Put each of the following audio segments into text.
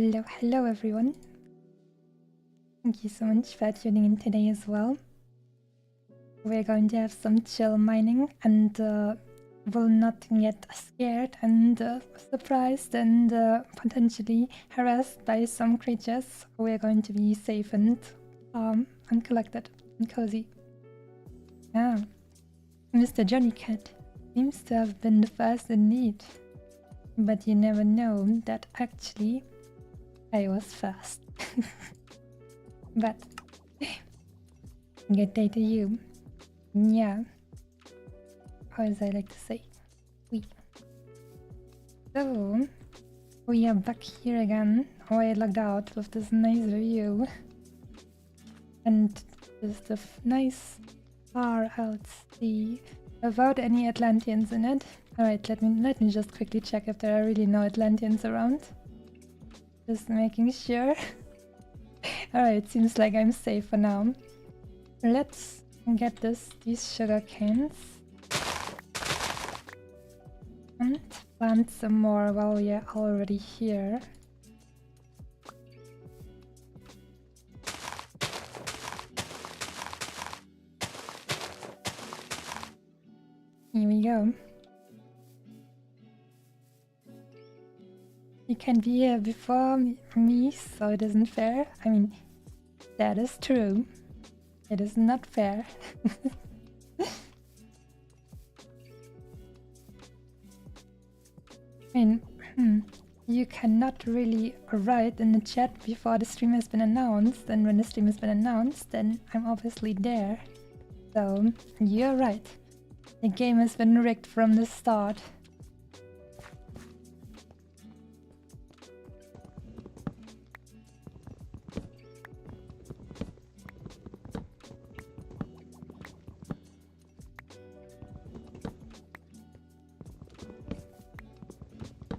Hello everyone. Thank you so much for tuning in today as well. We're going to have some chill mining and will not get scared and surprised and potentially harassed by some creatures. We're going to be safe and collected and cozy. Yeah. Mr. Johnny Cat seems to have been the first indeed. But you never know that actually I was first. But good day to you. Yeah. Or as I like to say, we. So we are back here again. I logged out with this nice view. And just a nice far out sea without any Atlanteans in it. Alright, let me just quickly check if there are really no Atlanteans around. Just making sure. Alright, seems like I'm safe for now. Let's get these sugar canes. And plant some more while we are already here. Here we go. You can be here before me, so it isn't fair. I mean, that is true. It is not fair. I mean, you cannot really write in the chat before the stream has been announced, and when the stream has been announced, then I'm obviously there. So, you're right. The game has been rigged from the start.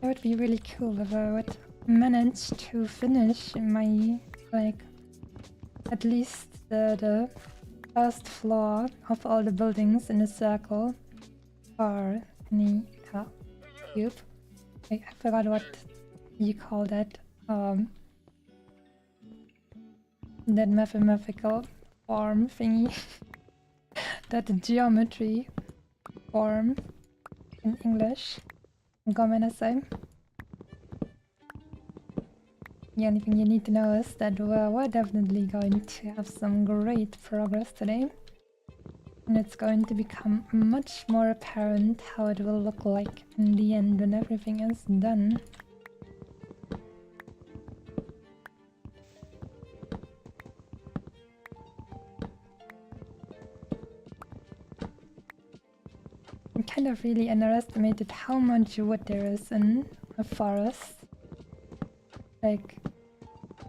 It would be really cool if I would manage to finish my, like, at least the first floor of all the buildings in a circle or in a cube. I forgot what you call that. That mathematical form thingy. That geometry form in English. The only thing you need to know is that we're definitely going to have some great progress today. And it's going to become much more apparent how it will look like in the end when everything is done. I kind of really underestimated how much wood there is in a forest. Like,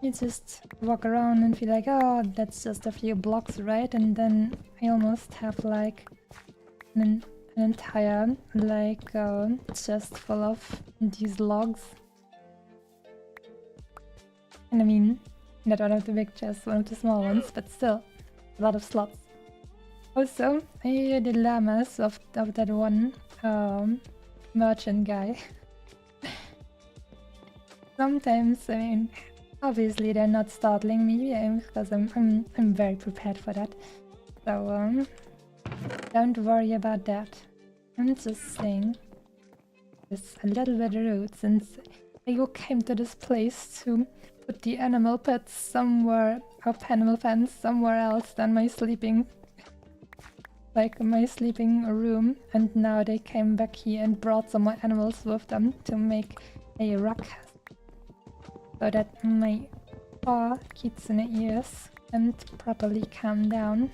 you just walk around and feel like, oh, that's just a few blocks, right? And then I almost have like an entire like chest full of these logs. And I mean, not one of the big chests, one of the small ones, but still, a lot of slots. Also, I hear the llamas of that one merchant guy. Sometimes, I mean, obviously they're not startling me because I'm very prepared for that. So don't worry about that. I'm just saying it's a little bit rude since you came to this place to put the animal pets somewhere, or animal fence somewhere else than my sleeping. Like my sleeping room, and now they came back here and brought some more animals with them to make a ruckus. So that my kids in the ears and properly calm down.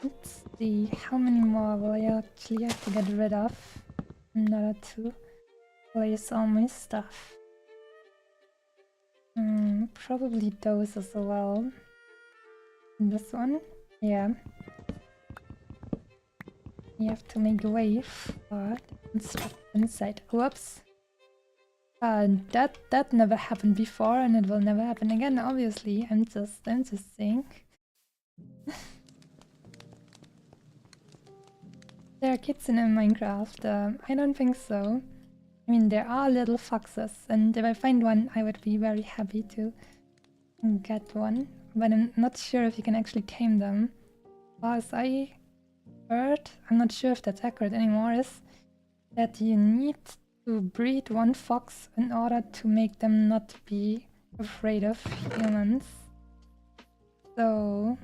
Let's see, how many more will I actually have to get rid of in order to place all my stuff? Probably those as well. This one? Yeah. You have to make way for it and stuff inside. Whoops. That never happened before, and it will never happen again. Obviously, I'm just saying. There are kids in Minecraft. I don't think so. I mean, there are little foxes, and if I find one, I would be very happy to get one. But I'm not sure if you can actually tame them. As I heard, I'm not sure if that's accurate anymore, is that you need to breed one fox in order to make them not be afraid of humans. So,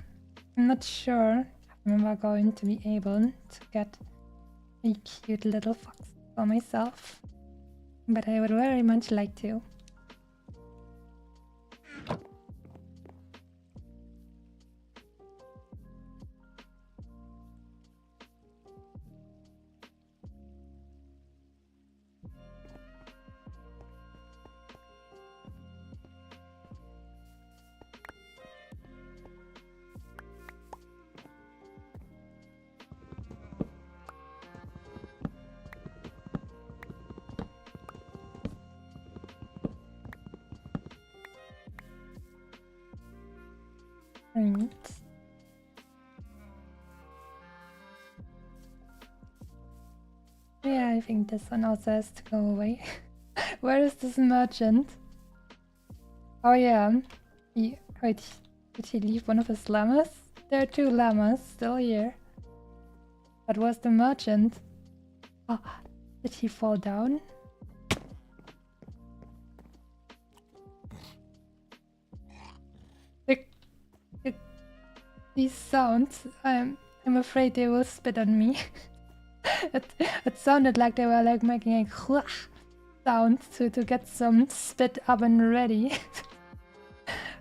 I'm not sure if I'm ever going to be able to get a cute little fox for myself. But I would very much like to. Right. Yeah, I think this one also has to go away. Where is this merchant? Oh yeah. Wait, did he leave one of his llamas? There are 2 llamas still here. But was the merchant? Oh, did he fall down? These sounds, I'm afraid they will spit on me. it sounded like they were like making a sound to get some spit up and ready.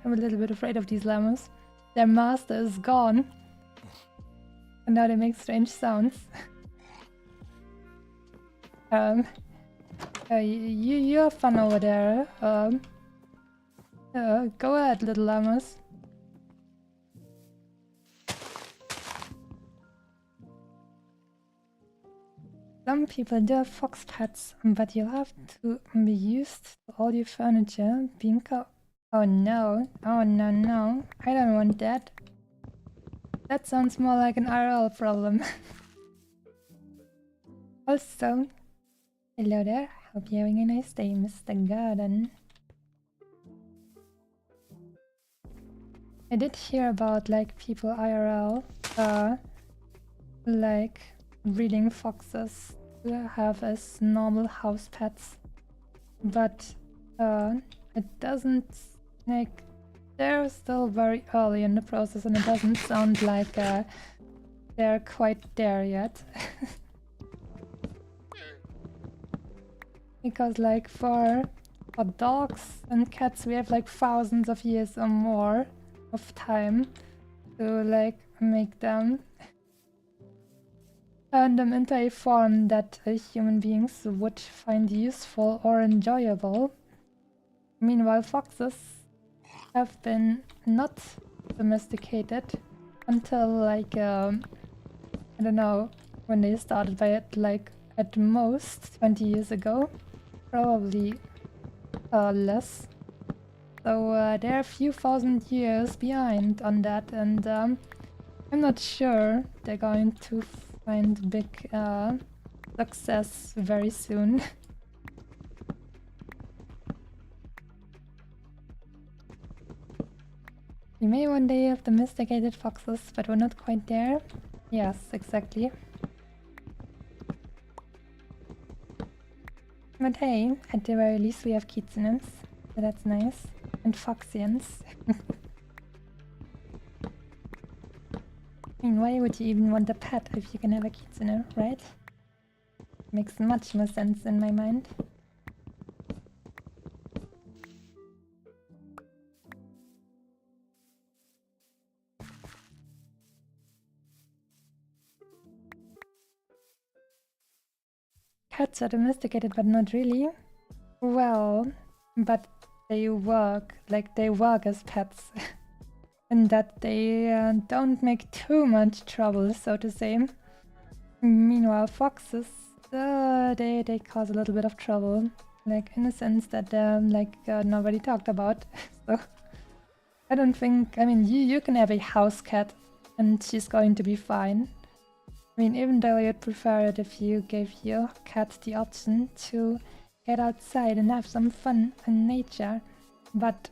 I'm a little bit afraid of these llamas. Their master is gone. And now they make strange sounds. You have fun over there. Go ahead, little llamas. Some people do have fox pets, but you have to be used to all your furniture being Oh no, oh no, I don't want that. That sounds more like an IRL problem. Also, hello there, hope you're having a nice day, Mr. Garden. I did hear about like people IRL, like breeding foxes to have as normal house pets, but it doesn't, like, they're still very early in the process and it doesn't sound like they're quite there yet. Because like for dogs and cats we have like thousands of years or more of time to like make them, turn them into a form that human beings would find useful or enjoyable. Meanwhile, foxes have been not domesticated until like, I don't know when they started, by it, like at most 20 years ago. Probably less. So they're a few thousand years behind on that, and I'm not sure they're going to find big success very soon. We may one day have domesticated foxes, but we're not quite there. Yes, exactly. But hey, at the very least we have kitsunens, so that's nice. And foxians. I mean, why would you even want a pet if you can have a kitsune, right? Makes much more sense in my mind. Cats are domesticated, but not really. Well, but they work, like they work as pets. And that they don't make too much trouble, so to say. Meanwhile, foxes, they cause a little bit of trouble. like in a sense that nobody talked about. So I don't think, I mean, you can have a house cat and she's going to be fine. I mean, even though I'd prefer it if you gave your cat the option to get outside and have some fun in nature. But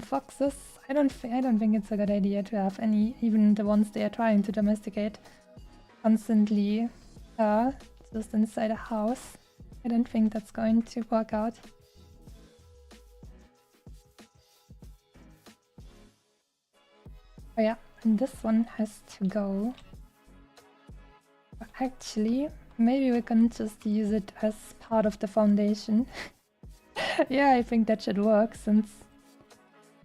foxes, I don't think it's a good idea to have any, even the ones they are trying to domesticate, constantly just inside a house. I don't think that's going to work out. Oh yeah, and this one has to go. Actually, maybe we can just use it as part of the foundation. Yeah, I think that should work since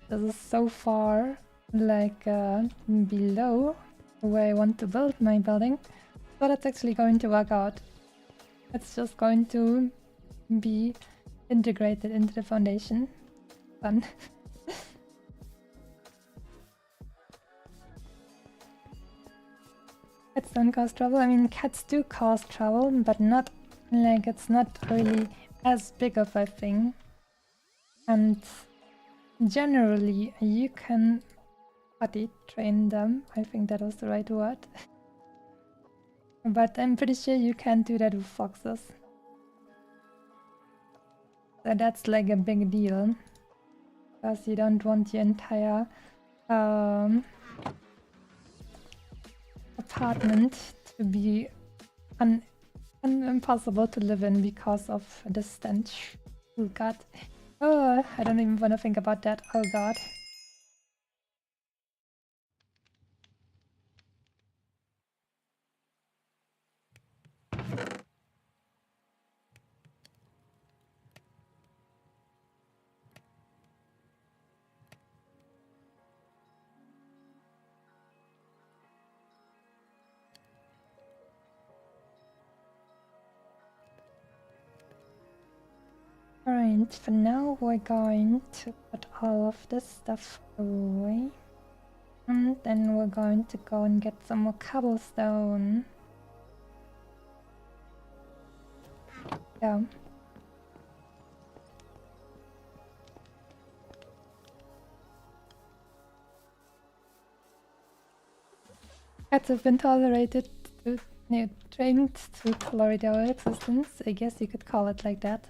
this is so far like below where I want to build my building. So that's actually going to work out. It's just going to be integrated into the foundation. Fun. Cats don't cause trouble. I mean, cats do cause trouble, but not like it's not really as big of a thing. And generally, you can potty train them. I think that was the right word. But I'm pretty sure you can't do that with foxes. So that's like a big deal. Because you don't want your entire apartment to be impossible to live in because of the stench. Oh god. Oh, I don't even want to think about that. Oh god. Alright, for now we're going to put all of this stuff away. And then we're going to go and get some more cobblestone. Yeah. Cats have been tolerated to, trained to tolerate our existence. I guess you could call it like that.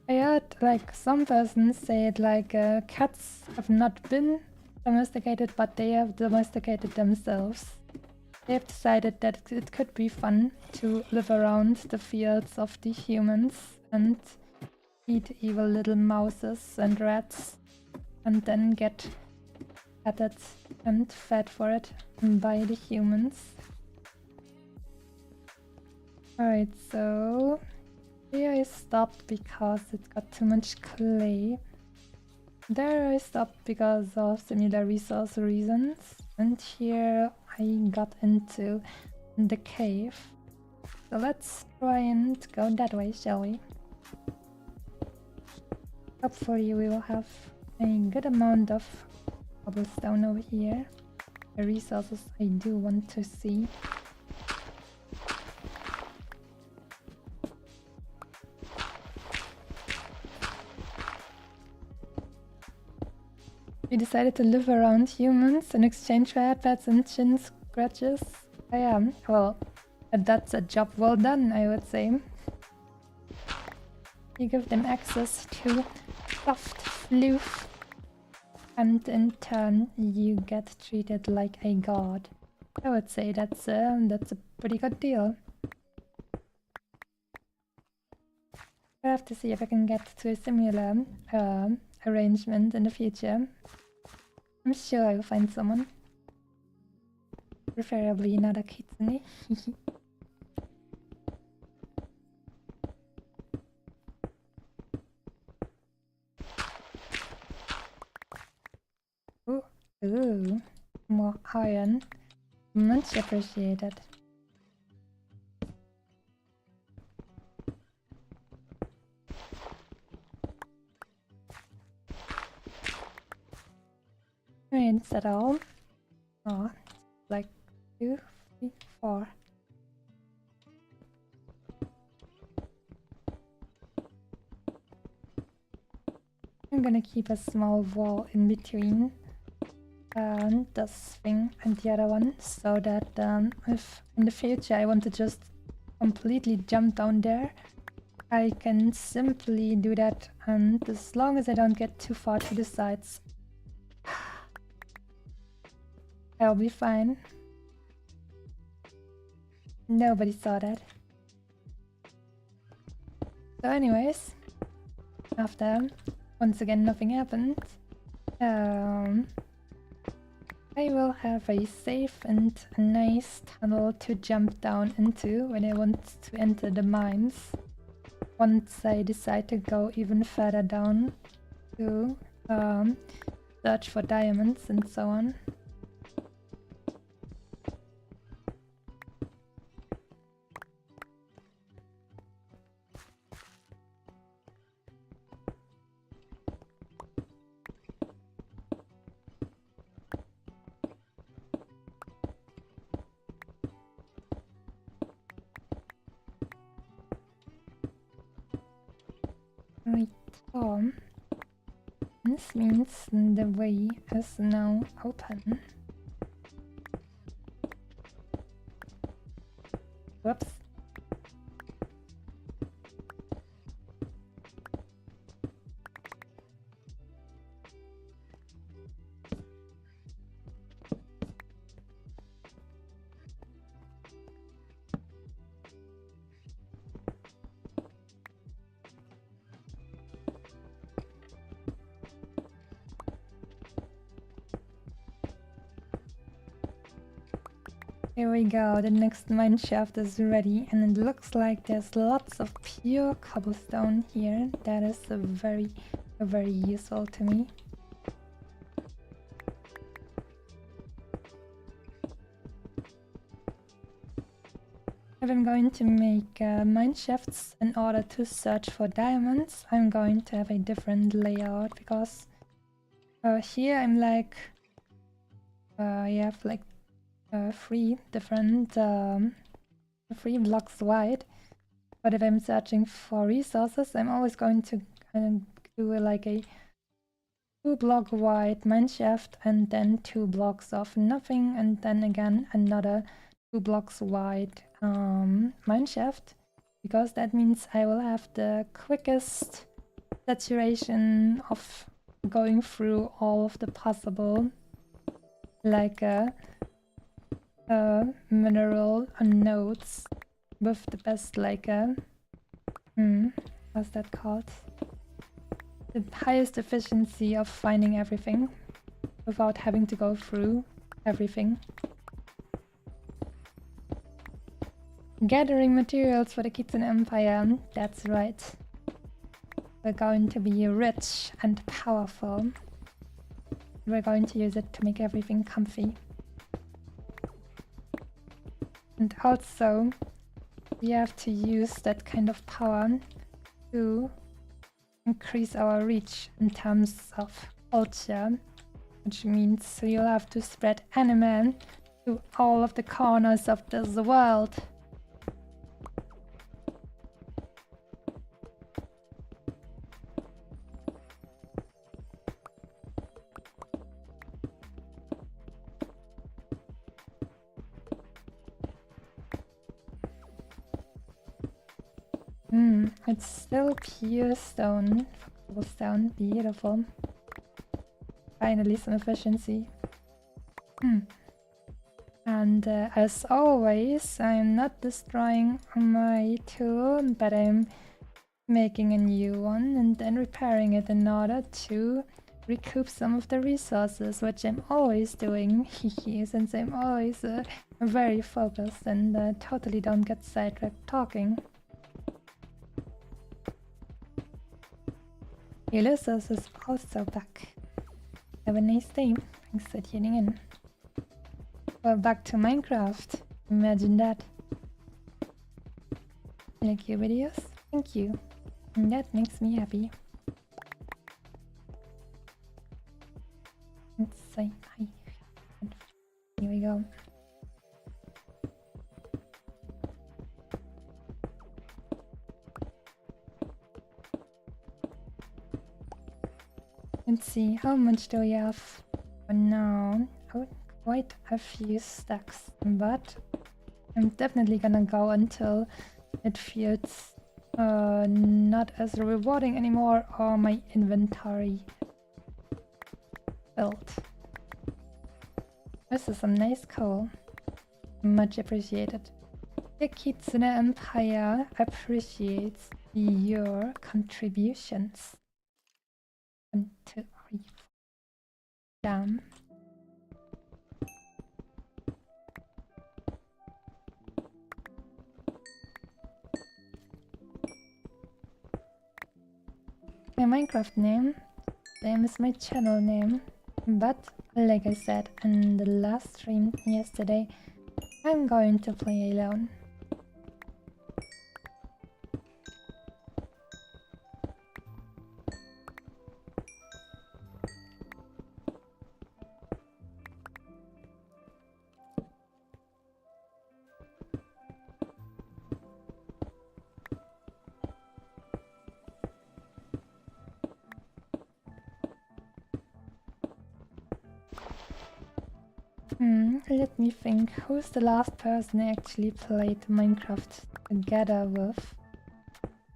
I heard like some persons say it like cats have not been domesticated, but they have domesticated themselves. They have decided that it could be fun to live around the fields of the humans and eat evil little mouses and rats and then get petted and fed for it by the humans. Alright, so here I stopped because it got too much clay. There I stopped because of similar resource reasons. And here I got into the cave. So let's try and go that way, shall we? Hopefully we will have a good amount of cobblestone over here. The resources I do want to see. We decided to live around humans in exchange for headpats and chin scratches. I am. Well, that's a job well done, I would say. You give them access to soft floof, and in turn you get treated like a god. I would say that's a pretty good deal. I have to see if I can get to a similar arrangement in the future. I'm sure I will find someone. Preferably not a kitsune. Ooh, more iron. Much appreciated. Alright, is that all? Oh, like 2, 3, 4. I'm gonna keep a small wall in between this thing and the other one, so that if in the future I want to just completely jump down there, I can simply do that, and as long as I don't get too far to the sides, I'll be fine. Nobody saw that. So anyways, after once again nothing happened, I will have a safe and a nice tunnel to jump down into when I want to enter the mines. Once I decide to go even further down to search for diamonds and so on. Right, this means the way is now open. Whoops. Here we go, the next mine shaft is ready, and it looks like there's lots of pure cobblestone here. That is very useful to me. If I'm going to make mine shafts in order to search for diamonds, I'm going to have a different layout, because here I'm like, you have like 3 different 3 blocks wide, but if I'm searching for resources, I'm always going to do like a 2 block wide mine shaft and then 2 blocks of nothing, and then again another 2 blocks wide mine shaft, because that means I will have the quickest saturation of going through all of the possible like mineral nodes with the best like what's that called? The highest efficiency of finding everything without having to go through everything. Gathering materials for the Kitchen Empire, that's right. We're going to be rich and powerful. We're going to use it to make everything comfy. And also, we have to use that kind of power to increase our reach in terms of culture, which means you'll have to spread anime to all of the corners of this world. It's still pure stone. Cobblestone, beautiful. Finally some efficiency. And as always, I'm not destroying my tool, but I'm making a new one and then repairing it in order to recoup some of the resources, which I'm always doing, since I'm always very focused and totally don't get sidetracked talking. Ulysses is also back. Have a nice day. Thanks for tuning in. Well, back to Minecraft. Imagine that. Like your videos? Thank you. And that makes me happy. Let's say hi. Here we go. Let's see, how much do we have for now? Oh, quite a few stacks, but I'm definitely gonna go until it feels not as rewarding anymore, or my inventory built. This is some nice coal. Much appreciated. The Kitsune Empire appreciates your contributions. 1, 2, 3, 4. Damn. My Minecraft name, same as my channel name, but like I said in the last stream yesterday, I'm going to play alone. Let me think, who's the last person I actually played Minecraft together with?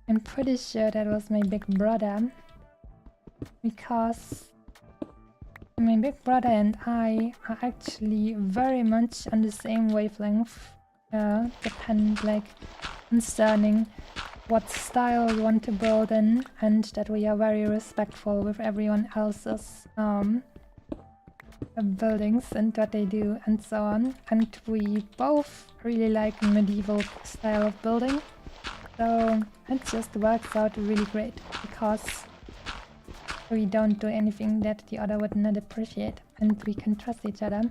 I'm pretty sure that was my big brother, because my big brother and I are actually very much on the same wavelength, depend like concerning what style we want to build in, and that we are very respectful with everyone else's buildings and what they do and so on. And we both really like medieval style of building, so it just works out really great because we don't do anything that the other would not appreciate, and we can trust each other.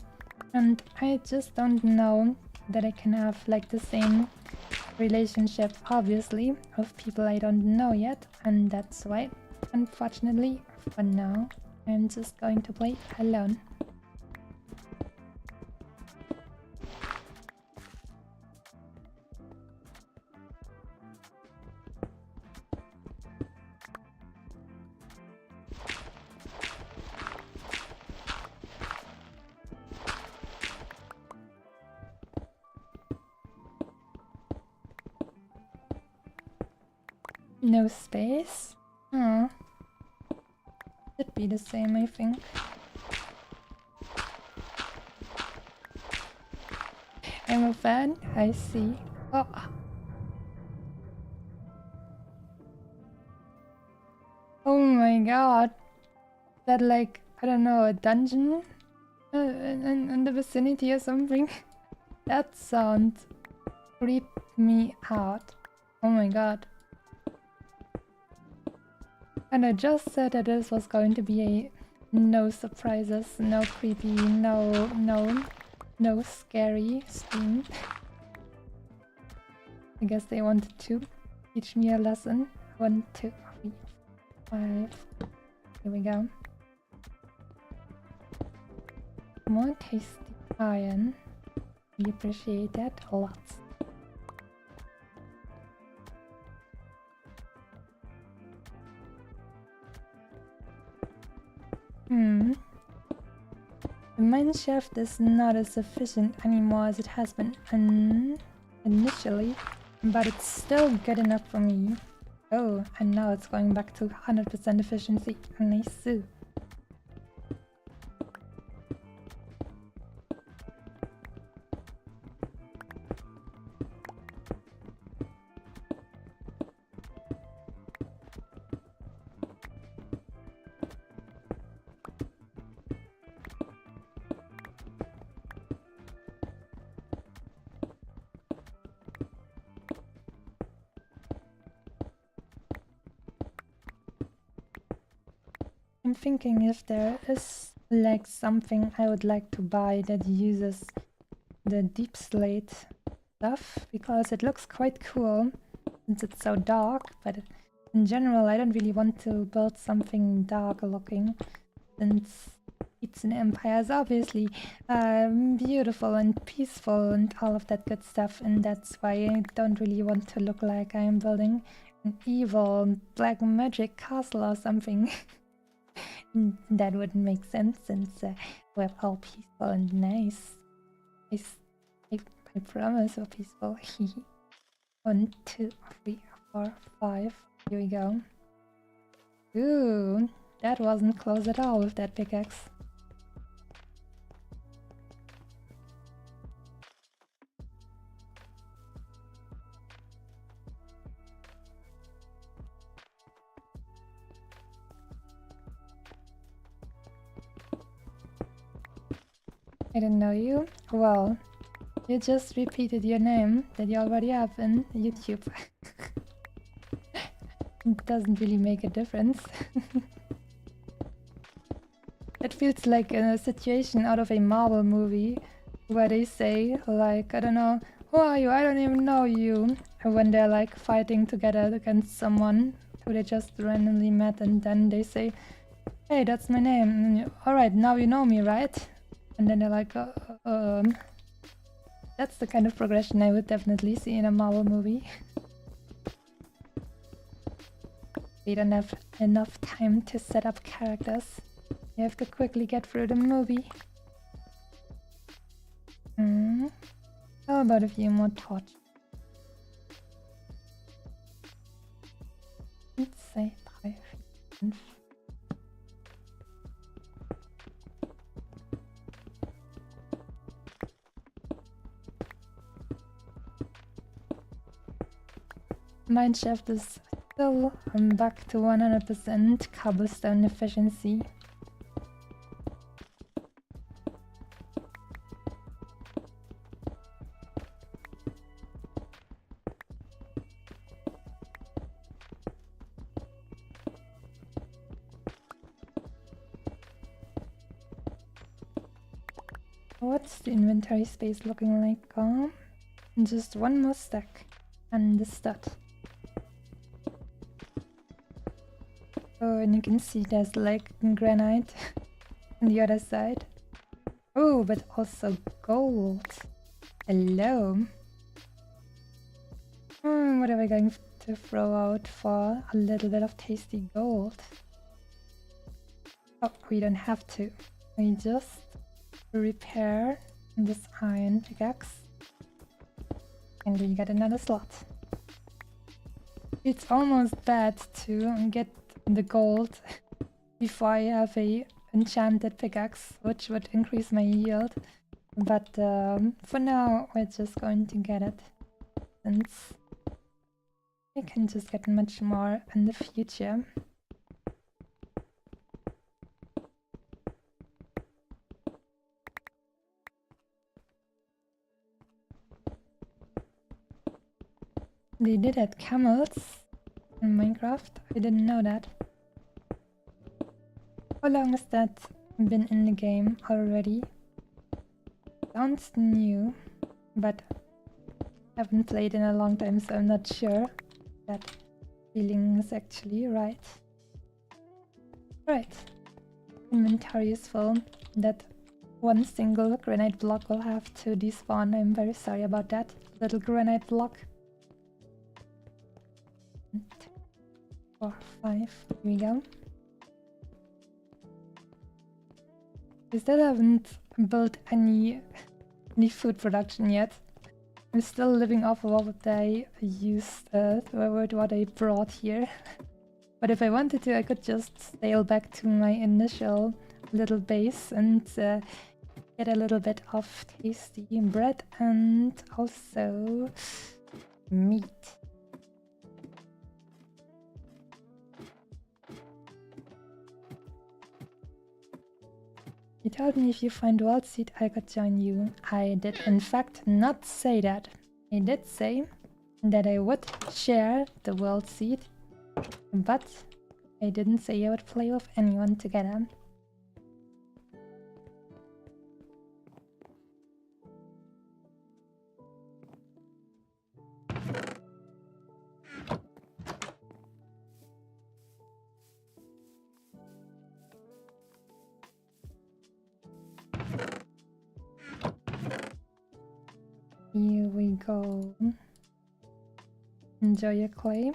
And I just don't know that I can have like the same relationship, obviously, with people I don't know yet, and that's why, unfortunately, for now, I'm just going to play alone. No space? Oh. Should be the same, I think. I'm a fan, I see. Oh. Oh my god. Is that like, I don't know, a dungeon? In the vicinity or something? That sound creeped me out. Oh my god. And I just said that this was going to be a no surprises, no creepy, no scary stream. I guess they wanted to teach me a lesson. 1, 2, 3, 5. Here we go. More tasty iron. We appreciate that lots. The mine shaft is not as efficient anymore as it has been initially, but it's still good enough for me. Oh, and now it's going back to 100% efficiency. Nice. I'm thinking if there is like something I would like to buy that uses the deep slate stuff, because it looks quite cool since it's so dark, but in general I don't really want to build something dark looking, since it's an empire is obviously beautiful and peaceful and all of that good stuff, and that's why I don't really want to look like I'm building an evil black magic castle or something. That wouldn't make sense since we're all peaceful and nice. I, s- I promise we're peaceful. 1, 2, 3, 4, 5. Here we go. Ooh, that wasn't close at all with that pickaxe. I didn't know you. Well, you just repeated your name that you already have in YouTube. It doesn't really make a difference. It feels like a situation out of a Marvel movie where they say, like, I don't know, who are you? I don't even know you. And when they're like fighting together against someone who they just randomly met, and then they say, hey, that's my name. Alright, now you know me, right? And then they're like, that's the kind of progression I would definitely see in a Marvel movie. We don't have enough time to set up characters. You have to quickly get through the movie. How about a few more torches? Let's say 3, 4, 5. Mineshaft is still back to 100% cobblestone efficiency. What's the inventory space looking like? Just one more stack and the stud. Oh, and you can see there's like granite on the other side. Oh, but also gold. Hello. What are we going to throw out for a little bit of tasty gold? Oh, we don't have to. We just repair this iron pickaxe. And we get another slot. It's almost bad to get the gold before I have a enchanted pickaxe, which would increase my yield. But for now, we're just going to get it, since I can just get much more in the future. They did have camels in Minecraft. I didn't know that. How long has that been in the game already? Sounds new, but haven't played in a long time, so I'm not sure that feeling is actually right. Right. Inventory is full. That one single granite block will have to despawn. I'm very sorry about that. Little granite block. 4, 5. Here we go. I still haven't built any food production yet. I'm still living off of what I used, what I brought here. But if I wanted to, I could just sail back to my initial little base and get a little bit of tasty bread and also meat. You told me if you find world seed, I could join you. I did in fact not say that. I did say that I would share the world seed, but I didn't say I would play with anyone together. Here we go. Enjoy your clay.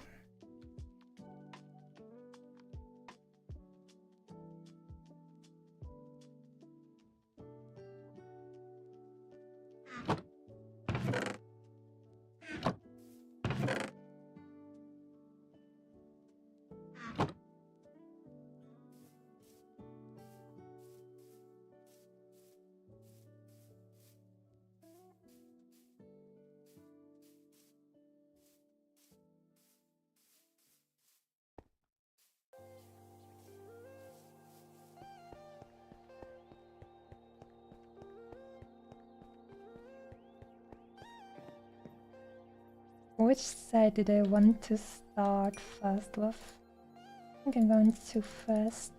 which side did I want to start first with? I think I'm going to first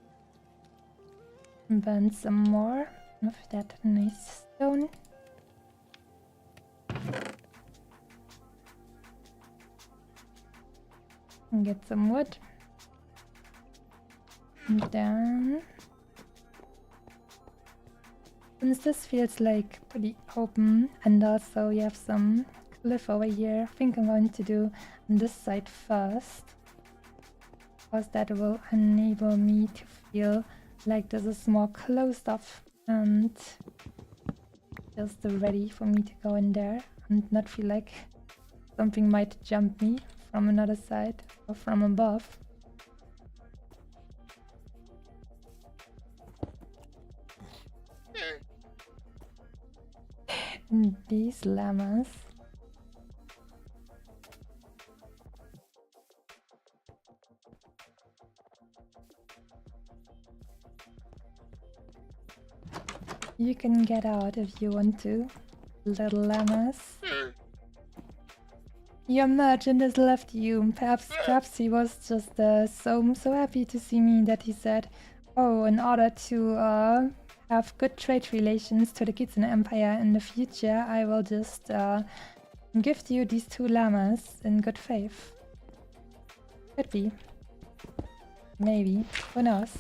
burn some more of that nice stone. And get some wood. And then, since this feels like pretty open, and also you have some cliff over here, I think I'm going to do this side first, because that will enable me to feel like this is more closed off and just ready for me to go in there and not feel like something might jump me from another side or from above. And these llamas. You can get out if you want to, little llamas. Your merchant has left you. Perhaps he was just so happy to see me that he said, "Oh, in order to have good trade relations to the Kitsune Empire in the future, I will just gift you these 2 llamas in good faith." Could be. Maybe. Who knows?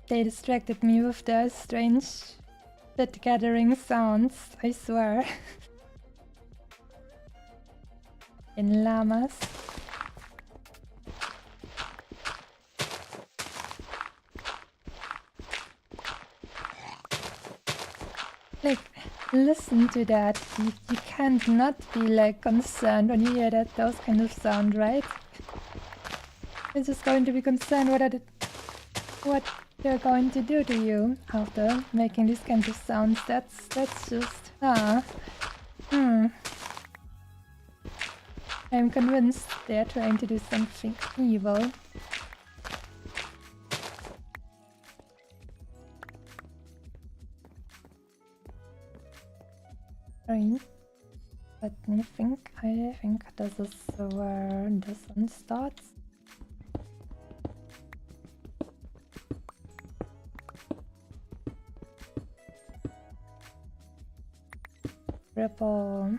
They distracted me with their strange bit gathering sounds, I swear. In llamas. Like, listen to that. You can't not be like concerned when you hear those kind of sound, right? You're just going to be concerned what they're going to do to you after making these kinds of sounds. That's just I'm convinced they're trying to do something evil. Right. Let me think. I think this is where this one starts. Ripple.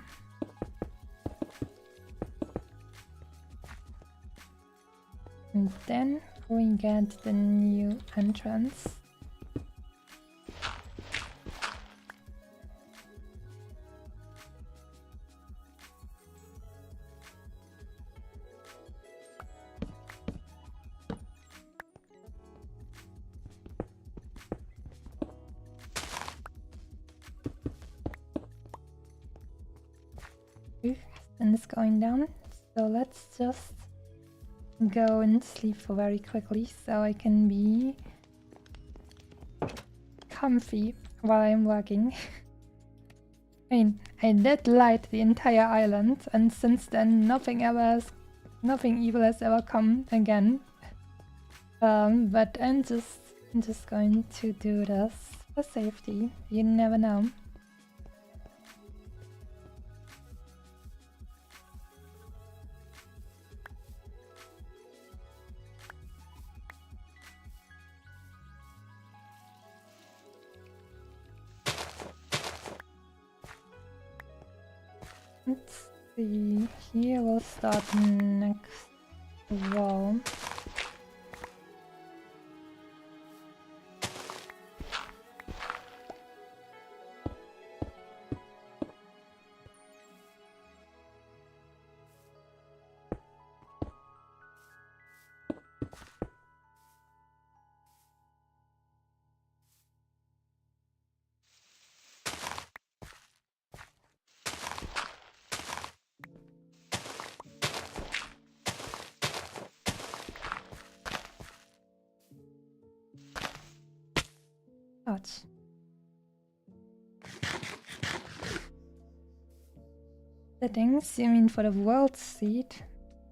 And then we get the new entrance. And it's going down, so let's just go and sleep very quickly so I can be comfy while I'm working. I mean, I did light the entire island, and since then nothing evil has ever come again. But I'm just going to do this for safety. You never know. Let's see, here we'll start next wall. Settings, you mean for the world seed?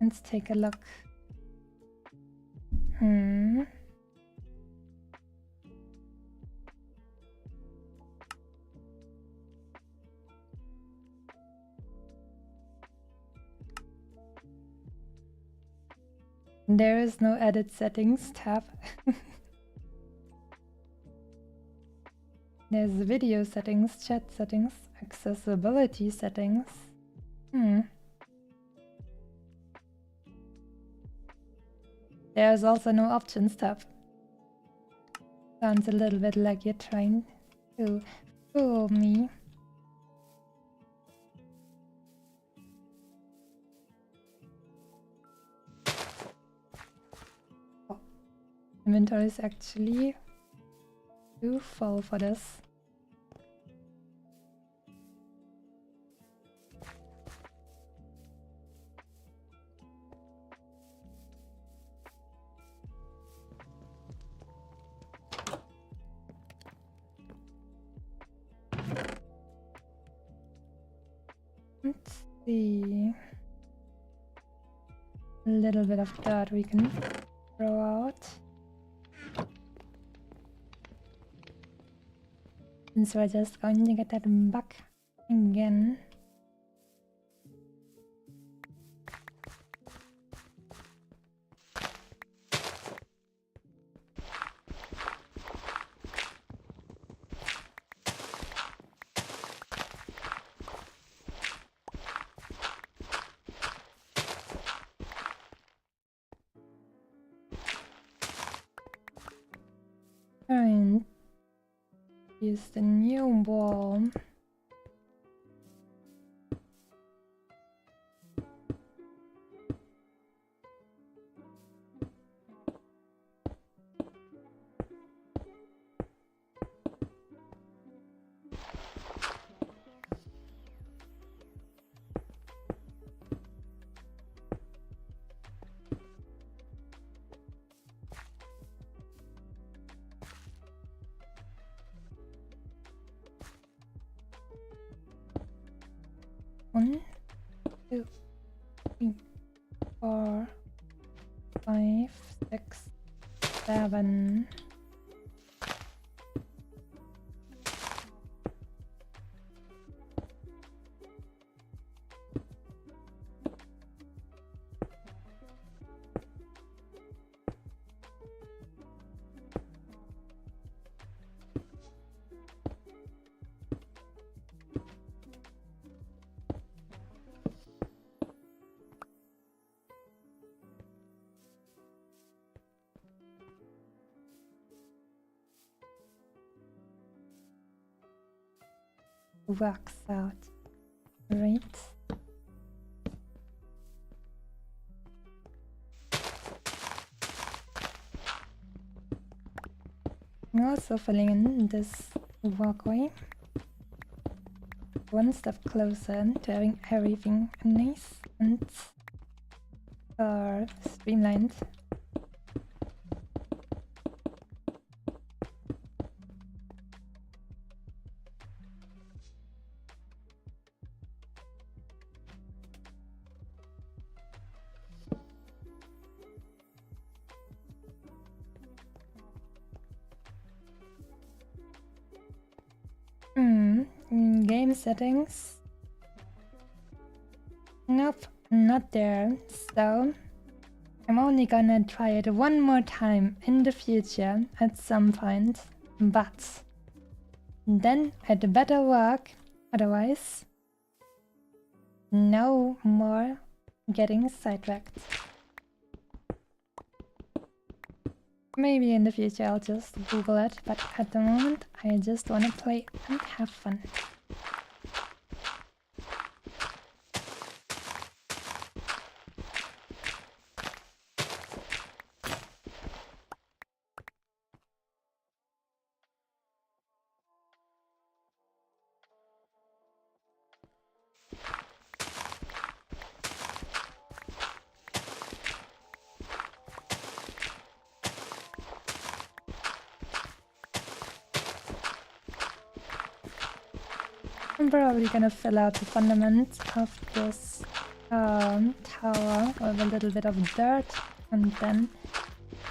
Let's take a look. There is no edit settings tab. There's video settings, chat settings, accessibility settings. There's also no options tab. Sounds a little bit like you're trying to fool me. Oh. Inventory is actually too full for this. Let's see. A little bit of dirt we can throw out. Since we're just going to get that back again. And use the new wall. One, 2, 3, 4, 5, 6, 7. Works out. Right. I'm also filling in this walkway. One step closer to having everything nice and streamlined. Game settings. Nope, not there. So I'm only gonna try it one more time in the future at some point. But then it better work. Otherwise, no more getting sidetracked. Maybe in the future I'll just Google it, but at the moment I just wanna play and have fun. I'm probably gonna fill out the fundament of this tower with a little bit of dirt and then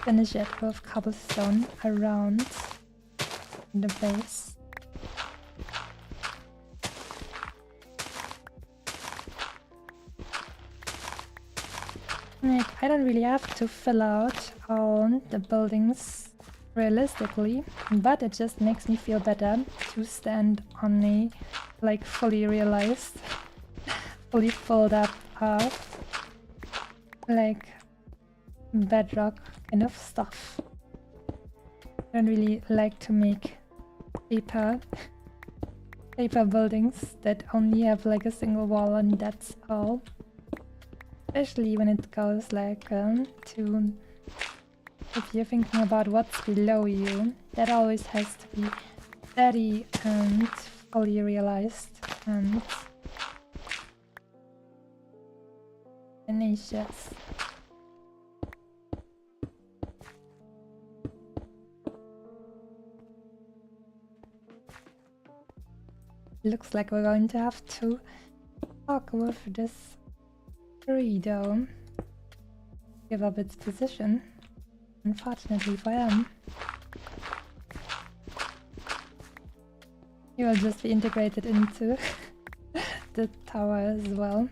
finish it with cobblestone around the base. Like, I don't really have to fill out all the buildings realistically, but it just makes me feel better to stand on a like fully realized, fully filled up like bedrock kind of stuff. I don't really like to make paper buildings that only have like a single wall and that's all. Especially when it goes like to, if you're thinking about what's below you, that always has to be steady and fully realized and tenacious. Looks like we're going to have to talk with this tree though. Give up its position, unfortunately for him. He will just be integrated into the tower as well.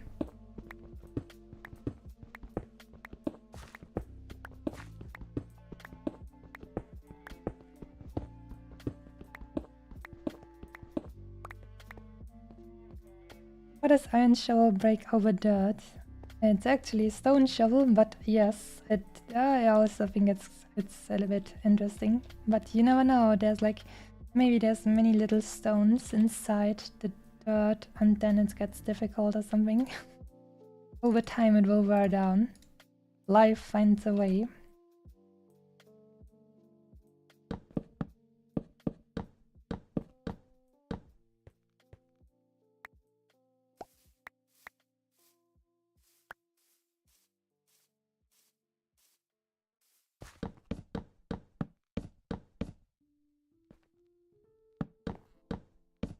What does iron shovel break over dirt? It's actually a stone shovel, but yes, I also think it's a little bit interesting. But you never know, there's like, maybe there's many little stones inside the dirt and then it gets difficult or something. Over time it will wear down. Life finds a way.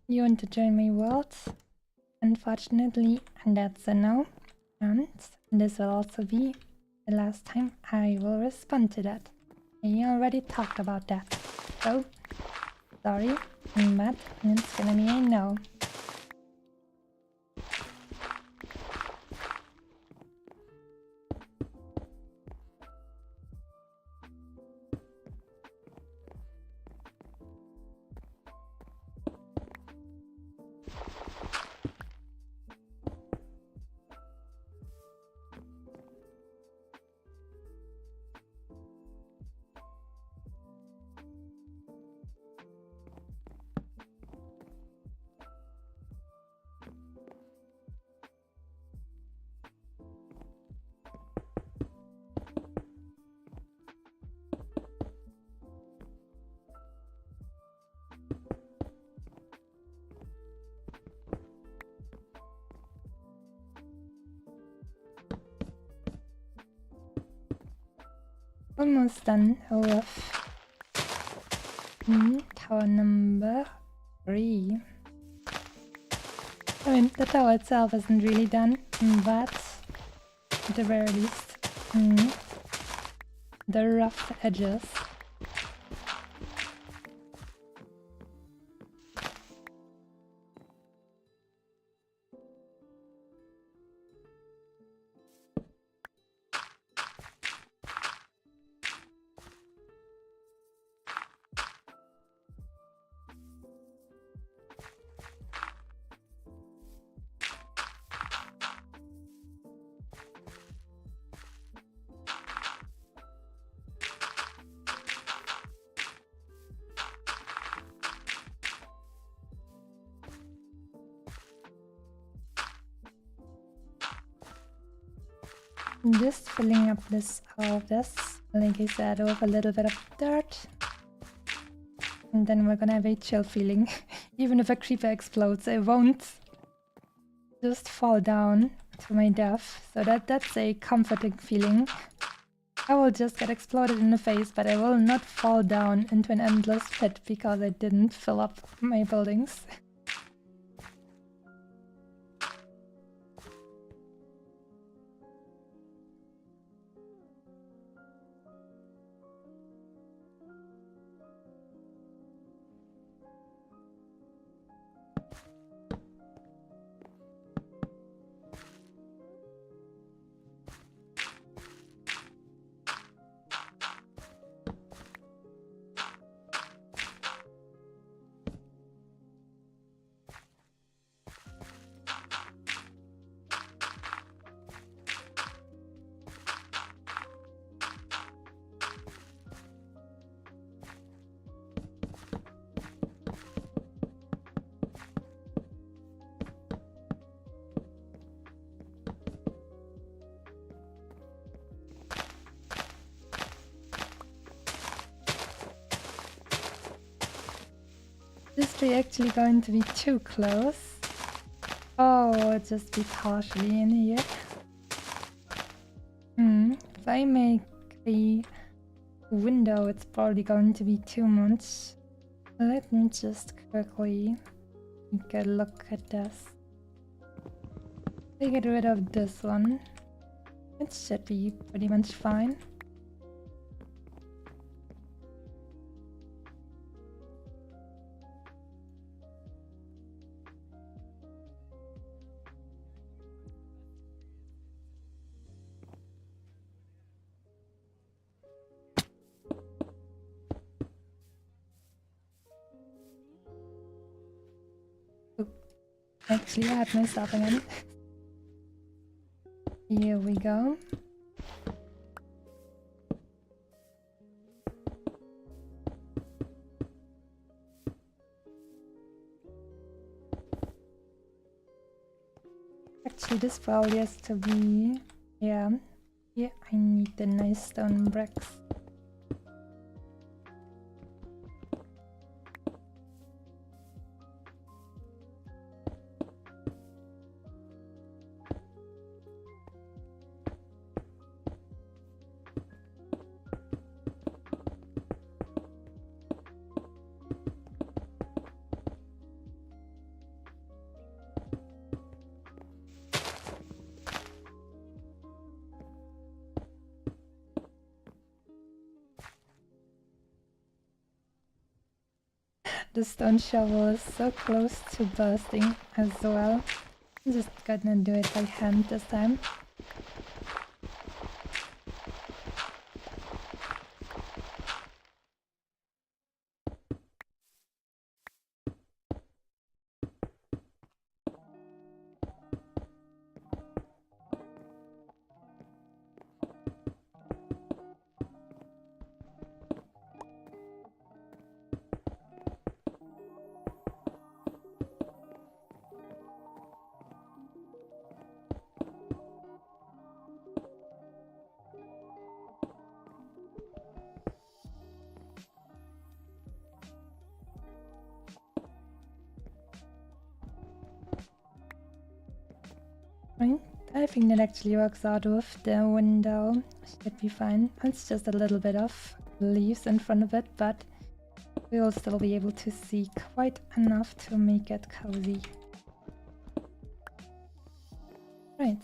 You want to join my world? Unfortunately, that's a no. And this will also be the last time I will respond to that. I already talked about that. So, sorry, but it's gonna be a no. Almost done with tower number 3. I mean, the tower itself isn't really done, but at the very least, the rough edges. Just filling up all of this, like I said, with a little bit of dirt. And then we're gonna have a chill feeling. Even if a creeper explodes, I won't just fall down to my death. So that's a comforting feeling. I will just get exploded in the face, but I will not fall down into an endless pit because I didn't fill up my buildings. mostly actually going to be too close. Oh, just be partially in here. If I make a window, it's probably going to be too much. Let me just quickly take a look at this. I get rid of this one. It should be pretty much fine. Actually, I had myself again. Here we go. Actually, this probably has to be... Yeah. Here I need the nice stone bricks. The stone shovel is so close to bursting as well. I'm just gonna do it by hand this time. Right? I think that actually works out with the window. Should be fine. It's just a little bit of leaves in front of it, but we'll still be able to see quite enough to make it cozy. Right.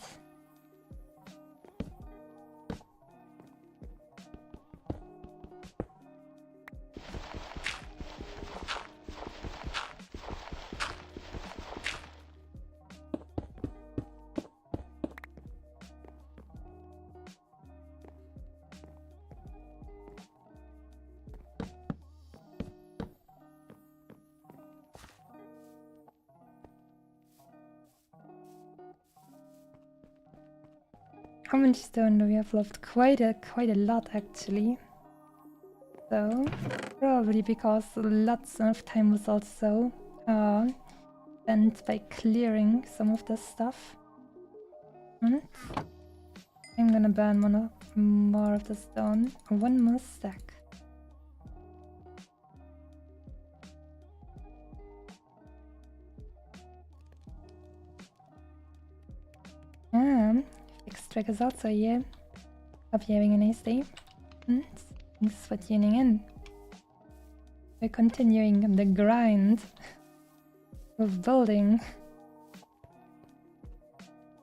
How much stone do we have left? Quite a lot actually. So probably because lots of time was also spent by clearing some of the stuff. And I'm gonna burn more of the stone. One more stack. Fixed track is also here. Hope you're having a nice day. And thanks for tuning in. We're continuing the grind of building.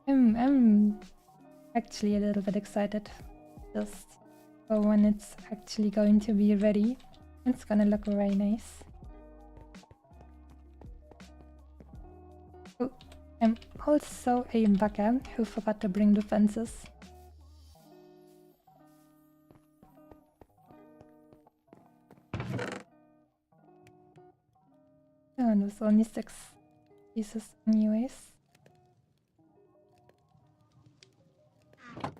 I'm actually a little bit excited just for when it's actually going to be ready. It's gonna look very nice. Oh, I'm also a bugger who forgot to bring the fences. Oh, and there's only 6 pieces anyways. I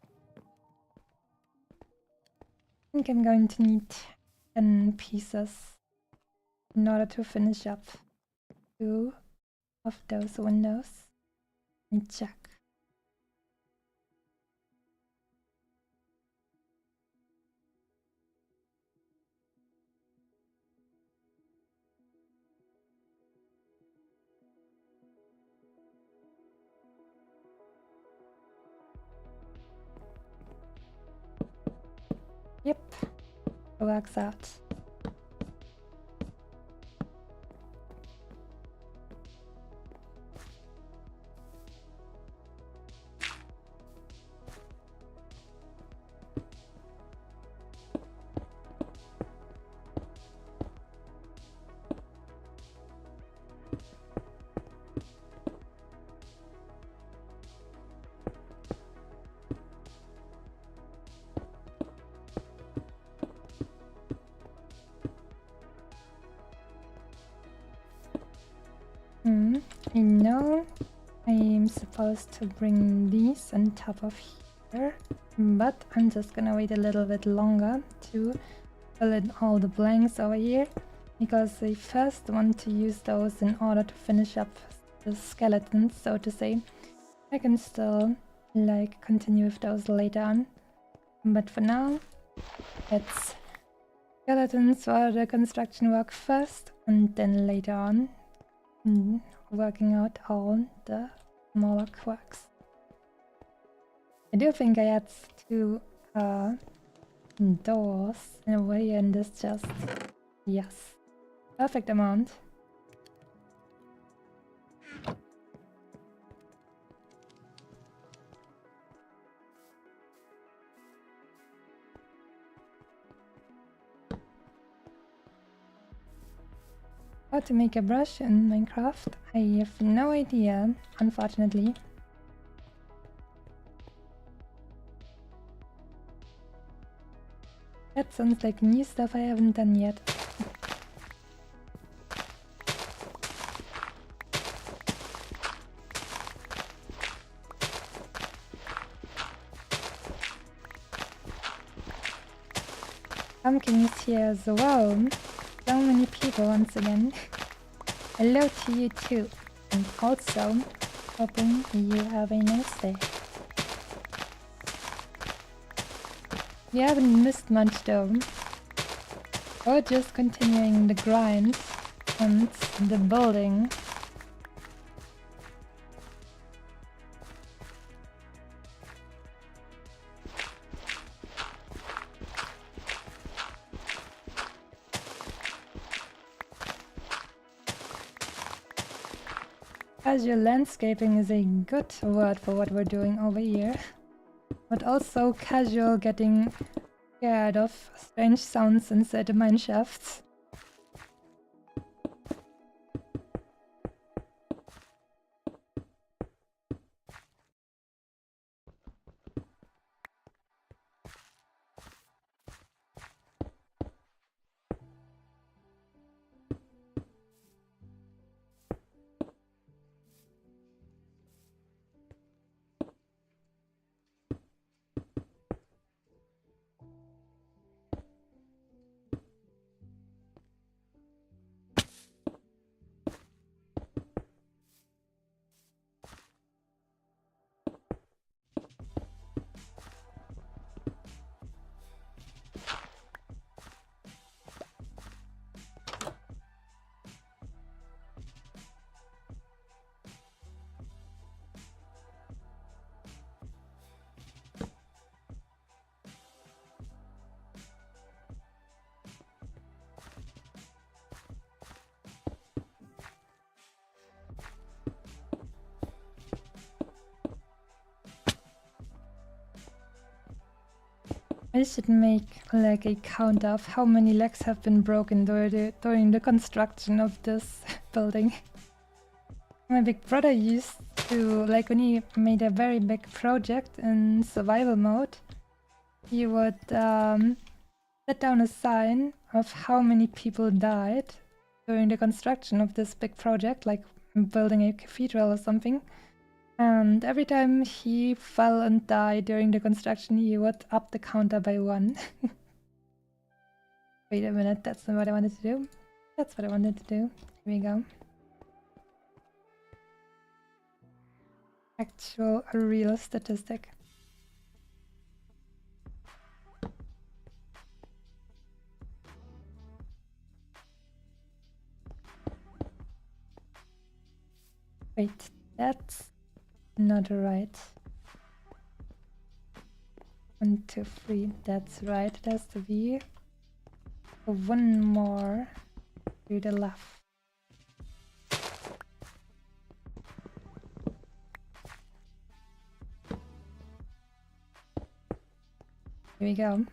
think I'm going to need 10 pieces in order to finish up 2 of those windows. Let me check. Yep, it works out. I know I'm supposed to bring these on top of here, but I'm just gonna wait a little bit longer to fill in all the blanks over here, because I first want to use those in order to finish up the skeletons, so to say. I can still like continue with those later on, but for now it's skeletons for the construction work first, and then later on working out all the smaller quirks. I do think I had 2 doors in a way, and this just, yes, perfect amount. How to make a brush in Minecraft? I have no idea, unfortunately. That sounds like new stuff I haven't done yet. Pumpkin is here as well. So many people once again. Hello to you too. And also, hoping you have a nice day. We haven't missed much though. We're just continuing the grind and the building. Casual landscaping is a good word for what we're doing over here. But also casual getting scared of strange sounds inside the mine shafts. I should make like a count of how many legs have been broken during the construction of this building. My big brother used to, like when he made a very big project in survival mode, he would set down a sign of how many people died during the construction of this big project, like building a cathedral or something. And every time he fell and died during the construction, he would up the counter by 1. Wait a minute, that's not what I wanted to do. That's what I wanted to do. Here we go. Actual, real statistic. Wait, that's not right. 1, 2, 3. That's right. It has to be one more to the left. Here we go.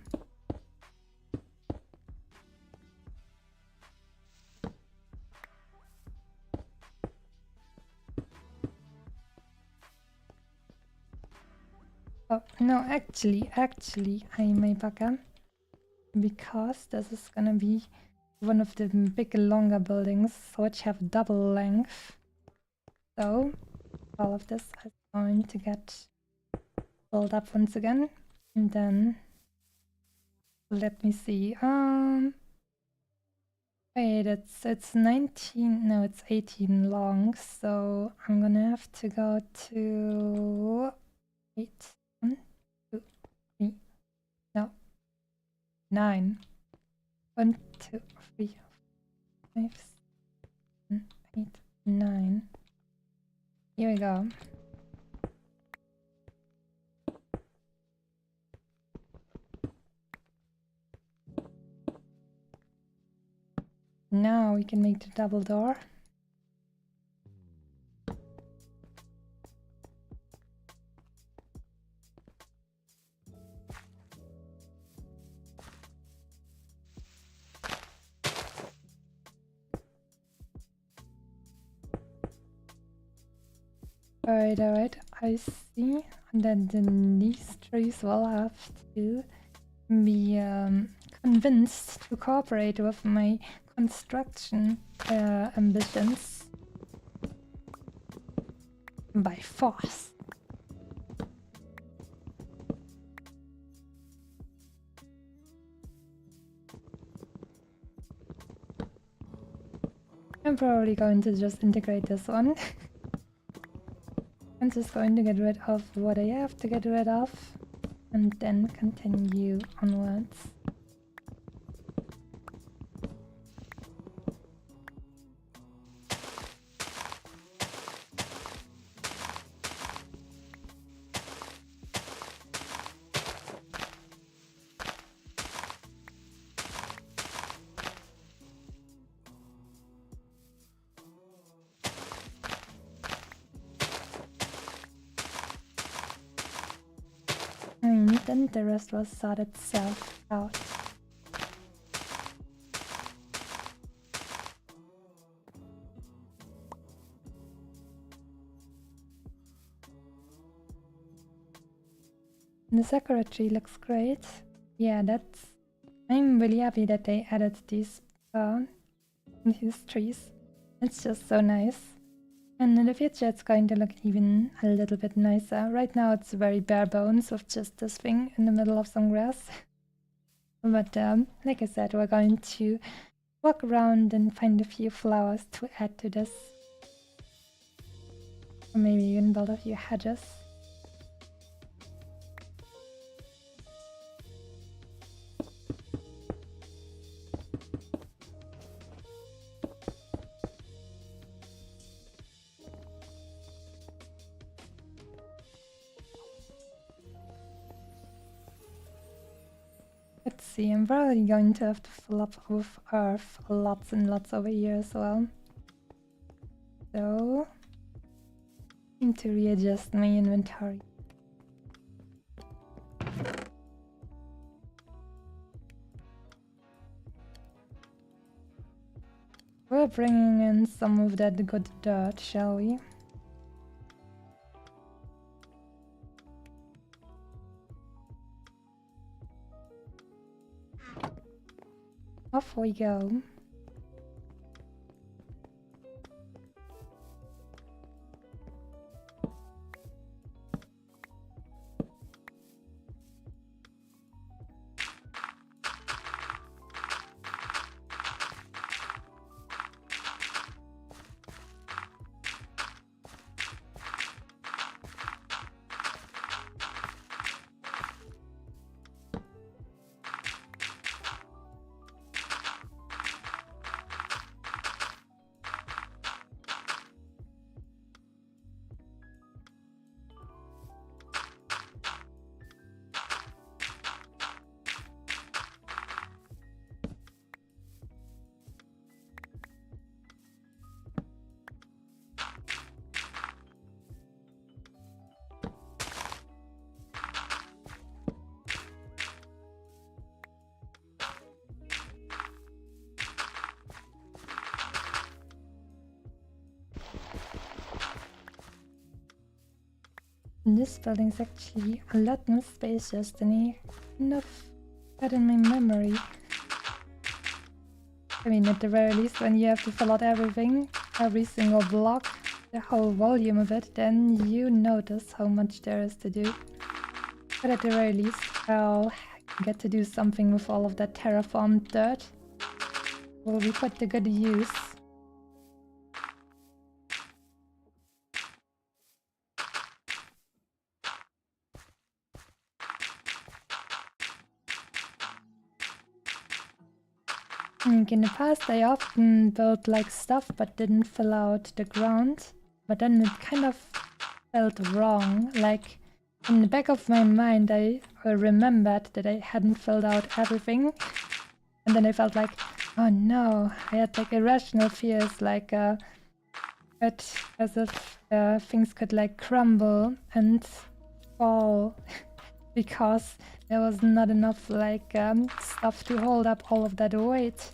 Oh, no, actually, I may back up because this is gonna be one of the big, longer buildings which have double length. So, all of this is going to get built up once again. And then, let me see. Wait, it's 19, no, it's 18 long. So, I'm gonna have to go to 8. 1, 2, 3, no, 9. 1, 2, 3, 5, 7, 8, 9. Here we go. Now we can make the double door. Alright, I see that these trees will have to be convinced to cooperate with my construction ambitions by force. I'm probably going to just integrate this one. I'm just going to get rid of what I have to get rid of and then continue onwards. And then the rest will sort itself out. The sakura tree looks great. Yeah, I'm really happy that they added these trees. It's just so nice. And in the future it's going to look even a little bit nicer. Right now it's very bare bones with just this thing in the middle of some grass. But like I said, we're going to walk around and find a few flowers to add to this. Or maybe even build a few hedges. Let's see, I'm probably going to have to fill up with earth lots and lots over here as well. So, I need to readjust my inventory. We're bringing in some of that good dirt, shall we? Off we go. This building is actually a lot more spacious than I kind of had in my memory. I mean, at the very least, when you have to fill out everything, every single block, the whole volume of it, then you notice how much there is to do. But at the very least, I'll get to do something with all of that terraformed dirt. Will be put to good use. In the past, I often built like stuff but didn't fill out the ground. But then it kind of felt wrong. Like in the back of my mind, I remembered that I hadn't filled out everything. And then I felt like, oh no, I had like irrational fears, like as if things could like crumble and fall because there was not enough like stuff to hold up all of that weight.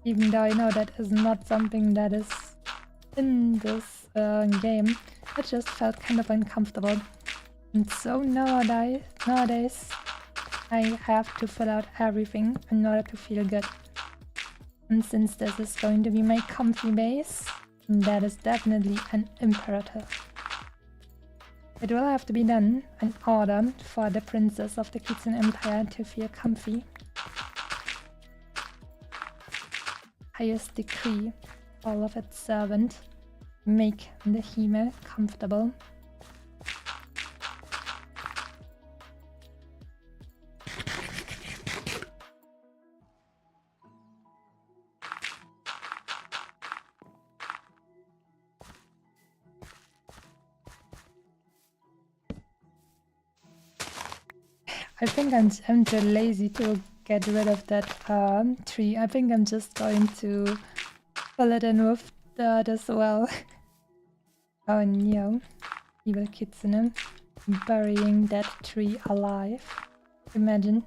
Even though I know that is not something that is in this game, it just felt kind of uncomfortable. And so nowadays, I have to fill out everything in order to feel good. And since this is going to be my comfy base, that is definitely an imperative. It will have to be done in order for the princess of the Kitchen Empire to feel comfy. Highest decree, all of its servant, make the Hime comfortable. I think I'm too lazy to get rid of that tree. I think I'm just going to fill it in with dirt as well. Oh no, evil kitsune burying that tree alive. Imagine.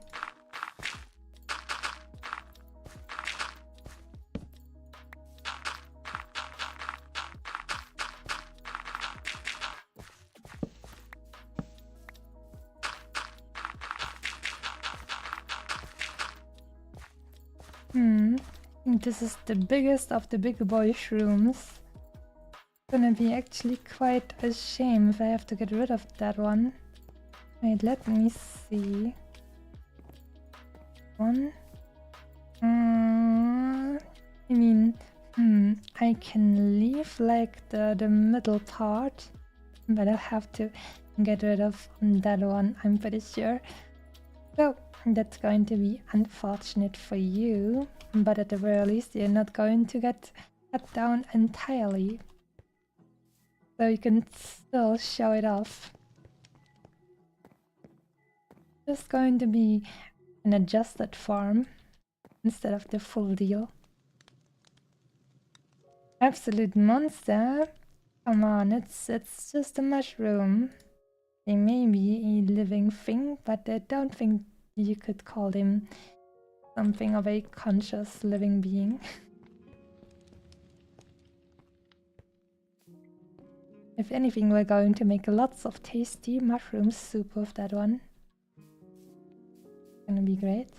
This is the biggest of the big boy shrooms. Gonna be actually quite a shame if I have to get rid of that one. Wait, let me see. One. I mean, I can leave like the middle part, but I'll have to get rid of that one, I'm pretty sure. So that's going to be unfortunate for you, but at the very least you're not going to get cut down entirely. So you can still show it off. Just going to be an adjusted form instead of the full deal. Absolute monster? Come on, it's just a mushroom. They may be a living thing, but I don't think you could call them something of a conscious living being. If anything, we're going to make lots of tasty mushroom soup with that one. Gonna be great.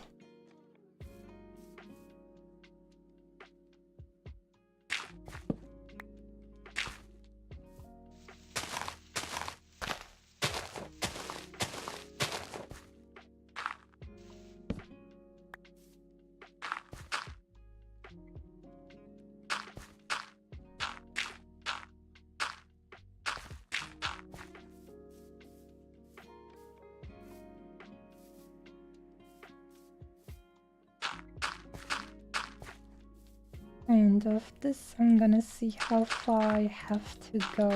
And of this, I'm gonna see how far I have to go,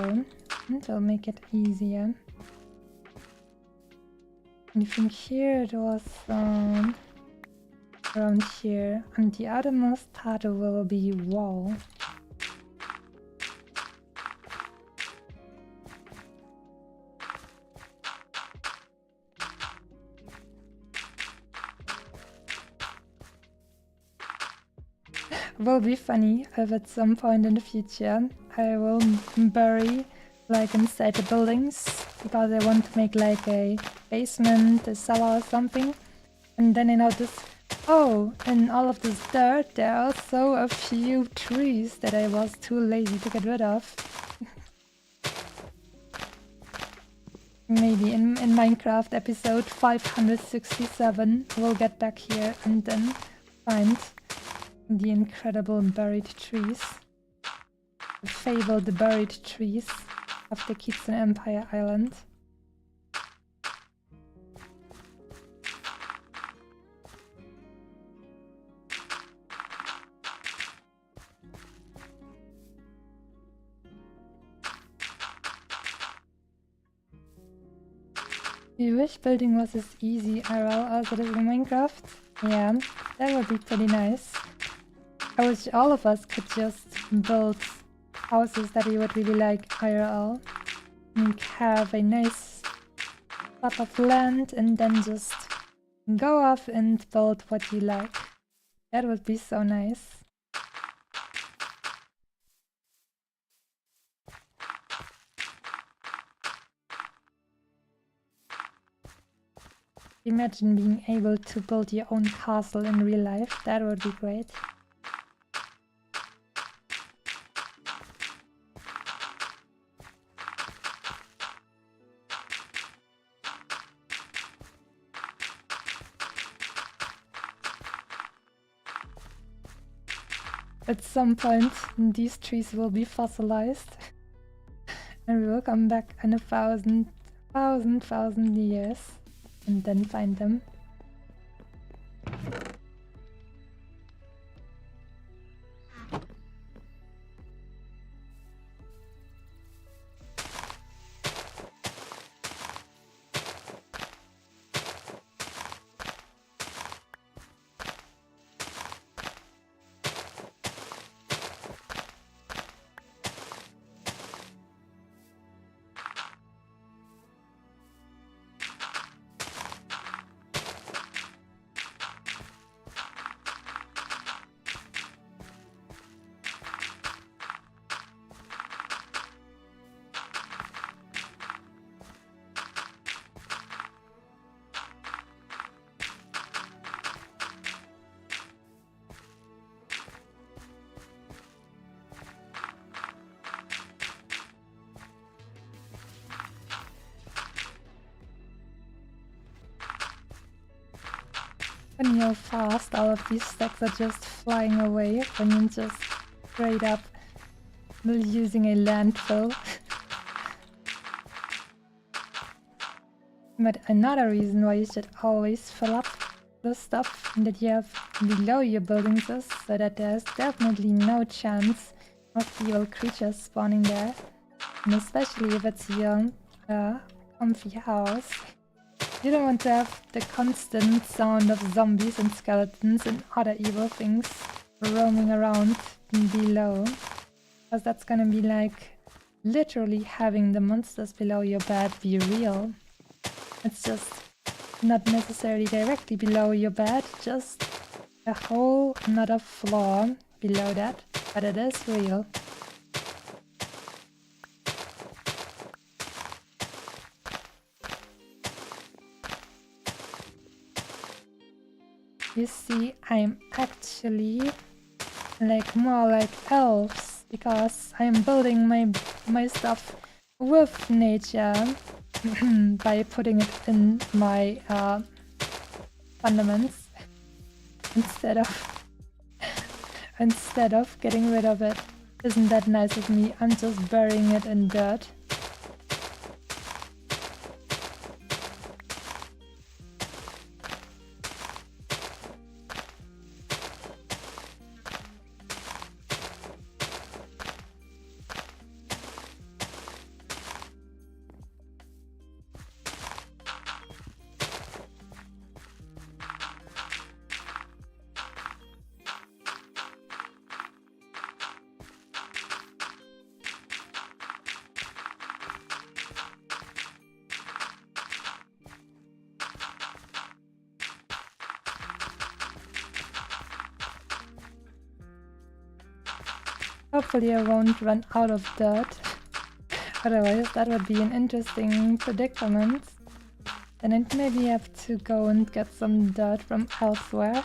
and I'll make it easier. I think here it was around here, and the outermost part will be wall. Will be funny if at some point in the future I will bury, like inside the buildings, because I want to make like a basement, a cellar or something. And then I noticed, oh, in all of this dirt there are also a few trees that I was too lazy to get rid of. Maybe in Minecraft episode 567 we'll get back here and then find the incredible buried trees. The fabled buried trees of the Kitsune Empire Island. You wish building was as easy IRL as it is in Minecraft? Yeah, that would be pretty nice. I wish all of us could just build houses that we would really like IRL. And have a nice plot of land and then just go off and build what you like. That would be so nice. Imagine being able to build your own castle in real life. That would be great. At some point, these trees will be fossilized. And we will come back in 1,000 years. And then find them. Funny how fast all of these stacks are just flying away when you just straight up using a landfill. But another reason why you should always fill up the stuff that you have below your buildings is so that there's definitely no chance of evil creatures spawning there. And especially if it's your comfy house. You don't want to have the constant sound of zombies and skeletons and other evil things roaming around below. Because that's gonna be like literally having the monsters below your bed be real. It's just not necessarily directly below your bed, just a whole another floor below that, but it is real. You see, I'm actually like more like elves because I'm building my stuff with nature by putting it in my fundaments instead of getting rid of it. Isn't that nice of me? I'm just burying it in dirt. Hopefully I won't run out of dirt. otherwise that would be an interesting predicament. Then I'd maybe have to go and get some dirt from elsewhere.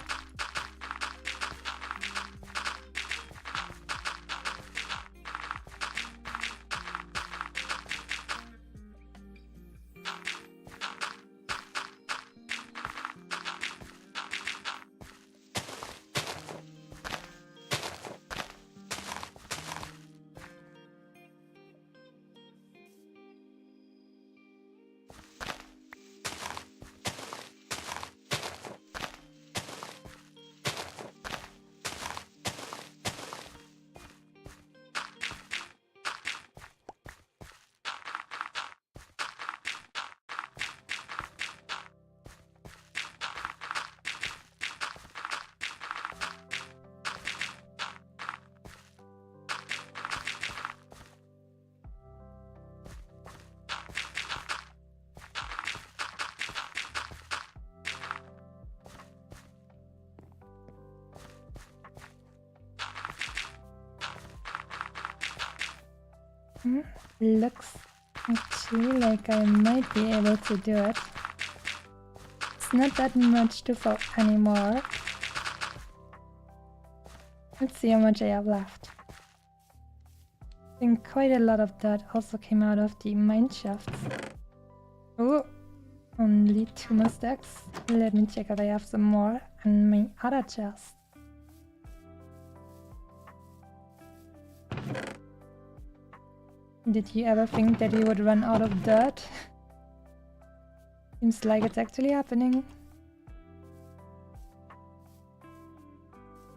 Looks actually like I might be able to do it. It's not that much to fill anymore. Let's see how much I have left. I think quite a lot of that also came out of the mine shafts. Oh, only 2 more stacks. Let me check if I have some more in my other chest. Did you ever think that you would run out of dirt? Seems like it's actually happening.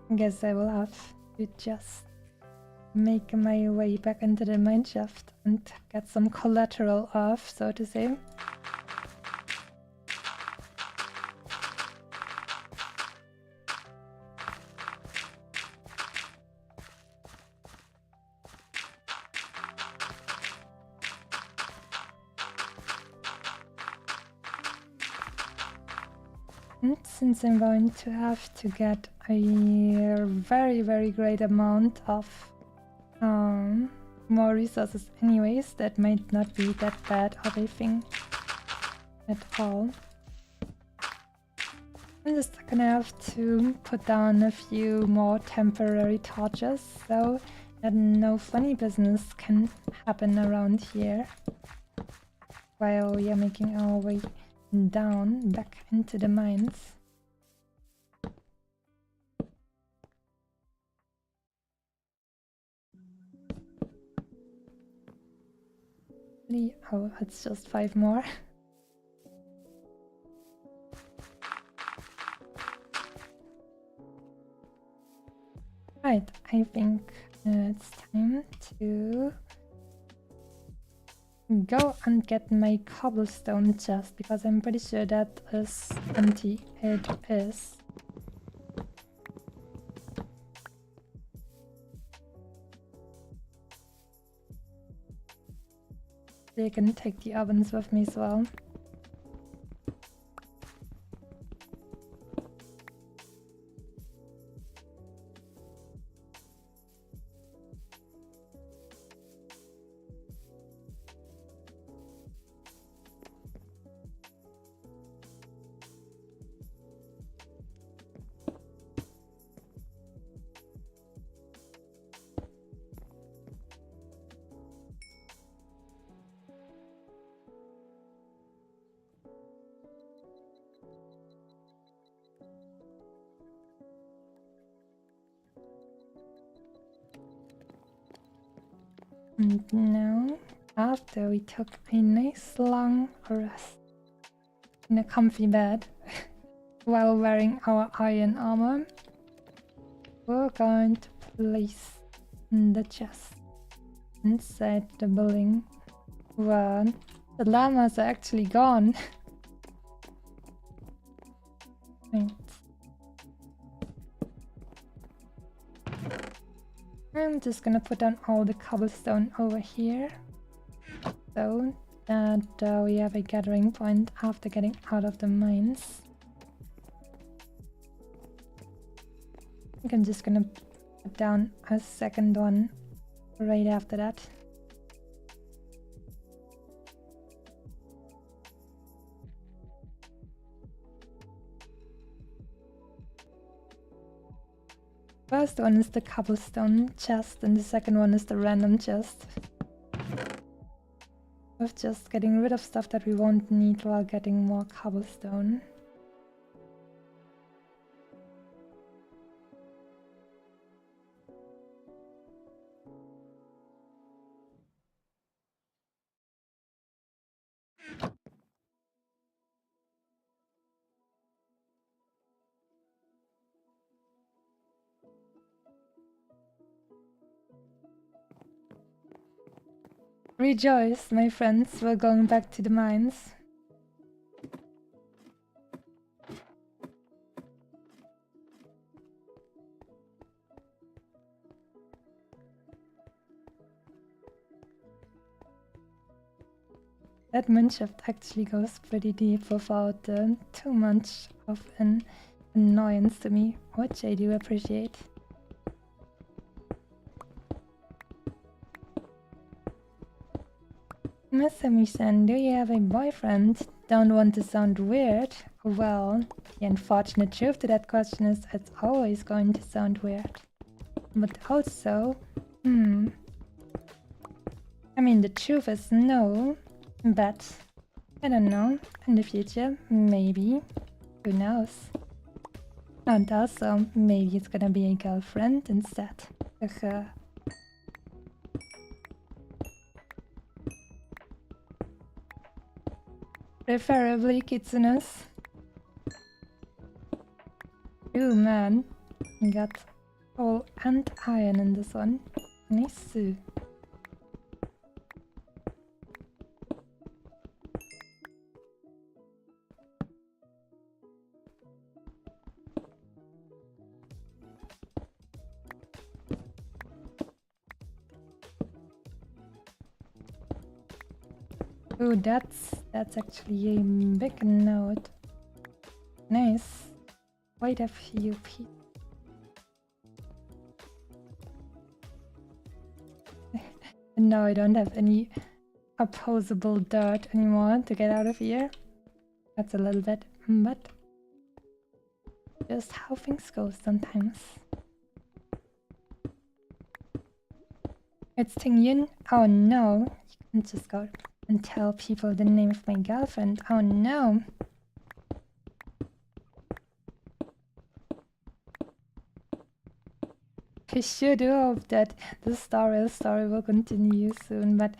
I guess I will have to just make my way back into the mineshaft and get some collateral off, so to say. And since I'm going to have to get a very great amount of more resources anyways, that might not be that bad of a thing at all. I'm just gonna have to put down a few more temporary torches so that no funny business can happen around here while we are making our way down back into the mines. Oh, it's just 5 more. Right, I think it's time to go and get my cobblestone chest, because I'm pretty sure that is empty. It is. I can take the ovens with me as well. And now, after we took a nice long rest in a comfy bed while wearing our iron armor, we're going to place the chest inside the building where the llamas are actually gone. Right. I'm just gonna put down all the cobblestone over here so that we have a gathering point after getting out of the mines. I think I'm just gonna put down a second one right after that. First one is the cobblestone chest, and the second one is the random chest. Of just getting rid of stuff that we won't need while getting more cobblestone. Rejoice, my friends, we're going back to the mines. That mineshaft actually goes pretty deep without too much of an annoyance to me, which I do appreciate. Masami-san, do you have a boyfriend? Don't want to sound weird? Well, the unfortunate truth to that question is it's always going to sound weird. But also, I mean, the truth is no, but I don't know, in the future, maybe, who knows? And also, maybe it's gonna be a girlfriend instead. Preferably kitsunes. Ooh man, got coal and iron in this one. Nice. Ooh, that's actually a big note. Nice. Quite a few people. And now I don't have any opposable dirt anymore to get out of here. That's a little bit, but just how things go sometimes. It's Tingyun. Oh no, you can just go and tell people the name of my girlfriend. Oh no. I should hope that the story will continue soon, but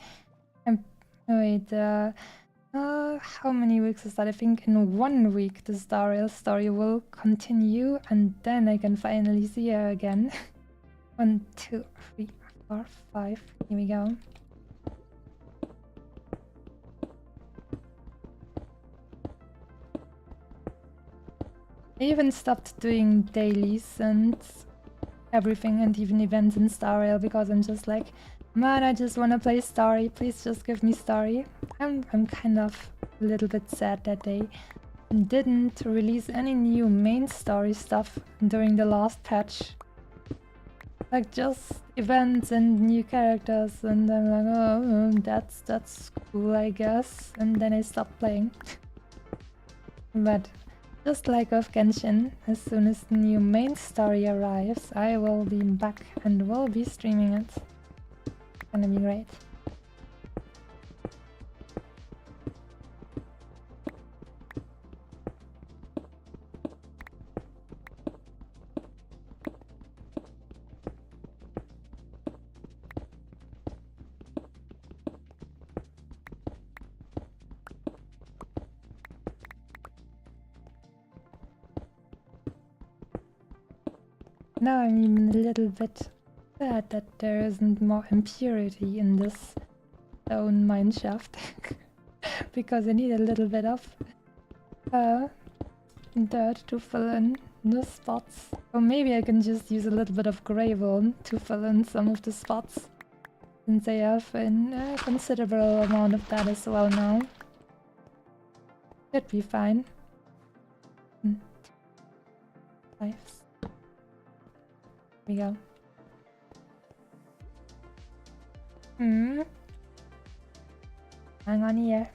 wait, how many weeks is that? I think in 1 week the story will continue, and then I can finally see her again. 1, 2, 3, 4, 5. Here we go. I even stopped doing dailies and everything, and even events in Star Rail, because I'm just like, man, I just want to play story. Please just give me story. I'm kind of a little bit sad that they didn't release any new main story stuff during the last patch. Like just events and new characters, and I'm like, oh, that's cool, I guess. And then I stopped playing. But just like with Genshin, as soon as the new main story arrives, I will be back and will be streaming it. It's gonna be great. Now I'm even a little bit sad that there isn't more impurity in this stone mineshaft. Because I need a little bit of dirt to fill in the spots. Or maybe I can just use a little bit of gravel to fill in some of the spots, since I have a considerable amount of that as well now. Should be fine. 5. Here we go. Hang on here.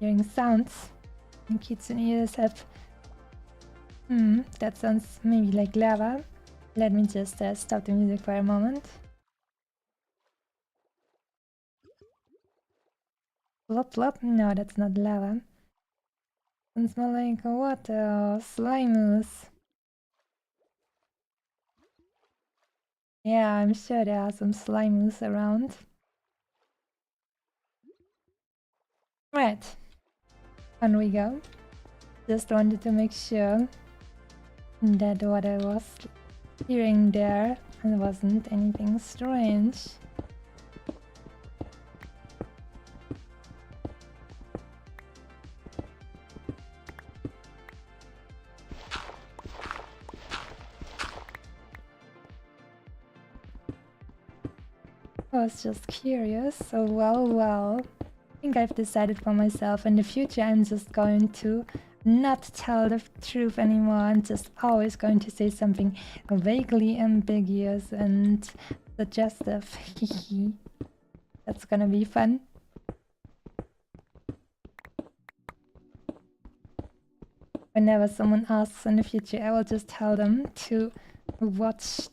Hearing sounds. And Kitsune ears have... that sounds maybe like lava. Let me just stop the music for a moment. Flop flop? No, that's not lava. It smells like water. Slimus. Yeah, I'm sure there are some Slimus around. Right. On we go. Just wanted to make sure that what I was hearing there wasn't anything strange. I was just curious, so well. I think I've decided for myself in the future I'm just going to not tell the truth anymore. I'm just always going to say something vaguely ambiguous and suggestive. That's gonna be fun. Whenever someone asks in the future, I will just tell them to watch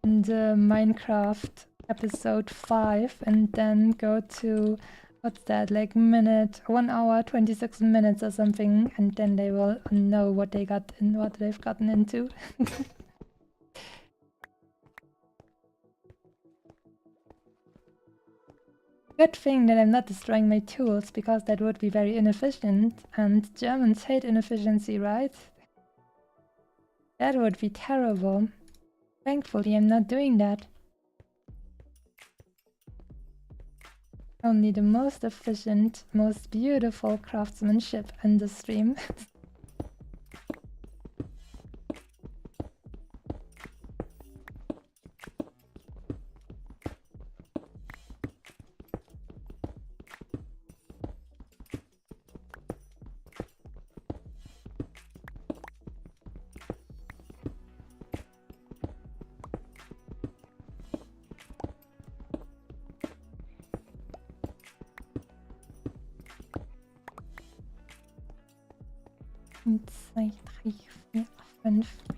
the Minecraft episode 5 and then go to, what's that, like 1 hour 26 minutes or something, and then they will know what they got and what they've gotten into. Good thing that I'm not destroying my tools, because that would be very inefficient, and Germans hate inefficiency, right? That would be terrible. Thankfully, I'm not doing that. Only the most efficient, most beautiful craftsmanship in the stream.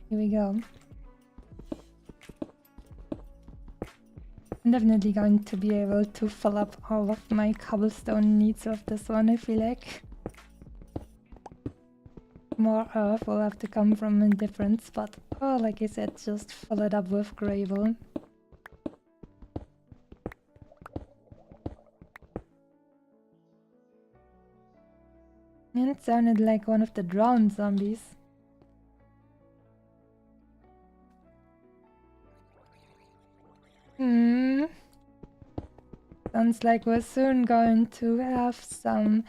Here we go. I'm definitely going to be able to fill up all of my cobblestone needs with this one, I feel like. More earth will have to come from a different spot. Or, like I said, just fill it up with gravel. And it sounded like one of the drowned zombies. Sounds like we're soon going to have some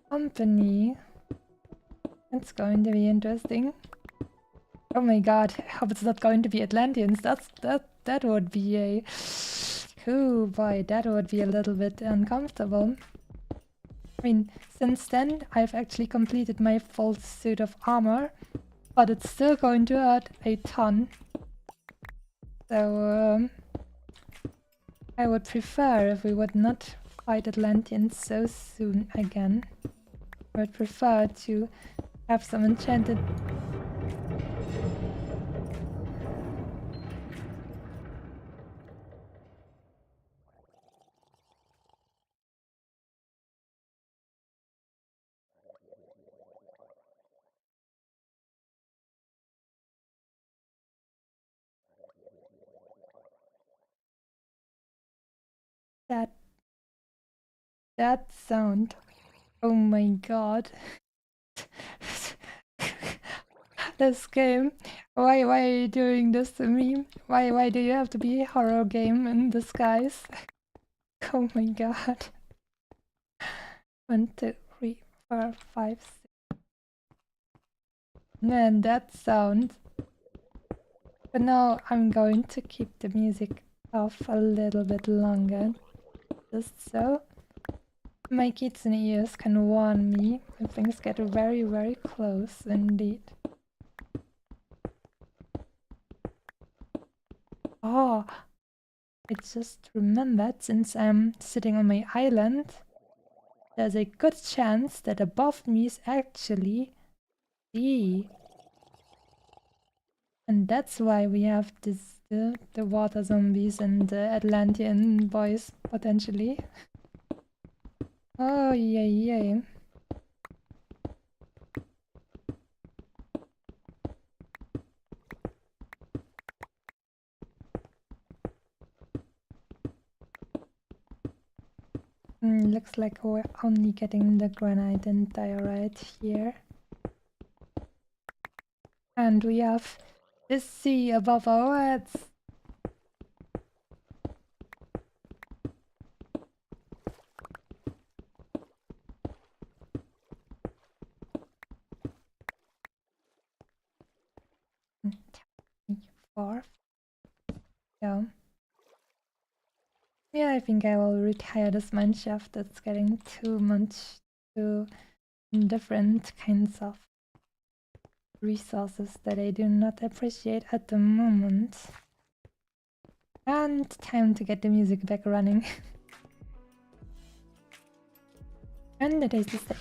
company. It's going to be interesting. Oh my god, I hope it's not going to be Atlanteans. That would be a... Oh boy, that would be a little bit uncomfortable. I mean, since then, I've actually completed my full suit of armor, but it's still going to hurt a ton. So, I would prefer if we would not fight Atlanteans so soon again. I would prefer to have some enchanted... That sound. Oh my god. This game. Why are you doing this to me? Why do you have to be a horror game in disguise? Oh my god. 1, 2, 3, 4, 5, 6. Man, that sound. But now I'm going to keep the music off a little bit longer. Just so my kids and ears can warn me if things get very close indeed. Oh, I just remembered, since I'm sitting on my island, there's a good chance that above me is actually the And that's why we have the water zombies and the Atlantean boys, potentially. Oh, yay, yay. Looks like we're only getting the granite and diorite here. And we have the sea above our heads. Fourth. Yeah. Yeah, I think I will retire this mineshaft. That's getting too much to different kinds of resources that I do not appreciate at the moment. And time to get the music back running. And it is the steak.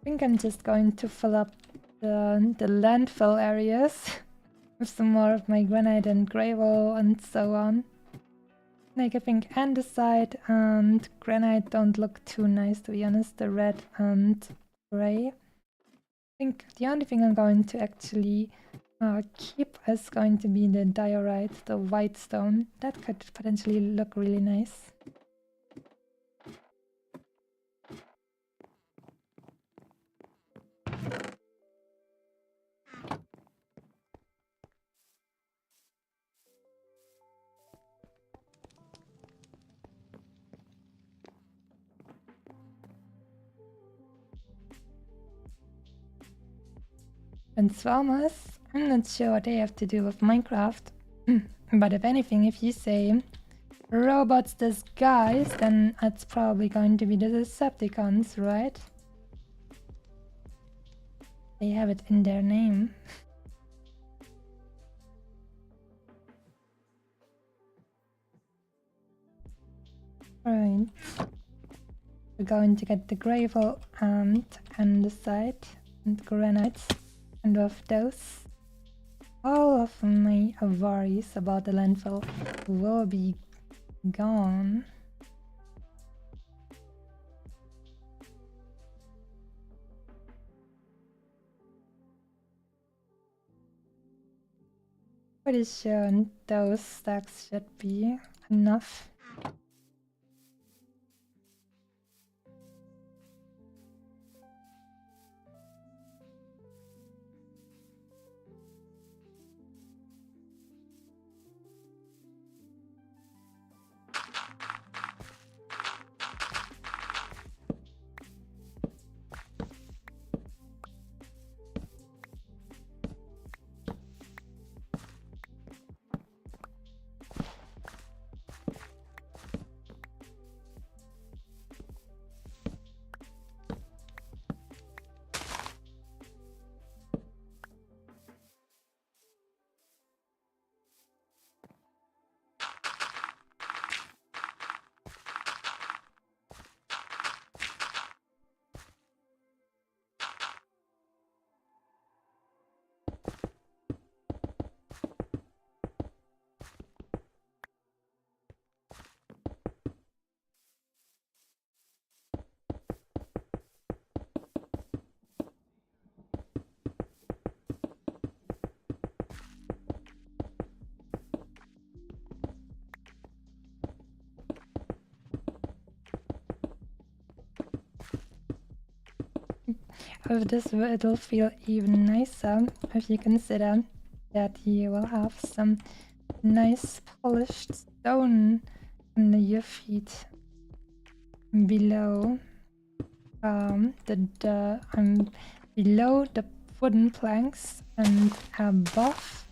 I think I'm just going to fill up the landfill areas with some more of my granite and gravel and so on. Like I think andesite and granite don't look too nice, to be honest, the red and gray. I think the only thing I'm going to actually keep is going to be the diorite, the white stone. That could potentially look really nice. And swarmers, I'm not sure what they have to do with Minecraft. But if anything, if you say robots disguise, then it's probably going to be the Decepticons, right? They have it in their name. Right. We're going to get the gravel and andesite and granites. And with those, all of my worries about the landfill will be gone. Pretty sure those stacks should be enough. With this it'll feel even nicer if you consider that you will have some nice polished stone under your feet below below the wooden planks and above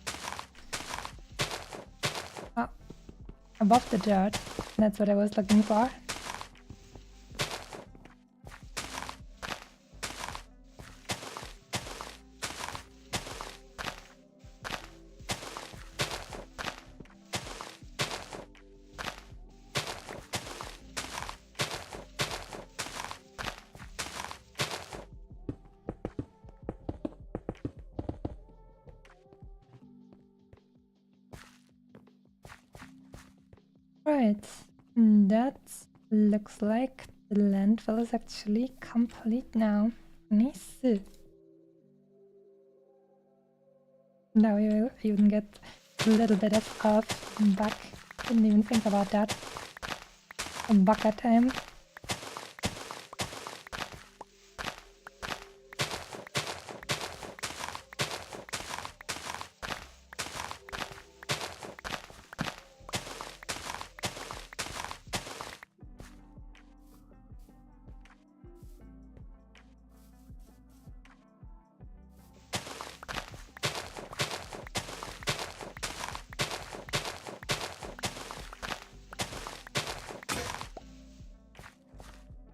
the dirt. That's what I was looking for. Right, that looks like the landfill is actually complete now. Nice. Now you will even get a little bit of earth back. Didn't even think about that. A bucket time.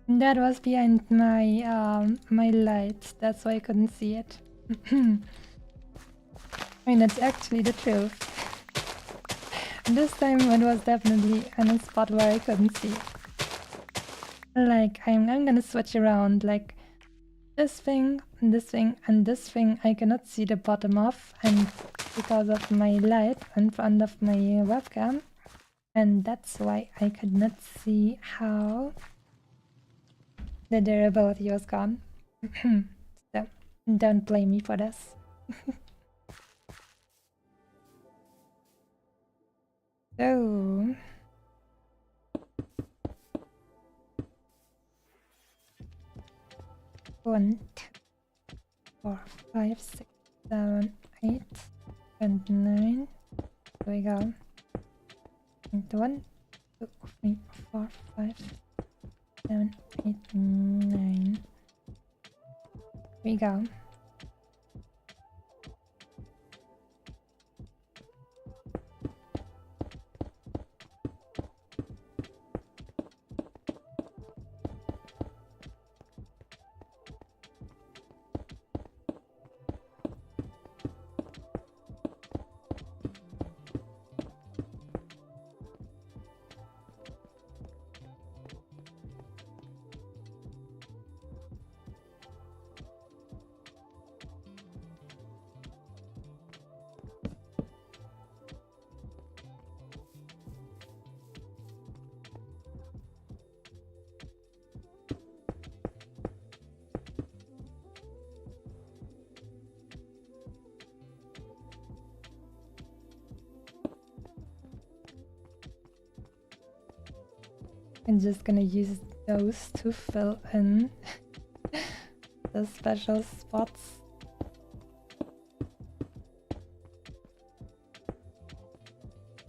That was behind my light. That's why I couldn't see it. I mean, that's actually the truth. This time it was definitely in a spot where I couldn't see it. Like, I'm gonna switch around, like, this thing, and this thing, and this thing I cannot see the bottom of, and because of my light in front of my webcam, and that's why I could not see how the durability was gone. So, don't blame me for this. So... 1, 2, 4, 5, 6, 7, 8, and 9. Here we go. And 1, 2, 3, 4, 5, 7, 8, 9. Here we go. I'm just gonna use those to fill in the special spots.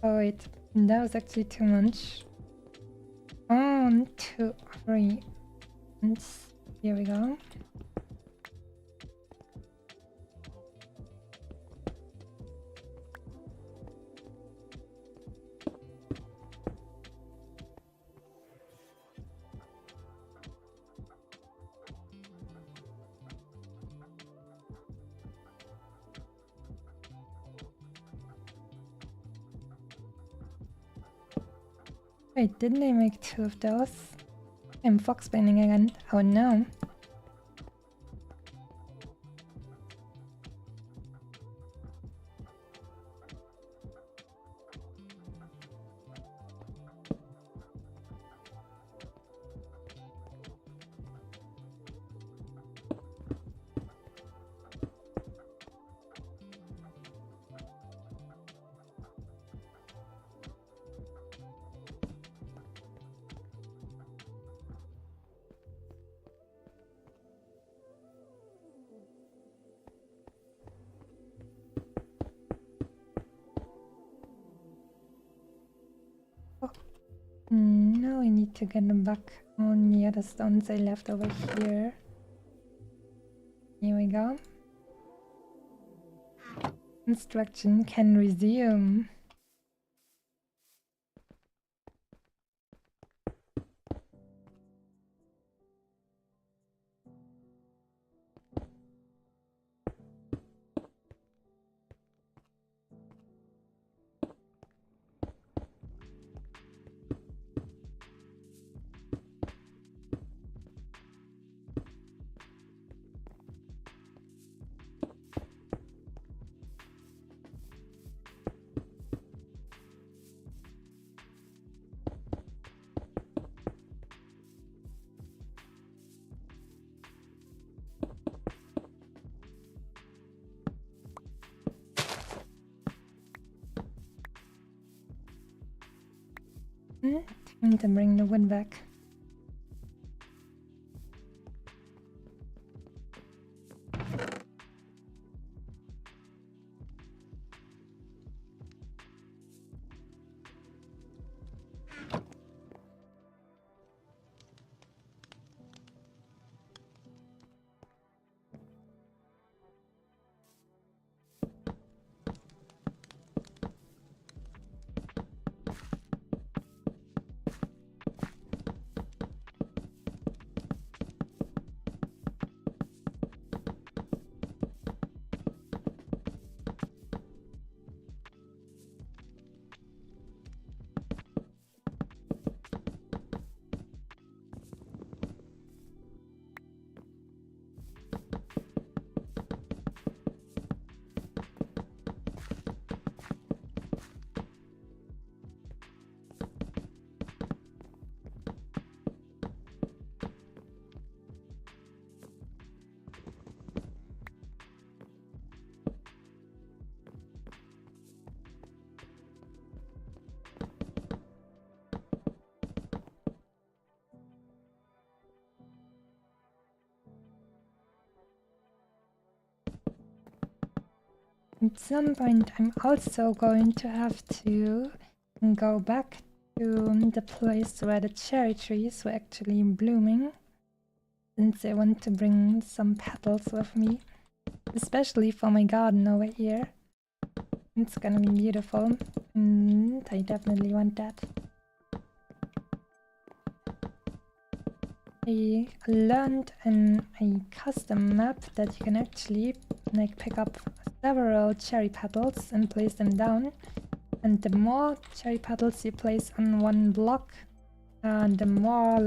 Oh wait, that was actually too much. 1, 2, 3. And here we go. Wait, didn't I make 2 of those? I'm fox binding again. Oh no. Now I need to get them back on the other stones I left over here. Here we go. Construction can resume. Time to bring the wood back. At some point I'm also going to have to go back to the place where the cherry trees were actually blooming, since I want to bring some petals with me, especially for my garden over here. It's gonna be beautiful, and I definitely want that. I learned in a custom map that you can actually pick up several cherry petals and place them down, and the more cherry petals you place on one block, the more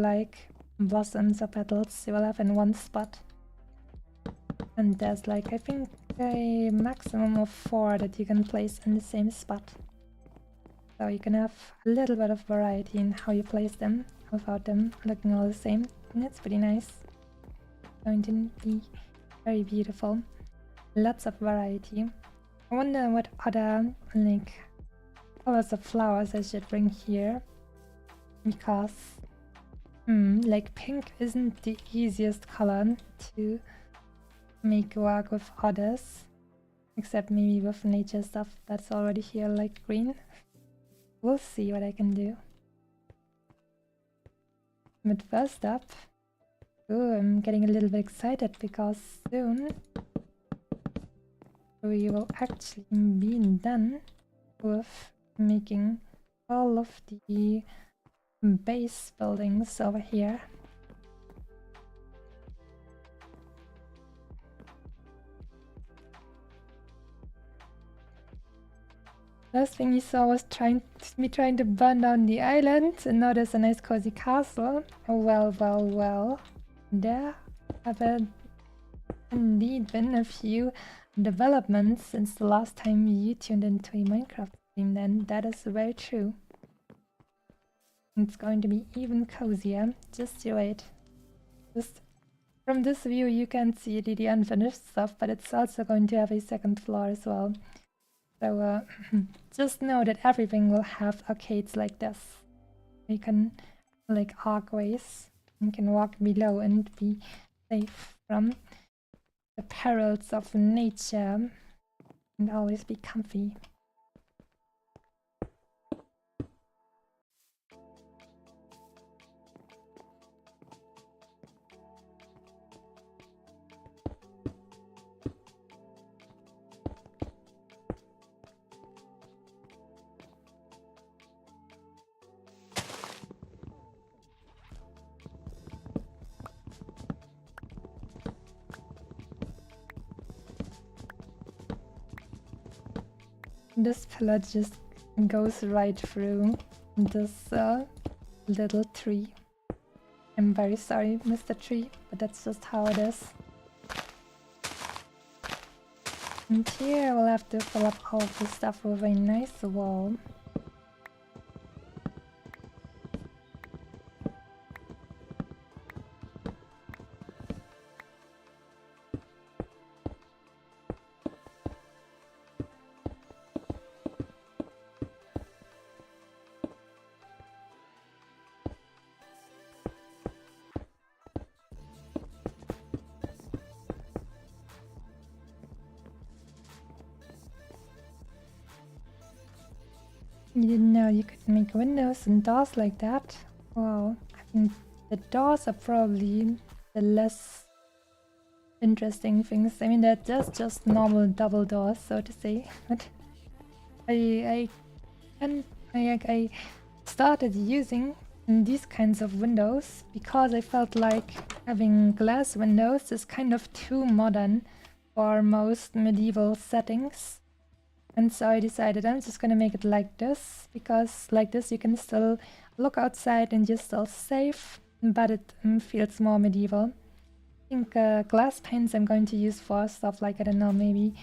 blossoms or petals you will have in one spot. And there's I think a maximum of 4 that you can place in the same spot. So you can have a little bit of variety in how you place them without them looking all the same. And it's pretty nice. Going to be very beautiful. Lots of variety. I wonder what other colors of flowers I should bring here. Because pink isn't the easiest color to make work with others. Except maybe with nature stuff that's already here, like green. We'll see what I can do. But first up, I'm getting a little bit excited because soon we will actually be done with making all of the base buildings over here. Last thing you saw was me trying to burn down the island, and now there's a nice cozy castle. Well, well, well. There have indeed been a few developments since the last time you tuned into a Minecraft stream, then that is very true. It's going to be even cozier, just you wait. Just from this view you can see the unfinished stuff, but it's also going to have a second floor as well. So just know that everything will have arcades like this. You can arcways. You can walk below and be safe from the perils of nature and always be comfy. This pillar just goes right through this little tree. I'm very sorry, Mr. Tree, but that's just how it is. And here we'll have to fill up all of the stuff with a nice wall. You didn't know you could make windows and doors like that? Wow, I think the doors are probably the less interesting things. I mean, they're just normal double doors, so to say. But I started using these kinds of windows because I felt like having glass windows is kind of too modern for most medieval settings. And so I decided I'm just gonna make it like this, because like this you can still look outside and you're still safe, but it feels more medieval. I think glass panes I'm going to use for stuff like, I don't know, maybe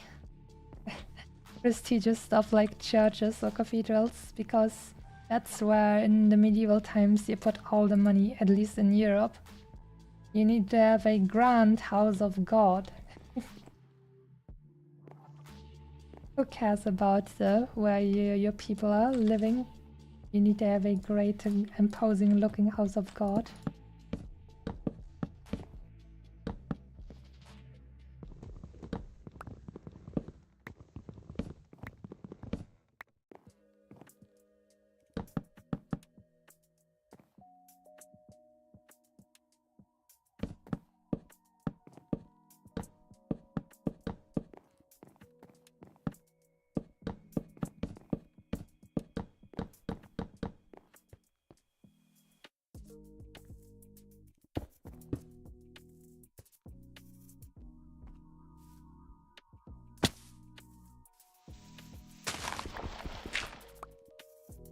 prestigious stuff like churches or cathedrals, because that's where in the medieval times you put all the money, at least in Europe. You need to have a grand house of God. Who cares about where your people are living? You need to have a great and imposing looking house of God.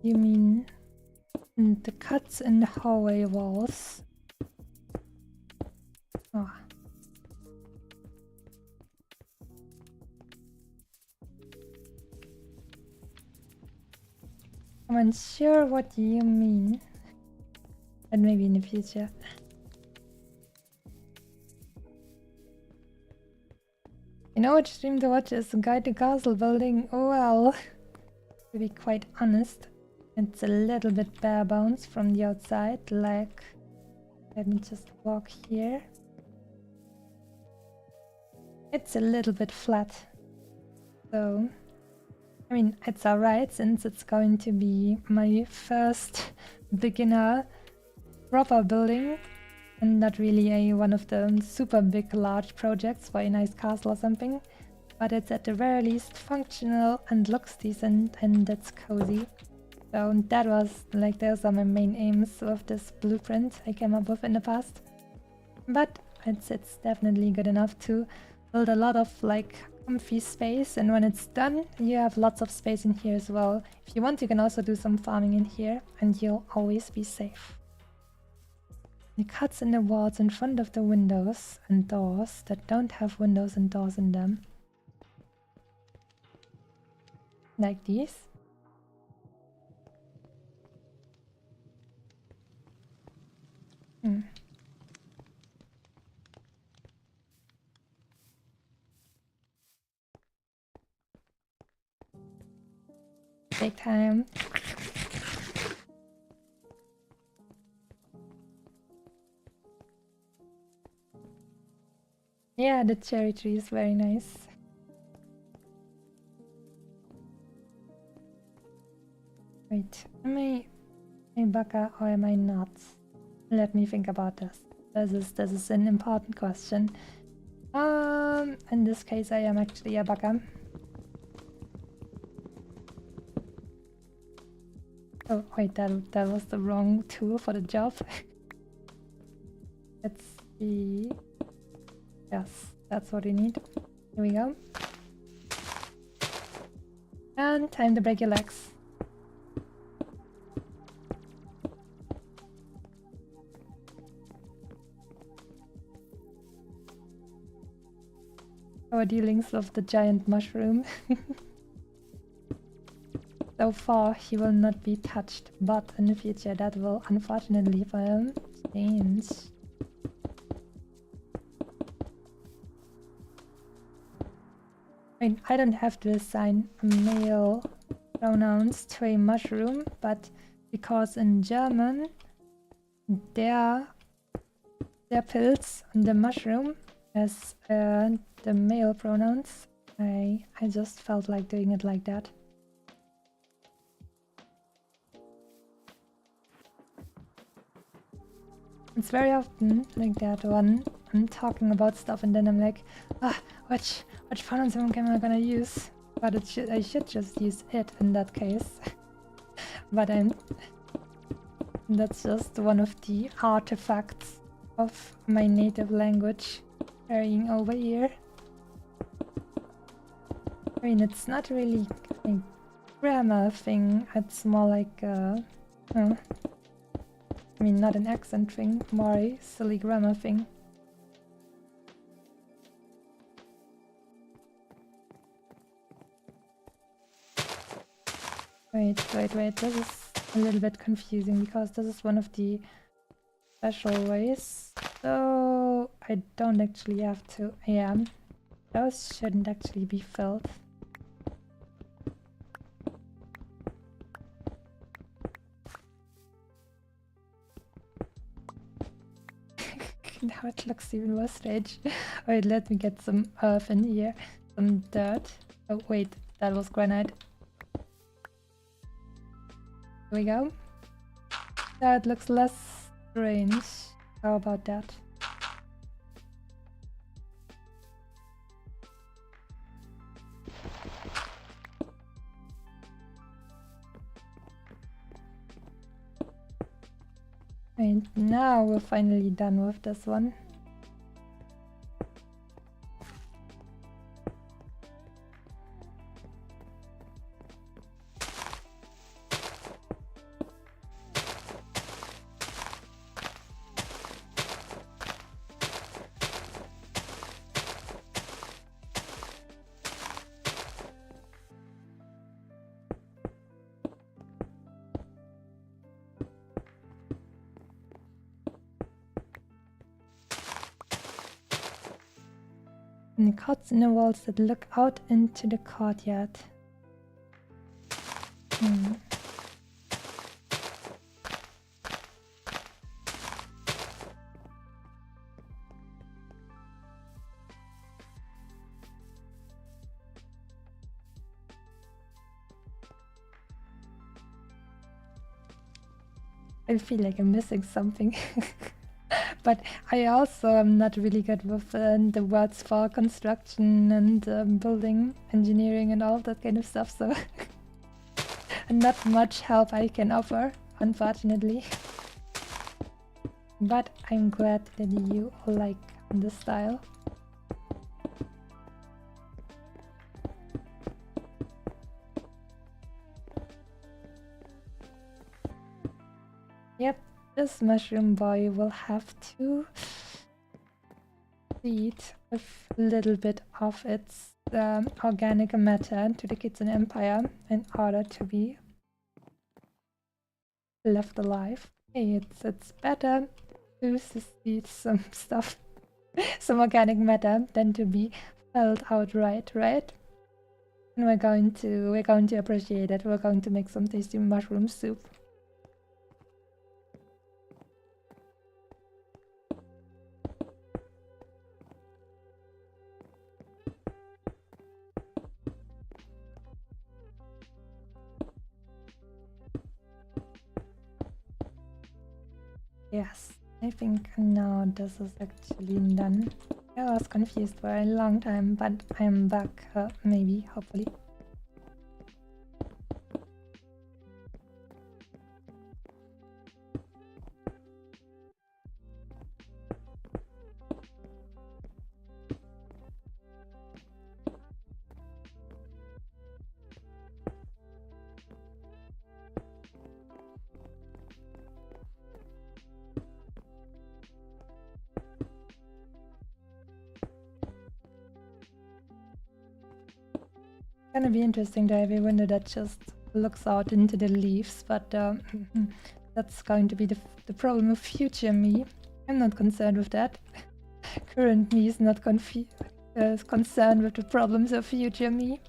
You mean the cuts in the hallway walls? Oh. I'm unsure what you mean. But maybe in the future. You know what stream to watch is Guide to Castle Building? Well, to be quite honest, it's a little bit bare bones from the outside, like, let me just walk here. It's a little bit flat, so, I mean, it's alright since it's going to be my first beginner proper building and not really one of the super big large projects for a nice castle or something, but it's at the very least functional and looks decent and it's cozy. So that was like, those are my main aims with this blueprint I came up with in the past. But it's definitely good enough to build a lot of like comfy space, and when it's done you have lots of space in here as well. If you want you can also do some farming in here and you'll always be safe. The cuts in the walls in front of the windows and doors that don't have windows and doors in them. Like these. Take time. Yeah, the cherry tree is very nice. Wait, am I a baka or am I not? Let me think about this. This is an important question. In this case I am actually a baka. Oh wait, that was the wrong tool for the job. Let's see. Yes, that's what we need. Here we go. And time to break your legs. Our dealings with the giant mushroom. So far he will not be touched, but in the future that will unfortunately change. I mean, I don't have to assign male pronouns to a mushroom, but because in German der Pilz and the mushroom as the male pronouns, I just felt like doing it like that. It's very often like that when I'm talking about stuff and then I'm like, which font am I gonna use? But I should just use it in that case. But that's just one of the artifacts of my native language carrying over here. I mean, it's not really a grammar thing, it's more like I mean, not an accent thing, more a silly grammar thing. Wait, this is a little bit confusing because this is one of the special ways. So I don't actually have to, yeah, those shouldn't actually be filled. Now it looks even more strange. Wait, let me get some earth in here. Some dirt. Oh wait, that was granite. Here we go. That looks less strange. How about that? And now we're finally done with this one. And cuts in the walls that look out into the courtyard. I feel like I'm missing something. But I also am not really good with the words for construction and building, engineering and all that kind of stuff, so not much help I can offer, unfortunately. But I'm glad that you like the style. Yep, this mushroom boy will have to feed a little bit of its organic matter to the Kitchen Empire in order to be left alive. Hey, it's better to feed some stuff, some organic matter, than to be felled outright, right? And we're going to appreciate it. We're going to make some tasty mushroom soup. Yes, I think now this is actually done. I was confused for a long time, but I'm back, maybe, hopefully. Gonna be interesting to have a window that just looks out into the leaves, but that's going to be the problem of future me. I'm not concerned with that. Current me is not concerned with the problems of future me.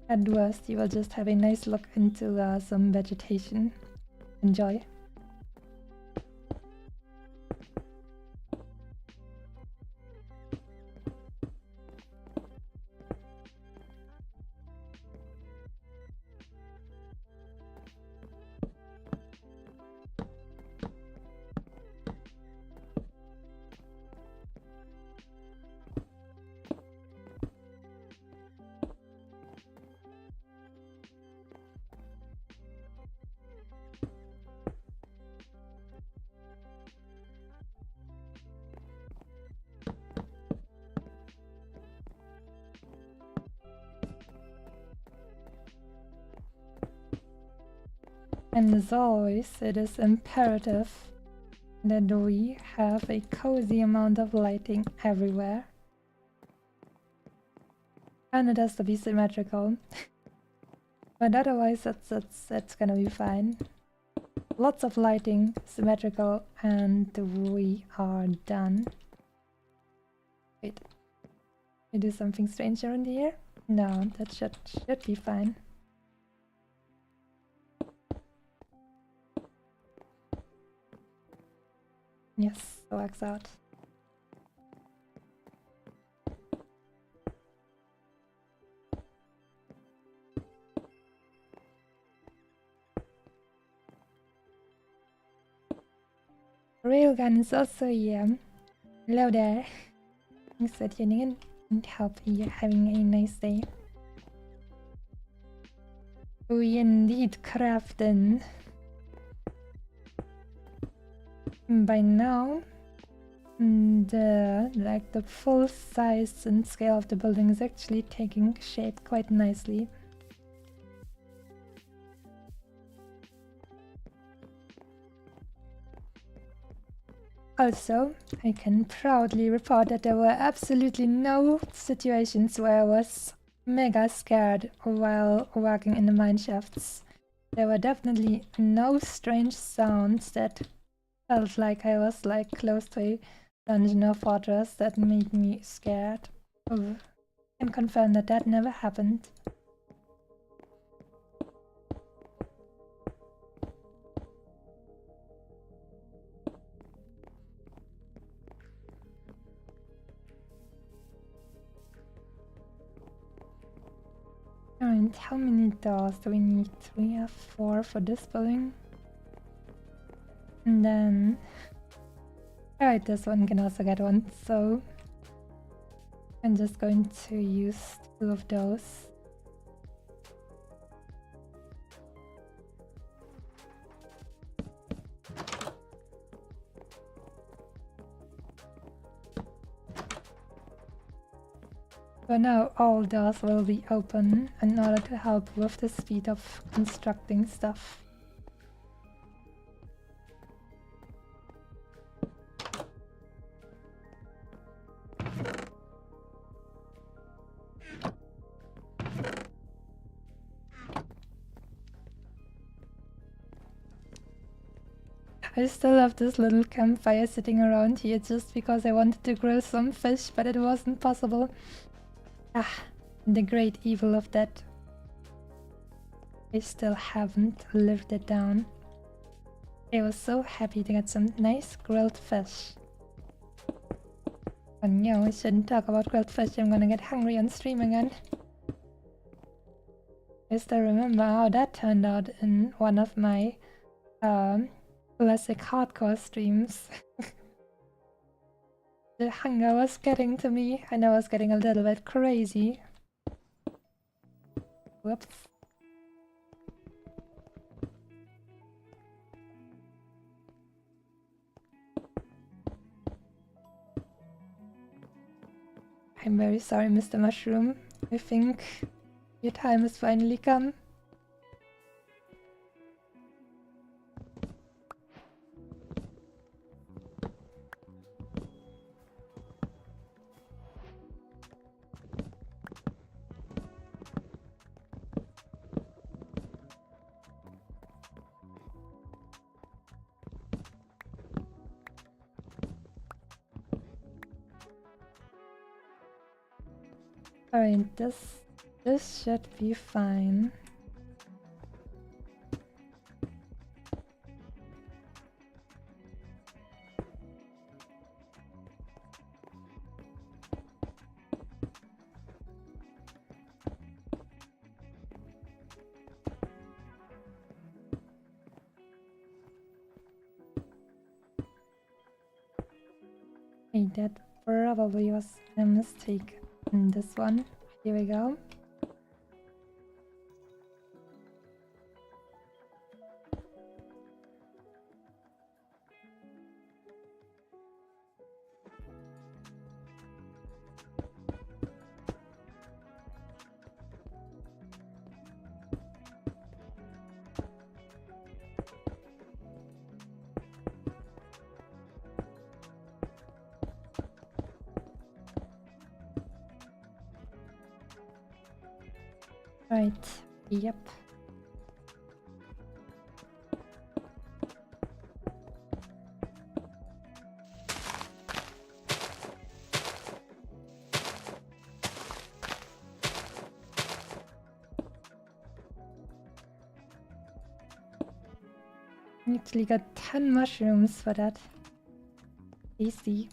At worst, you will just have a nice look into some vegetation. Enjoy. And as always, it is imperative that we have a cozy amount of lighting everywhere. And it has to be symmetrical. But otherwise, that's gonna be fine. Lots of lighting, symmetrical, and we are done. Wait, we do something strange around here? No, that should be fine. Yes, works out. Railgun is also here. Hello there. Thanks for tuning in and hope you're having a nice day. We indeed crafted. By now, the full size and scale of the building is actually taking shape quite nicely. Also, I can proudly report that there were absolutely no situations where I was mega scared while working in the mine shafts. There were definitely no strange sounds that felt like I was like close to a dungeon or fortress that made me scared. I can confirm that that never happened. And how many doors do we need? We have 4 for this building. And then... Alright, this one can also get one, so... I'm just going to use 2 of those. So now all doors will be open in order to help with the speed of constructing stuff. I still have this little campfire sitting around here just because I wanted to grill some fish, but it wasn't possible. Ah, the great evil of that. I still haven't lived it down. I was so happy to get some nice grilled fish. Oh no, I shouldn't talk about grilled fish, I'm gonna get hungry on stream again. I still remember how that turned out in one of my classic hardcore streams. The hunger was getting to me and I was getting a little bit crazy. Whoops. I'm very sorry, Mr. Mushroom. I think your time has finally come. Alright, this should be fine. Hey, that probably was a mistake in this one. Here we go. Right, yep. Actually got 10 mushrooms for that. Easy.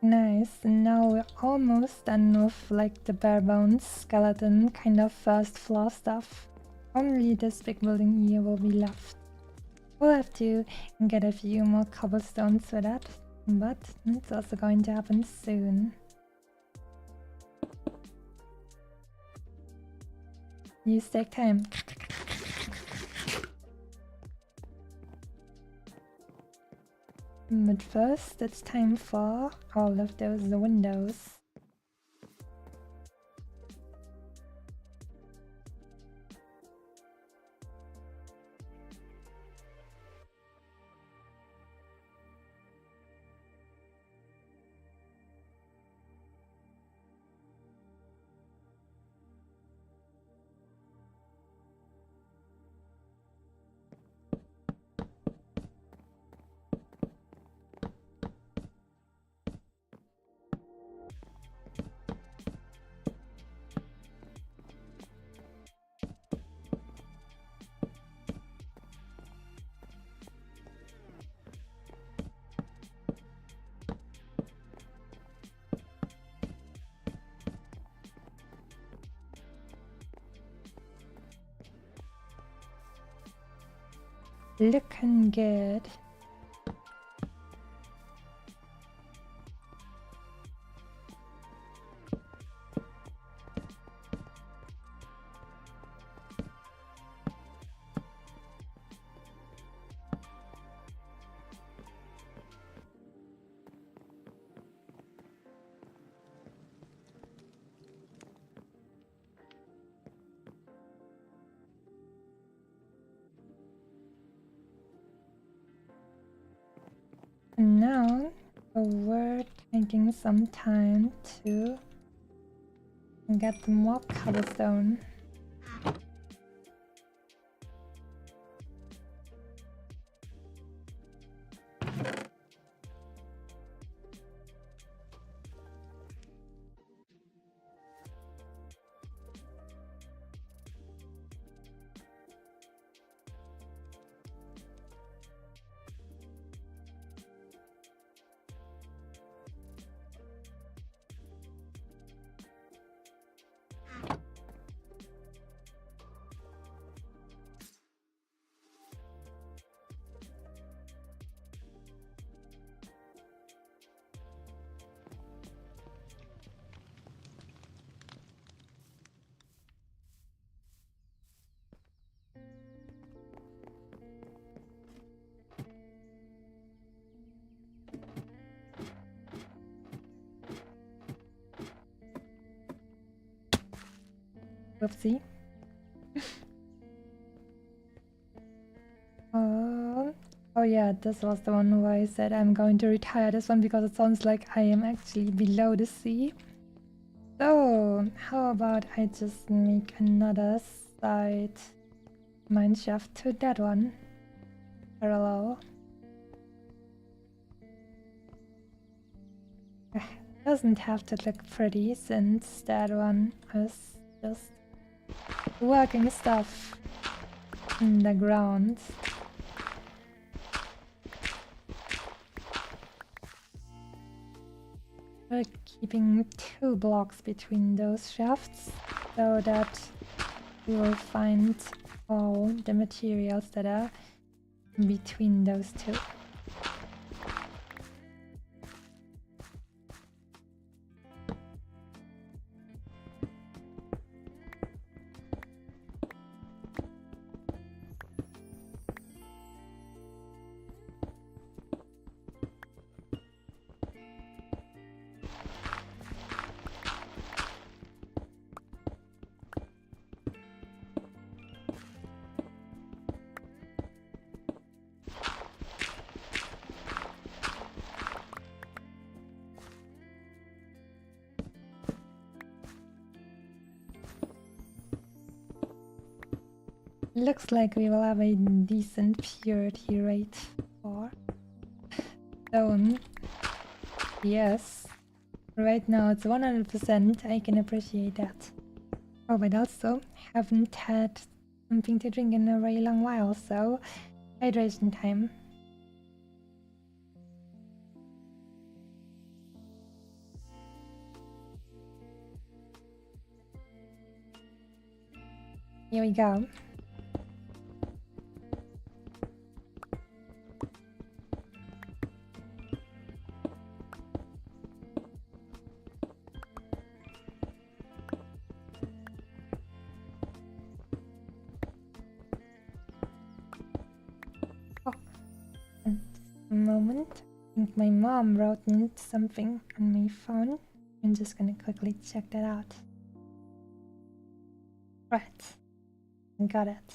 Nice, now we're almost done with like the bare bones skeleton kind of first floor stuff. Only this big building here will be left. We'll have to get a few more cobblestones for that, but it's also going to happen soon. Use take time. But first, it's time for all of those windows. Looking good. And now we're taking some time to get more cobblestone. Whoopsie. Oh yeah, this was the one where I said I'm going to retire this one because it sounds like I am actually below the sea. So, how about I just make another side mine shaft to that one. Parallel. Doesn't have to look pretty since that one is just working stuff in the ground. We're keeping 2 blocks between those shafts so that we will find all the materials that are between those 2. Looks like we will have a decent purity rate for stone. Yes. Right now it's 100%, I can appreciate that. Oh, but also haven't had something to drink in a very long while, so hydration time. Here we go. Moment. I think my mom wrote me something on my phone. I'm just gonna quickly check that out. Right. Got it.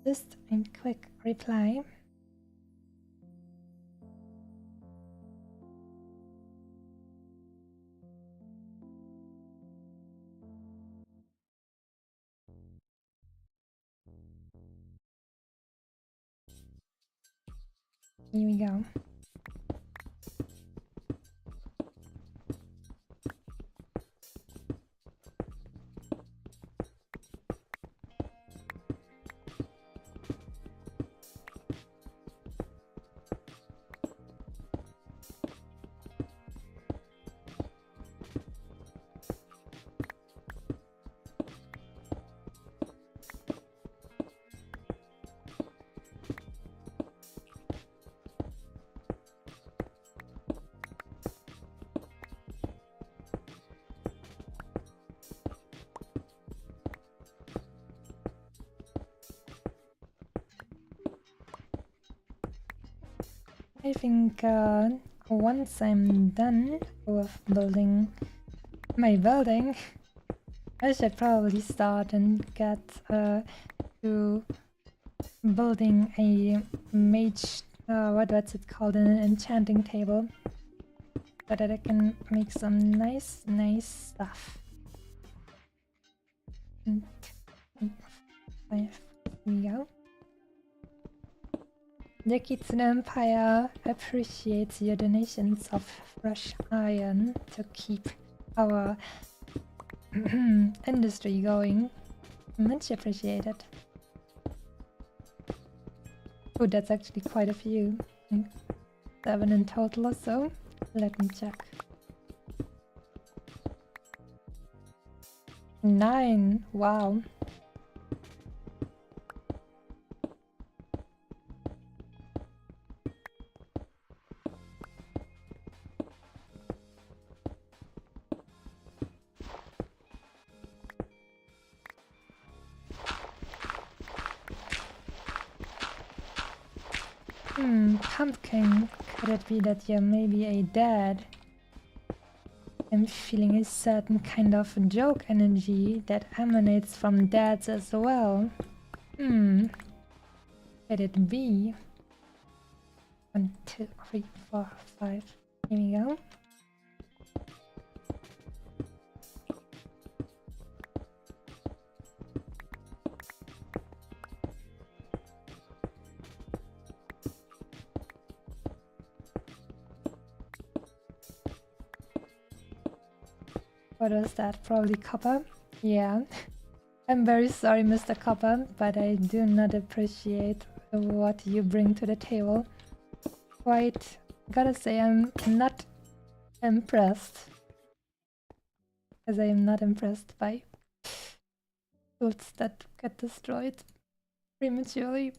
Just a quick reply. Here we go. I think once I'm done with building my building, I should probably start and get to building a mage, what's it called, an enchanting table, so that I can make some nice stuff. And 5, here we go. The Kitsune Empire appreciates your donations of fresh iron to keep our industry going. Much appreciated. Oh, that's actually quite a few. 7 in total or so. Let me check. 9. Wow. Pumpkin, could it be that you're maybe a dad? I'm feeling a certain kind of joke energy that emanates from dads as well. Could it be? 1, 2, 3, 4, 5. Here we go. What was that? Probably copper? Yeah. I'm very sorry, Mr. Copper, but I do not appreciate what you bring to the table. Quite, gotta say, I'm not impressed. As I am not impressed by tools that get destroyed prematurely.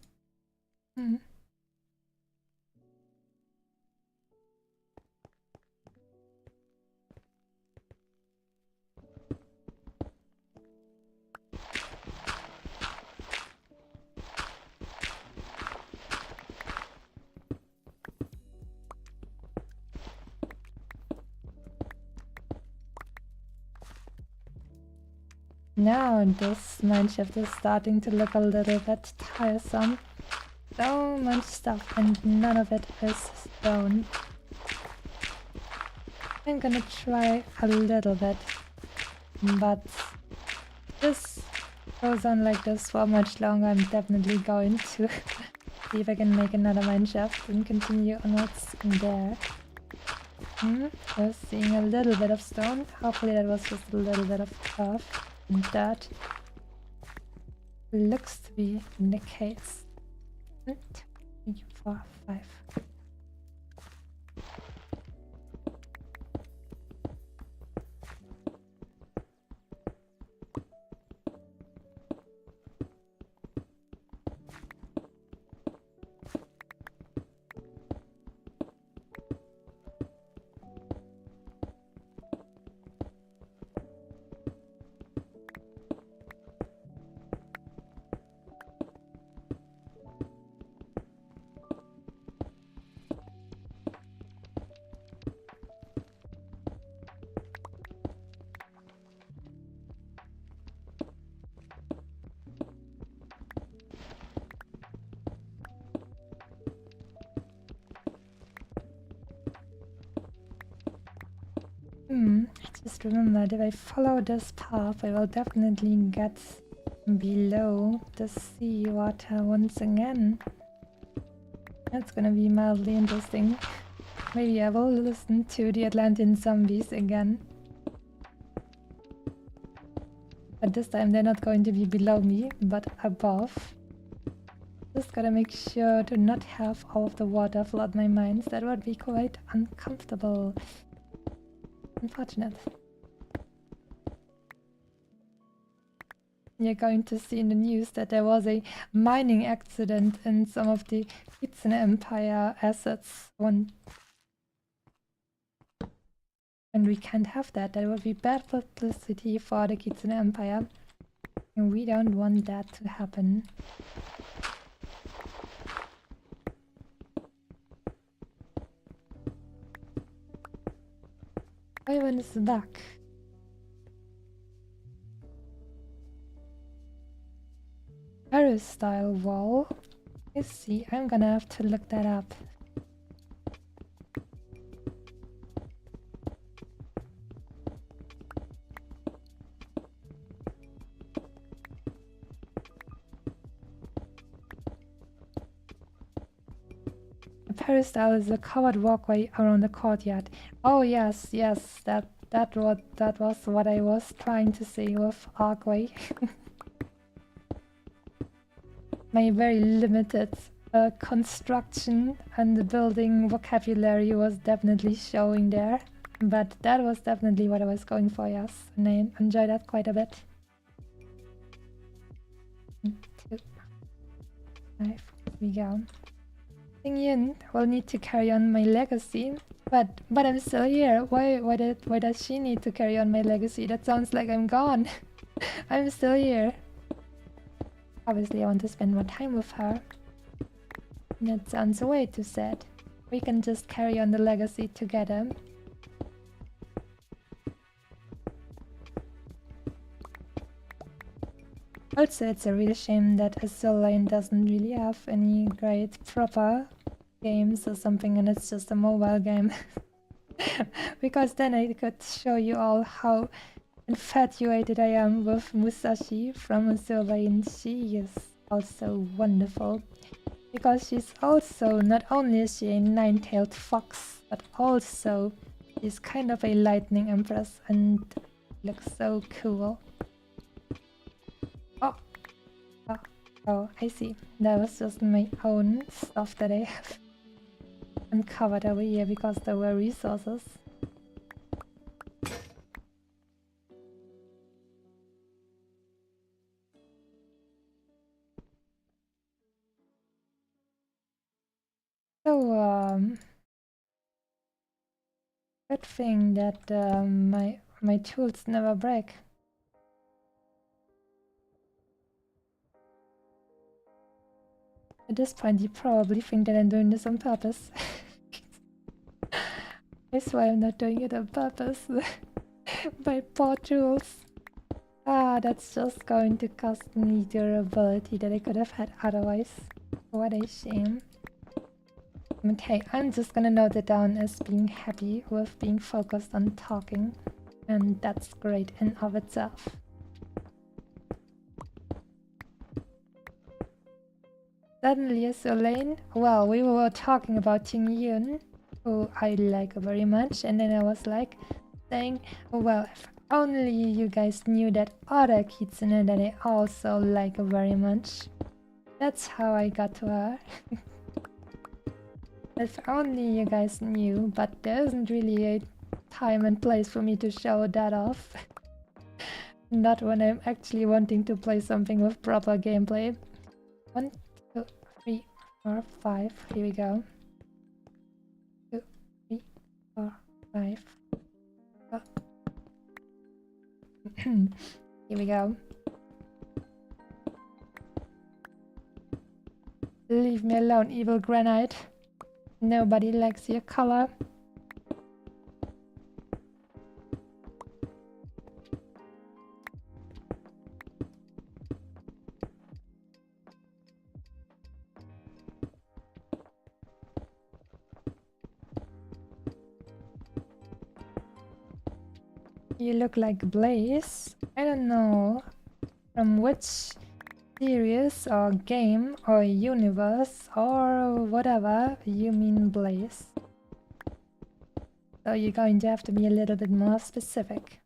Now this mineshaft is starting to look a little bit tiresome. So much stuff and none of it is stone. I'm gonna try a little bit, but this goes on like this for much longer. I'm definitely going to see if I can make another mineshaft and continue on what's there. I was seeing a little bit of stone. Hopefully that was just a little bit of earth. And that looks to be the case. 1, 2, 3, 4, 5. Just remember that if I follow this path, I will definitely get below the seawater once again. That's gonna be mildly interesting. Maybe I will listen to the Atlantean zombies again. But this time they're not going to be below me, but above. Just gotta make sure to not have all of the water flood my mines. That would be quite uncomfortable. Unfortunate. You're going to see in the news that there was a mining accident in some of the Kitsune Empire assets. And we can't have that. That would be bad publicity for the Kitsune Empire. And we don't want that to happen. Ivan is back. Paris style wall. I see. I'm gonna have to look that up. A Paris style is a covered walkway around the courtyard. Oh yes, yes, that was what I was trying to say with archway. My very limited construction and the building vocabulary was definitely showing there. But that was definitely what I was going for, yes. And I enjoyed that quite a bit. 1, 2, 5, here we go. Yin will need to carry on my legacy. But I'm still here. Why does she need to carry on my legacy? That sounds like I'm gone. I'm still here. Obviously, I want to spend more time with her. That sounds way too sad. We can just carry on the legacy together. Also, it's a real shame that Azul doesn't really have any great proper games or something, and it's just a mobile game. Because then I could show you all how infatuated I am with Musashi from Azul. She is also wonderful. Because she's also, not only is she a nine-tailed fox, but also she's kind of a lightning empress, and Looks so cool. Oh, oh, oh, I see. That was just my own stuff that I have uncovered over here because there were resources. So, good thing that my tools never break. At this point, you probably think that I'm doing this on purpose. I swear I'm not doing it on purpose. My poor tools. Ah, that's just going to cost me durability that I could have had otherwise. What a shame. Okay, I'm just gonna note it down as being happy with being focused on talking. And that's great in of itself. Suddenly, Solane, well, we were talking about Ting Yun, who I like very much, and then I was like saying, well, if only you guys knew that other kitsune that I also like very much. That's how I got to her. If only you guys knew, but there isn't really a time and place for me to show that off. Not when I'm actually wanting to play something with proper gameplay. 1, 2, 3, 4, 5. Here we go. 2, 3, 4, 5. Oh. Here we go. Leave me alone, evil granite. Nobody likes your color. You look like Blaze. I don't know from which series or game or universe or whatever you mean Blaze. So you're going to have to be a little bit more specific.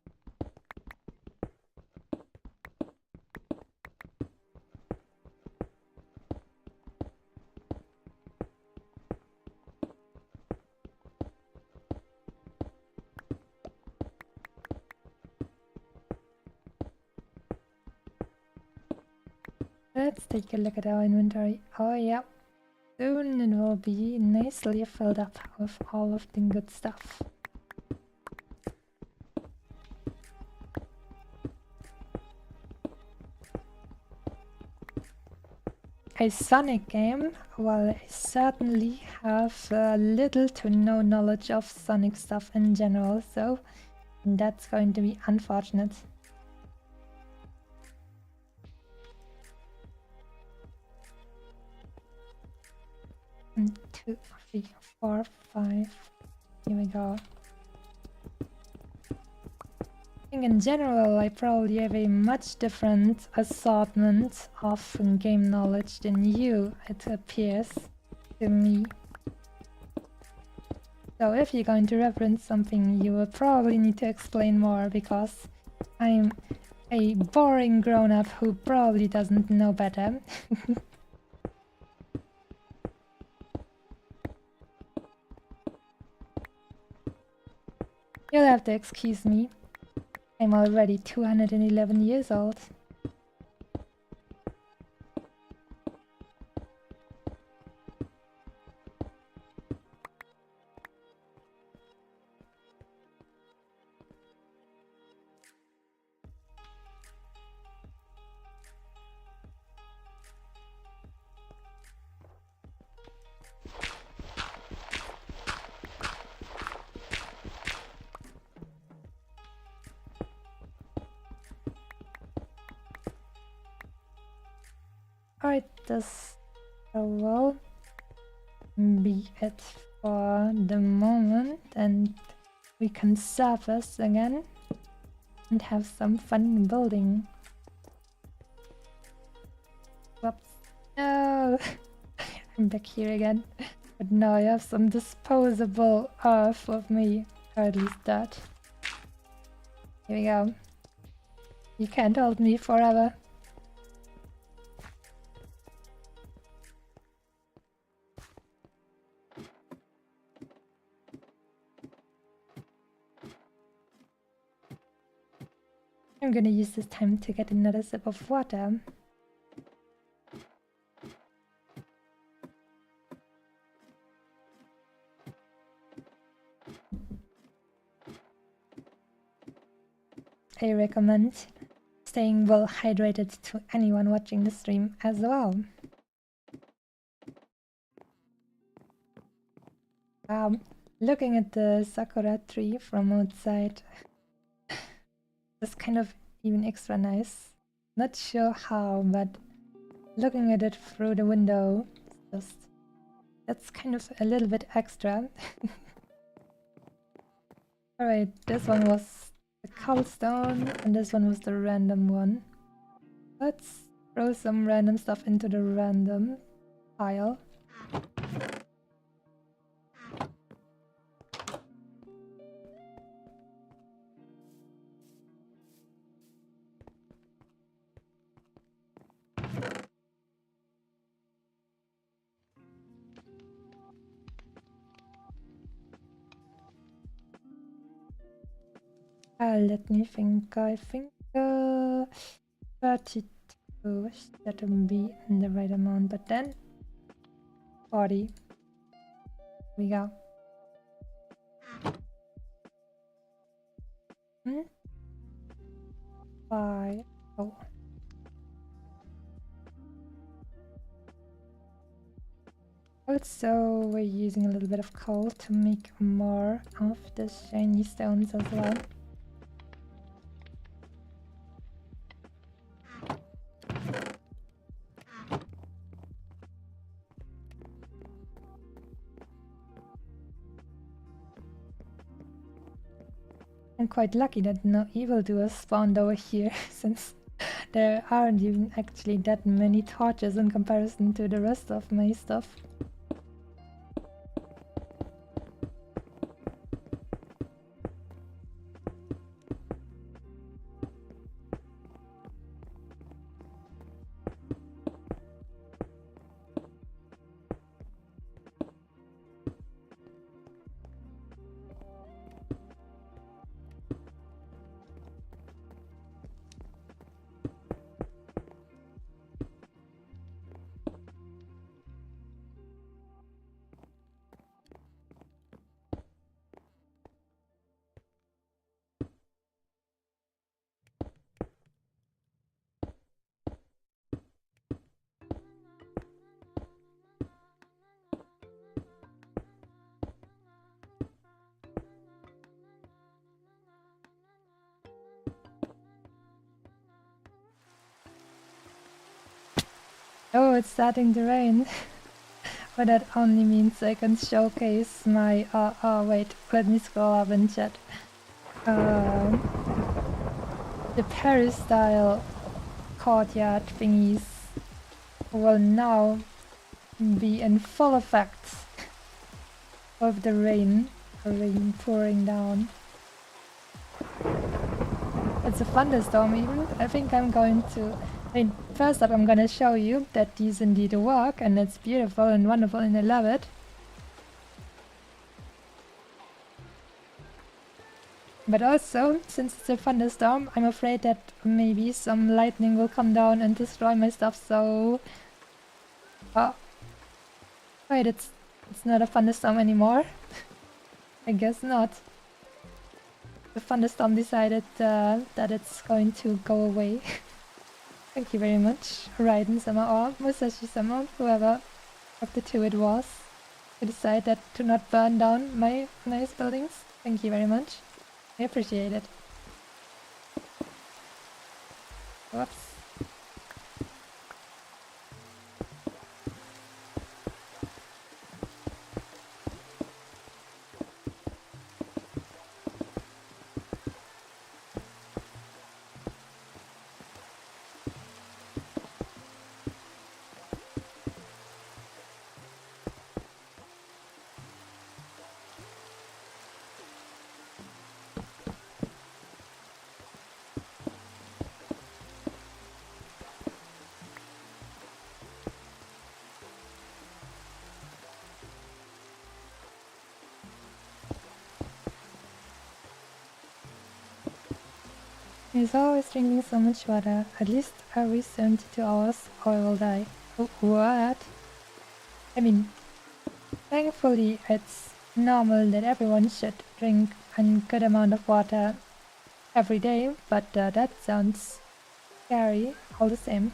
Let's take a look at our inventory. Oh yeah, soon it will be nicely filled up with all of the good stuff. A Sonic game? Well, I certainly have little to no knowledge of Sonic stuff in general, so that's going to be unfortunate. 1, 2, 3, 4, 5. Here we go. I think in general I probably have a much different assortment of game knowledge than you, it appears to me. So if you're going to reference something, you will probably need to explain more, because I'm a boring grown-up who probably doesn't know better. You'll have to excuse me. I'm already 211 years old. Alright, this will be it for the moment, and we can surface again and have some fun building. Whoops. No! I'm back here again. But now I have some disposable earth with me, or at least dirt. Here we go. You can't hold me forever. I'm gonna use this time to get another sip of water. I recommend staying well hydrated to anyone watching the stream as well. Looking at the sakura tree from outside is kind of even extra nice. Not sure how, but looking at it through the window, that's kind of a little bit extra. Alright, this one was the cobblestone and this one was the random one. Let's throw some random stuff into the random pile. Let me think. I think 32 that would be in the right amount, but then 40. We go. Five. Oh. Also, we're using a little bit of coal to make more of the shiny stones as well. I'm quite lucky that no evildoers spawned over here, since there aren't even actually that many torches in comparison to the rest of my stuff. Oh, it's starting to rain. But that only means I can showcase my... wait, let me scroll up and chat. The Paris-style courtyard thingies will now be in full effect of the rain pouring down. It's a thunderstorm even. I think I'm going to... first up I'm gonna show you that these indeed work, and it's beautiful and wonderful and I love it. But also, since it's a thunderstorm, I'm afraid that maybe some lightning will come down and destroy my stuff, so... Wait, it's not a thunderstorm anymore? I guess not. The thunderstorm decided that it's going to go away. Thank you very much, Raiden-sama or Musashi-sama, whoever of the two it was, to decide that to not burn down my nice buildings. Thank you very much. I appreciate it. Whoops. He's always drinking so much water. At least every 72 hours or I will die. Oh, what? I mean, thankfully it's normal that everyone should drink a good amount of water every day, but that sounds scary all the same.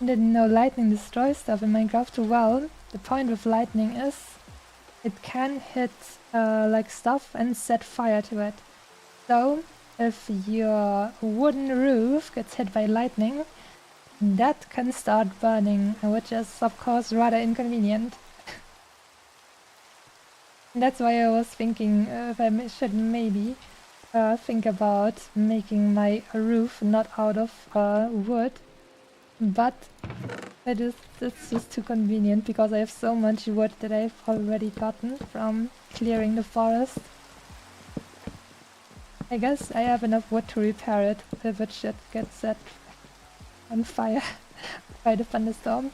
Didn't know lightning destroys stuff in Minecraft. Well, the point of lightning is it can hit like stuff and set fire to it. So if your wooden roof gets hit by lightning, that can start burning, which is of course rather inconvenient. That's why I was thinking if I should maybe think about making my roof not out of wood, but it's just too convenient because I have so much wood that I've already gotten from clearing the forest. I guess I have enough wood to repair it if it should get set on fire by the thunderstorm.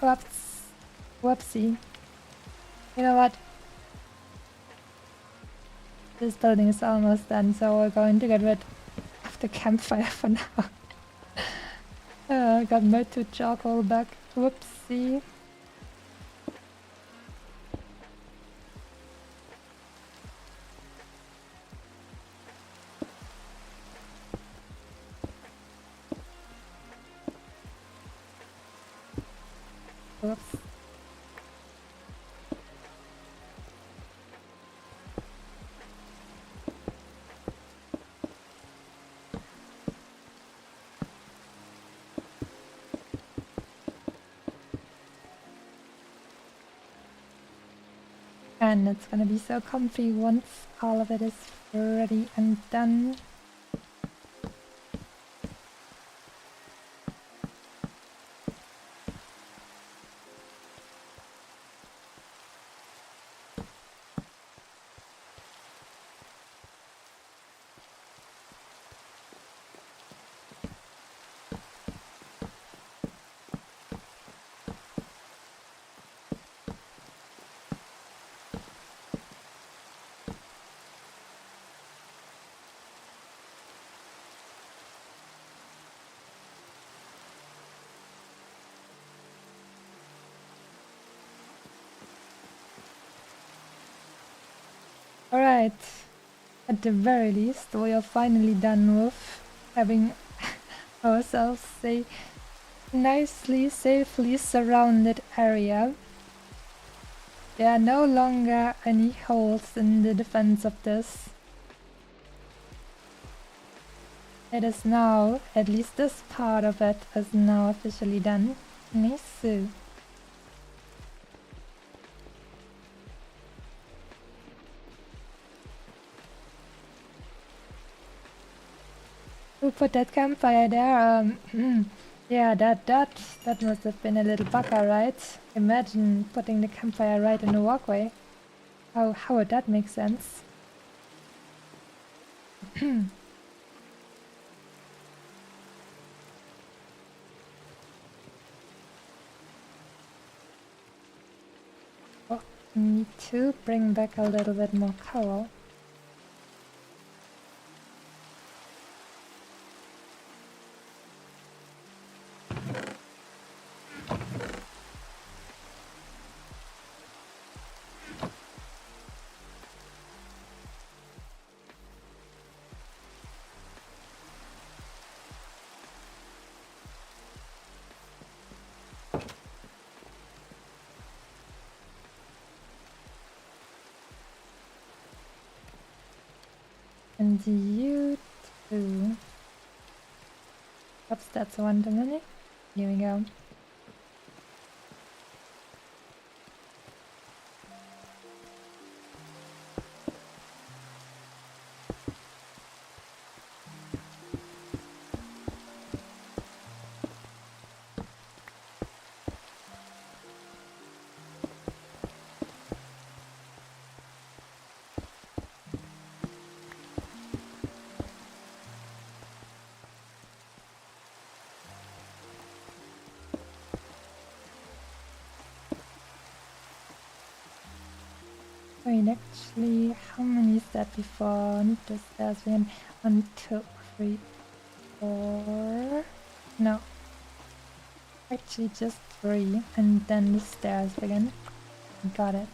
Whoops. Whoopsie. You know what? This building is almost done, so we're going to get rid of the campfire for now. Got my 2 charcoal back. Whoopsie. Whoops. And it's gonna be so comfy once all of it is ready and done. Alright, at the very least we are finally done with having ourselves a nicely, safely surrounded area. There are no longer any holes in the defense of this. It is now, at least this part of it is now officially done. Nice. Who put that campfire there? Yeah, that must have been a little bugger, right? Imagine putting the campfire right in the walkway. How would that make sense? Oh, need to bring back a little bit more coal. And you too. Oops, that's one too many. Here we go. Wait, actually, how many is that before the stairs again? 1, 2, 3, 4. No, actually just 3, and then the stairs again. Got it.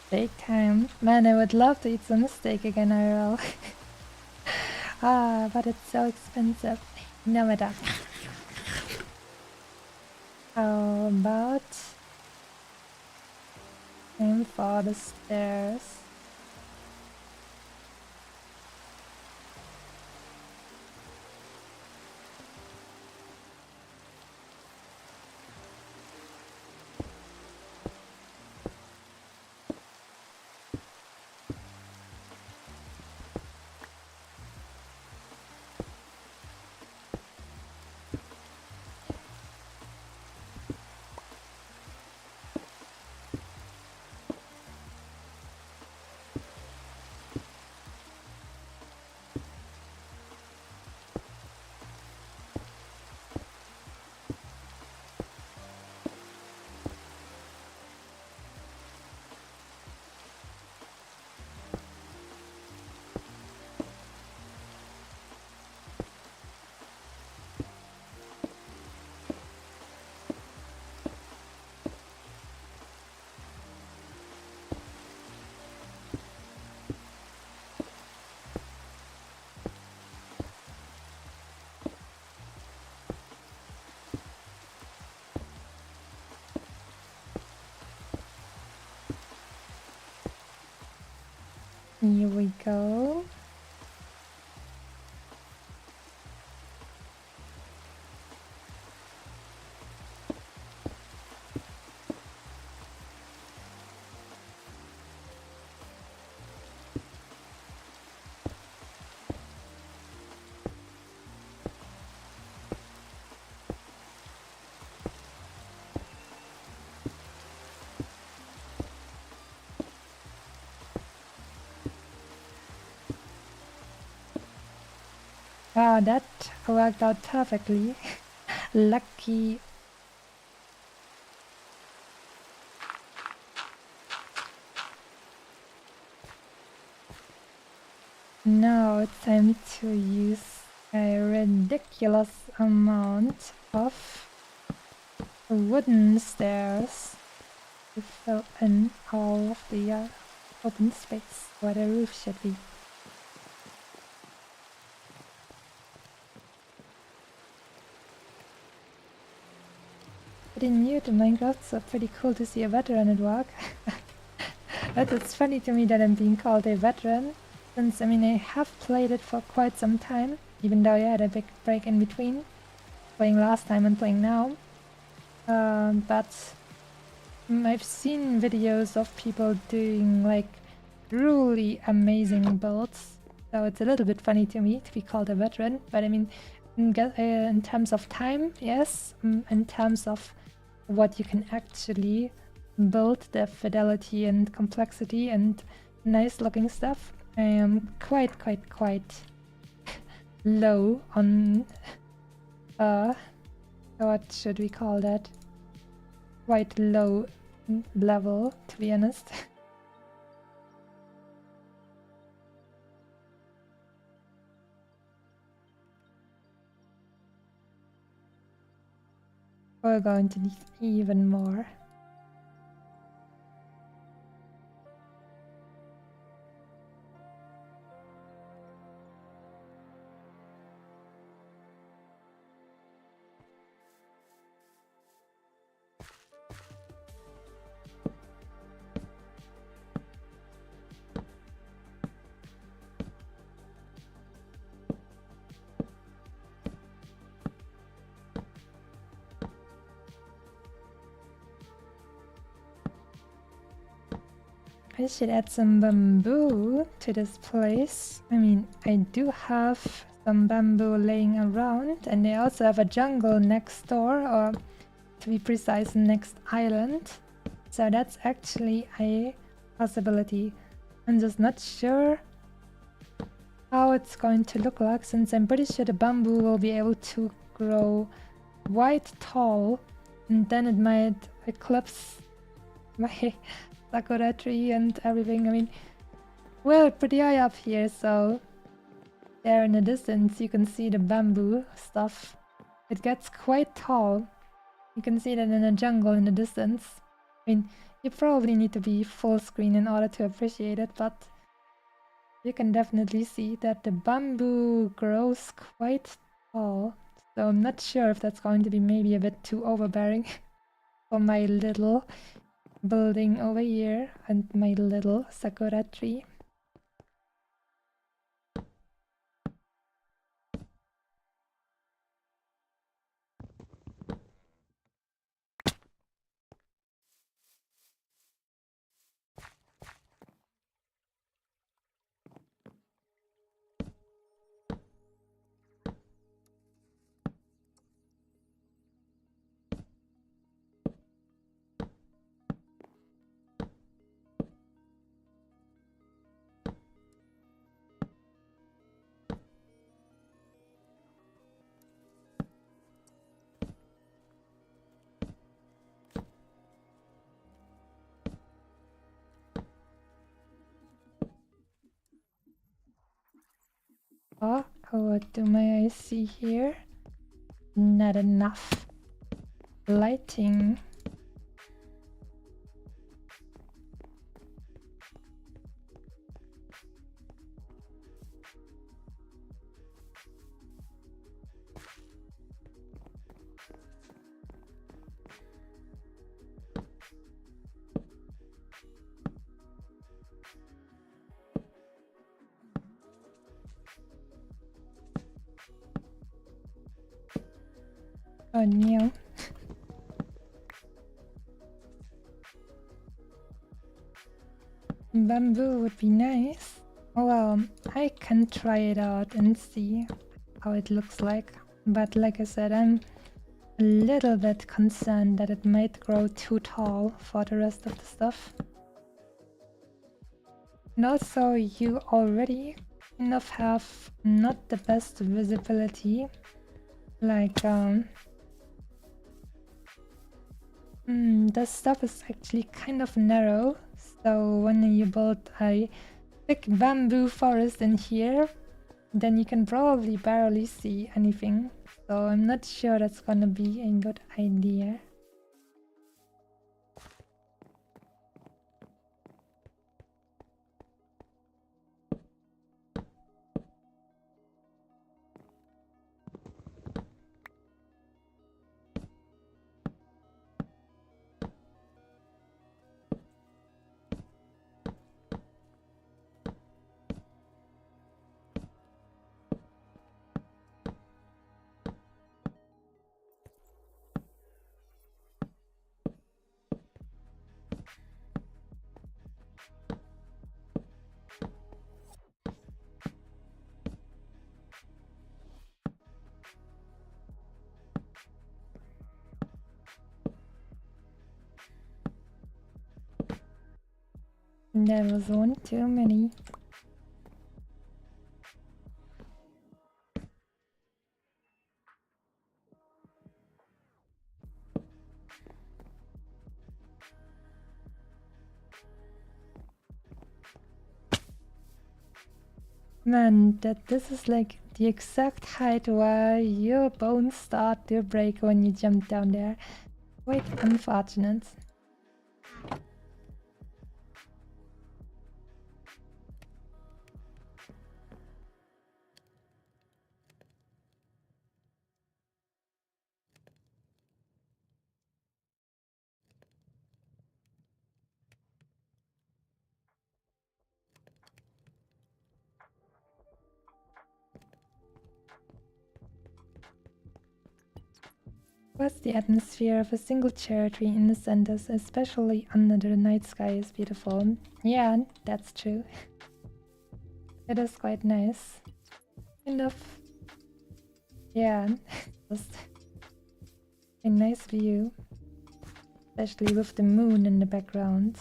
Steak time. Man, I would love to eat some steak again, IRL. But it's so expensive. No matter. How about aim for the stairs? Here we go. Wow, that worked out perfectly. Lucky. Now it's time to use a ridiculous amount of wooden stairs to fill in all of the open space where the roof should be. Pretty new to Minecraft, so pretty cool to see a veteran at work. But it's funny to me that I'm being called a veteran, since I mean I have played it for quite some time, even though I had a big break in between, playing last time and playing now. But I've seen videos of people doing like truly amazing builds, so it's a little bit funny to me to be called a veteran, but I mean in terms of time, yes, in terms of what you can actually build, the fidelity and complexity and nice looking stuff, I am quite low on what should we call that? Quite low level, to be honest. We're going to need even more. I should add some bamboo to this place. I mean, I do have some bamboo laying around, and I also have a jungle next door, or to be precise, next island. So that's actually a possibility. I'm just not sure how it's going to look like, since I'm pretty sure the bamboo will be able to grow quite tall, and then it might eclipse my sakura tree and everything. I mean, we're pretty high up here, so there in the distance you can see the bamboo stuff. It gets quite tall. You can see that in the jungle in the distance. I mean, you probably need to be full screen in order to appreciate it, but you can definitely see that the bamboo grows quite tall. So I'm not sure if that's going to be maybe a bit too overbearing for my little building over here and my little sakura tree. Oh, what do my eyes see here? Not enough lighting. Oh no. Bamboo would be nice. Well, I can try it out and see how it looks like. But like I said, I'm a little bit concerned that it might grow too tall for the rest of the stuff. And also, you already kind of have not the best visibility. Like, the stuff is actually kind of narrow. So when you build a thick bamboo forest in here, then you can probably barely see anything. So I'm not sure that's gonna be a good idea. There was one too many. Man, this is like the exact height where your bones start to break when you jump down there. Quite unfortunate. Was the atmosphere of a single cherry tree in the center, especially under the night sky, is beautiful. Yeah, that's true. It is quite nice. Kind of, yeah, just a nice view, especially with the moon in the background.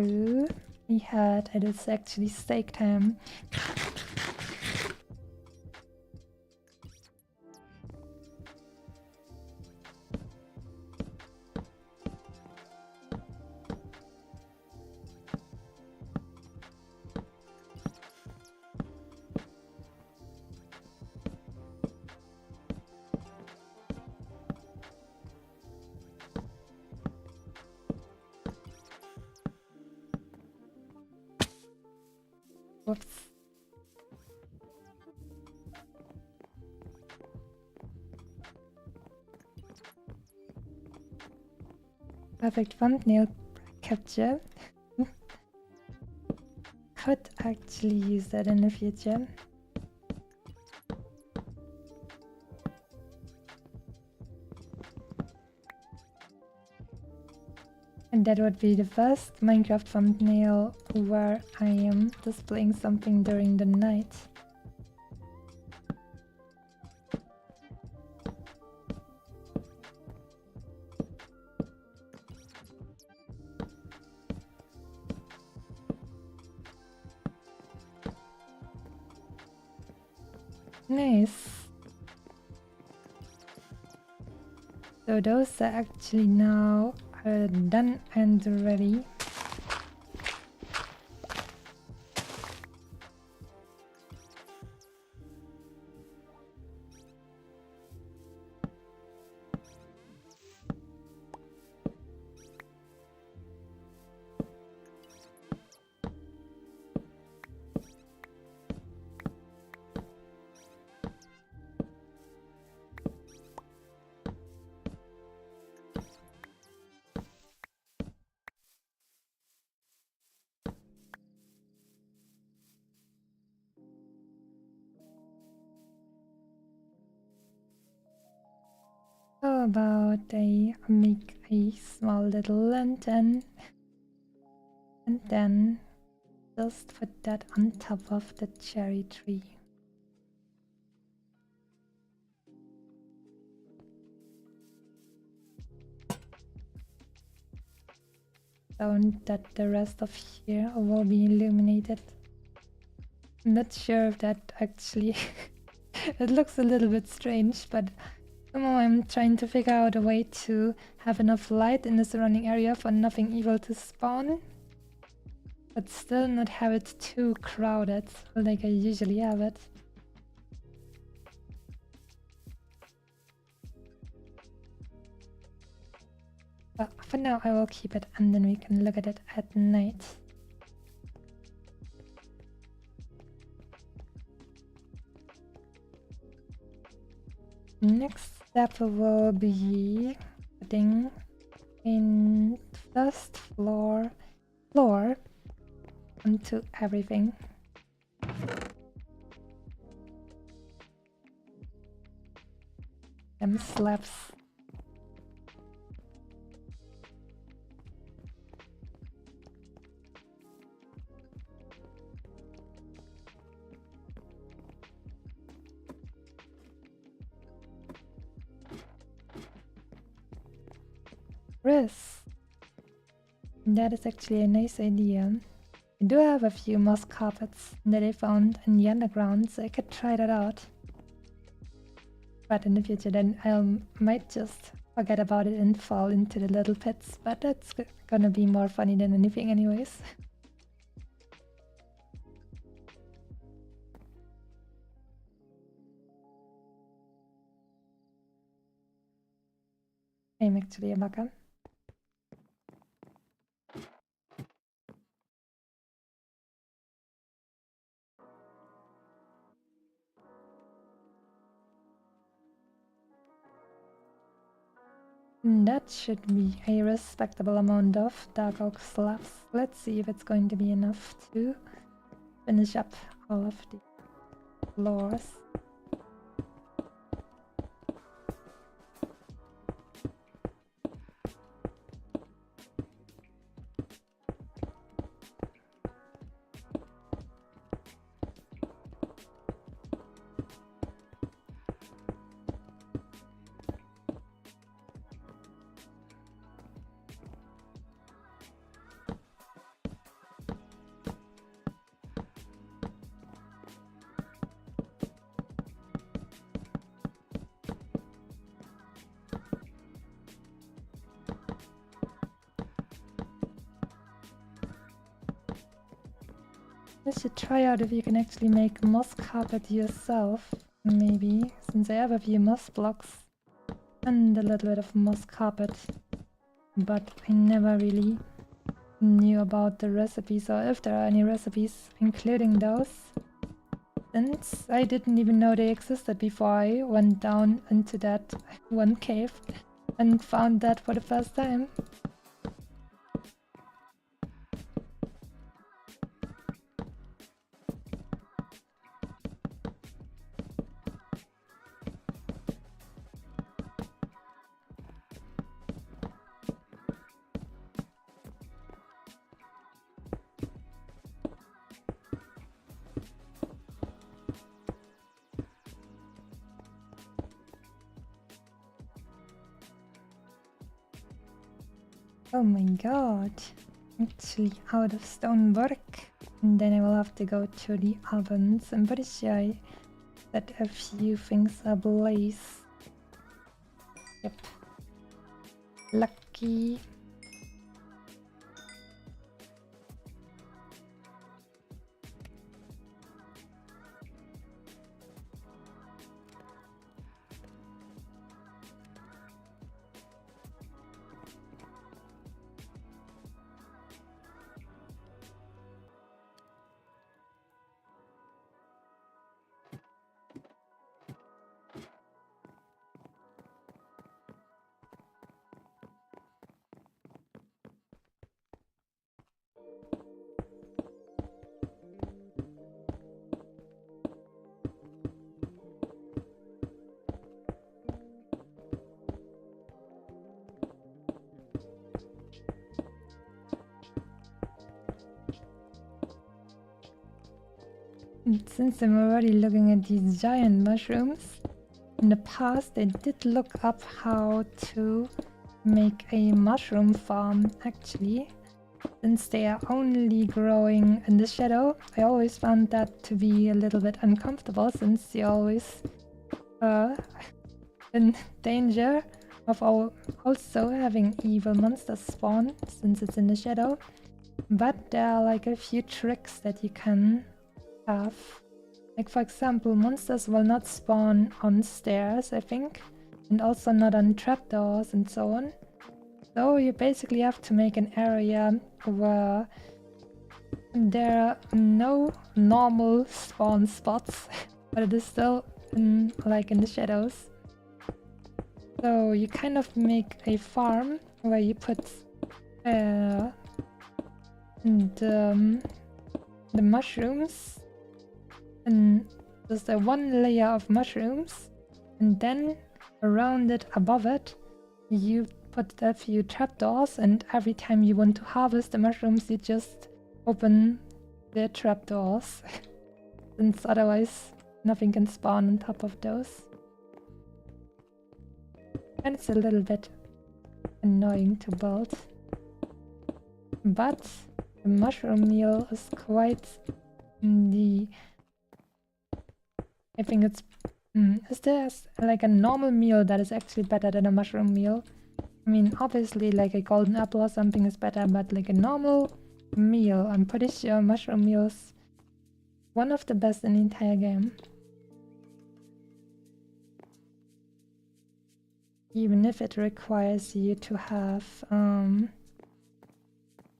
Ooh, we had it is actually steak time. Whoops. Perfect thumbnail capture. Could actually use that in the future. And that would be the first Minecraft thumbnail where I am displaying something during the night. Nice. So those are actually now done and ready. How about I make a small little lantern and then just put that on top of the cherry tree. So that the rest of here will be illuminated. I'm not sure if that actually it looks a little bit strange, but somehow I'm trying to figure out a way to have enough light in the surrounding area for nothing evil to spawn, but still not have it too crowded like I usually have it. But for now I will keep it and then we can look at it at night. Next step will be putting in first floor onto everything. Them slabs. Chris. That is actually a nice idea. I do have a few moss carpets that I found in the underground, so I could try that out. But in the future then I might just forget about it and fall into the little pits, but that's gonna be more funny than anything anyways. I'm actually a bugger. That should be a respectable amount of dark oak slabs. Let's see if it's going to be enough to finish up all of the floors. I should try out if you can actually make moss carpet yourself, maybe, since I have a few moss blocks and a little bit of moss carpet, but I never really knew about the recipes or if there are any recipes including those, since I didn't even know they existed before I went down into that one cave and found that for the first time. Oh my god, actually out of stonework. And then I will have to go to the ovens. I'm pretty sure I set a few things ablaze. Yep. Lucky. Since I'm already looking at these giant mushrooms, in the past I did look up how to make a mushroom farm actually. Since they are only growing in the shadow, I always found that to be a little bit uncomfortable since you're always in danger of also having evil monsters spawn since it's in the shadow. But there are like a few tricks that you can have. Like for example, monsters will not spawn on stairs, I think, and also not on trapdoors and so on. So you basically have to make an area where there are no normal spawn spots, but it is still like in the shadows. So you kind of make a farm where you put the mushrooms and just a one layer of mushrooms, and then around it, above it, you put a few trapdoors, and every time you want to harvest the mushrooms you just open the trapdoors since otherwise nothing can spawn on top of those. And it's a little bit annoying to build, but the mushroom meal is quite the... I think it's... is there like a normal meal that is actually better than a mushroom meal? I mean, obviously like a golden apple or something is better, but like a normal meal, I'm pretty sure mushroom meal is one of the best in the entire game. Even if it requires you to have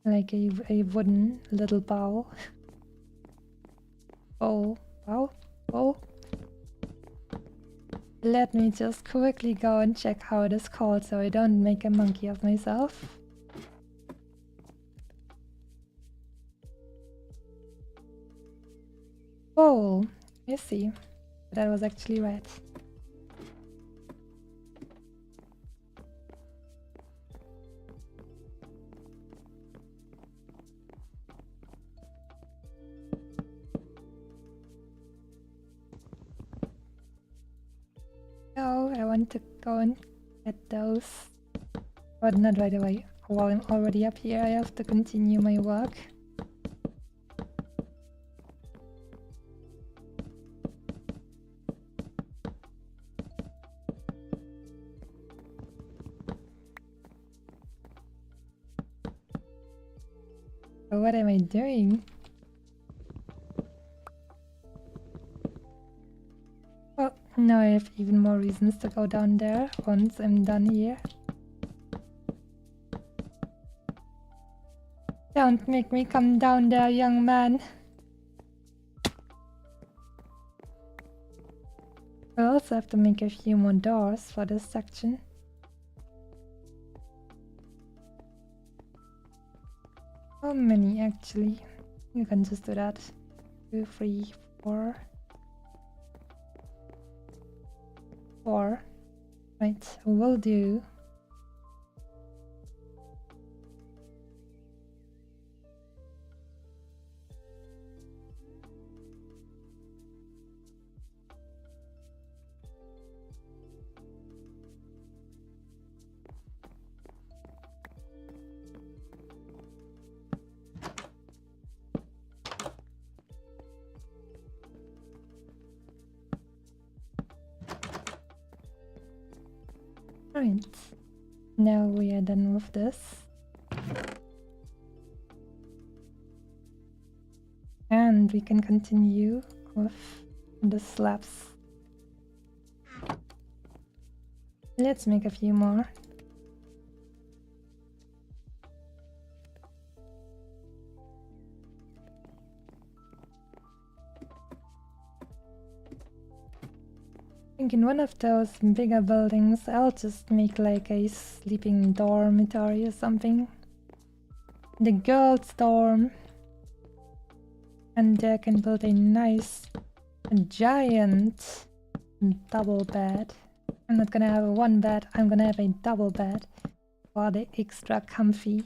like a wooden little bowl. Bowl. Let me just quickly go and check how it is called so I don't make a monkey of myself. Oh, I see. That was actually right. Oh, I want to go and get those. But not right away. While I'm already up here, I have to continue my work. So what am I doing? Well, now I have even more reasons to go down there once I'm done here. Don't make me come down there, young man. I also have to make a few more doors for this section. How many actually? You can just do that. 2, 3, 4. 4. Right, will do. Right, now we are done with this. And we can continue with the slabs. Let's make a few more. I think in one of those bigger buildings I'll just make like a sleeping dormitory or something. The girls' dorm. And there I can build a nice, giant double bed. I'm not gonna have a one bed, I'm gonna have a double bed for the extra comfy.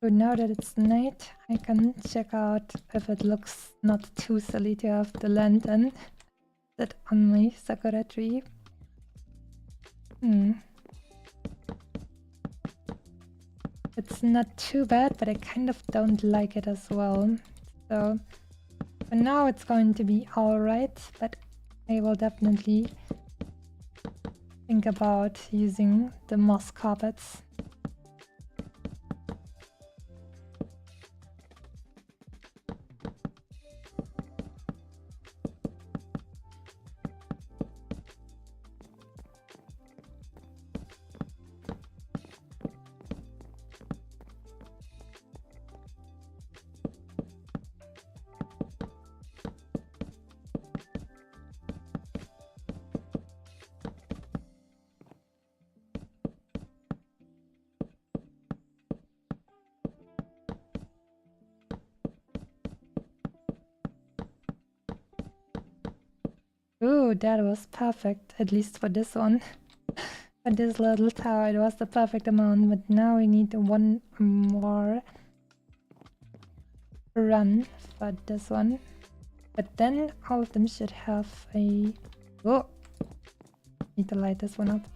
So now that it's night, I can check out if it looks not too silly to have the lantern sit on my sakura tree. It's not too bad, but I kind of don't like it as well. So for now it's going to be alright, but I will definitely think about using the moss carpets. Ooh, that was perfect, at least for this one. For this little tower, it was the perfect amount, but now we need one more run for this one. But then all of them should have a... Oh! Need to light this one up.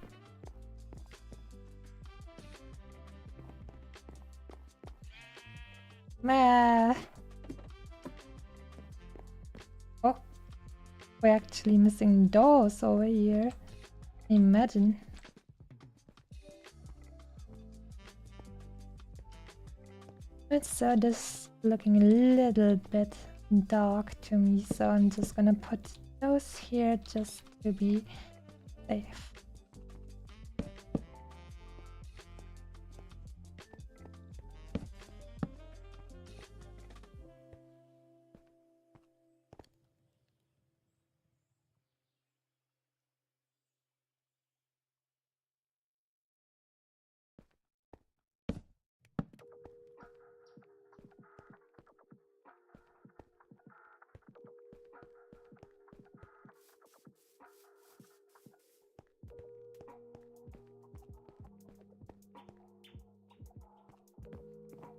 Meh! Oh! We're actually missing doors over here. Imagine. So this looking a little bit dark to me, so I'm just gonna put those here just to be safe.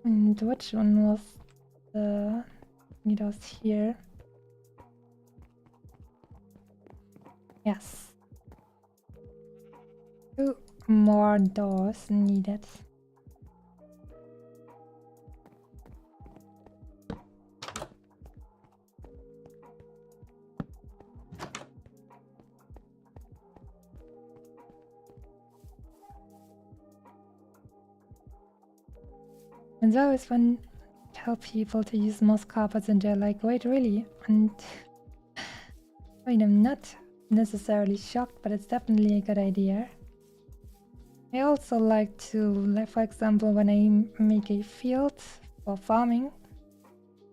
And which one was the needles here? Yes. 2 more doors needed. And I always want to tell people to use moss carpets and they're like, wait, really? And I mean, I'm not necessarily shocked, but it's definitely a good idea. I also like to, like, for example, when I make a field for farming,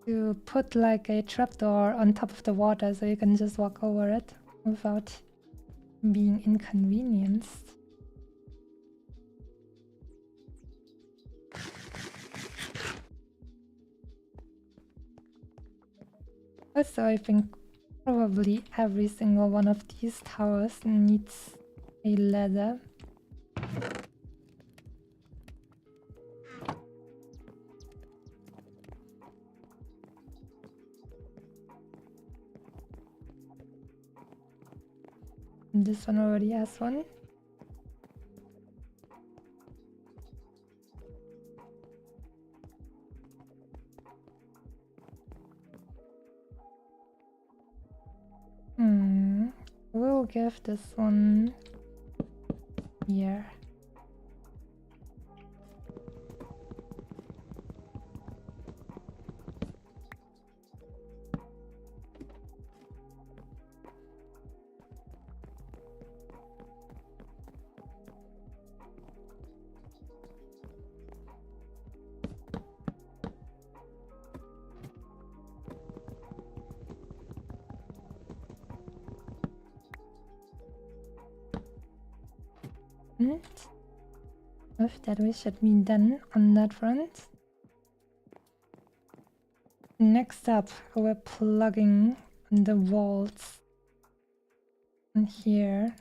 to put like a trapdoor on top of the water so you can just walk over it without being inconvenienced. Also, I think probably every single one of these towers needs a ladder. And this one already has one. We'll give this one here. And with that, we should be done on that front. Next up, we're plugging the walls in here.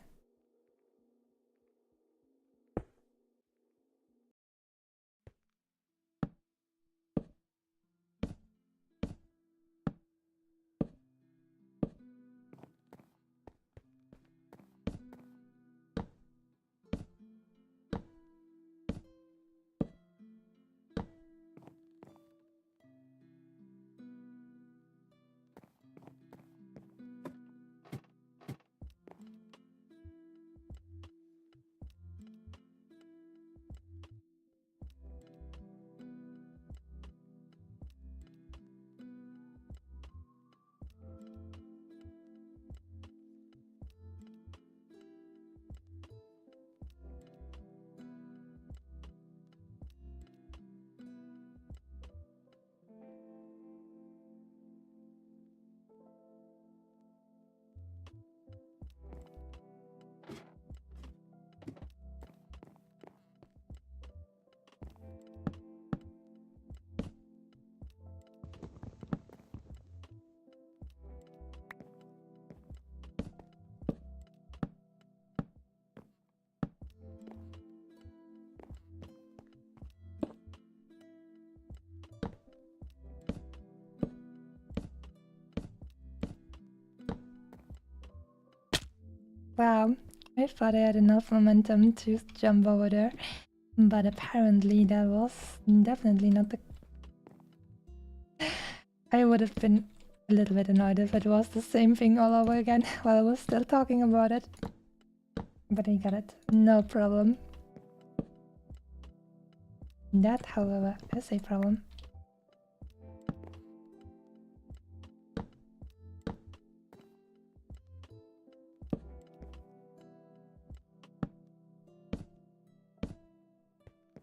Wow, I thought I had enough momentum to jump over there, but apparently that was definitely not the... I would have been a little bit annoyed if it was the same thing all over again while I was still talking about it. But I got it, no problem. That, however, is a problem.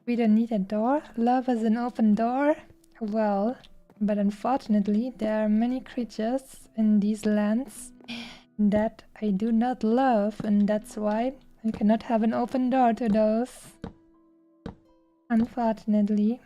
We don't need a door? Love is an open door? Well, but unfortunately there are many creatures in these lands that I do not love, and that's why I cannot have an open door to those. Unfortunately.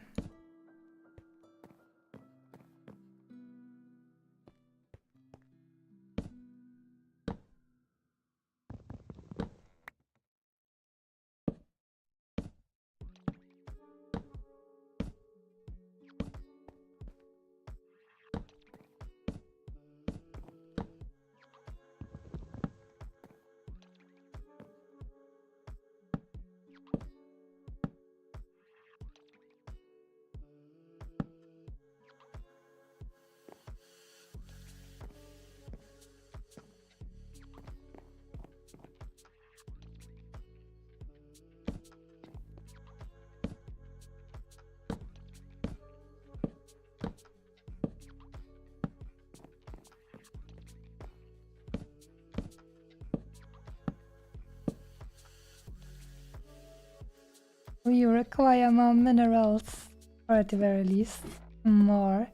We require more minerals, or at the very least, more,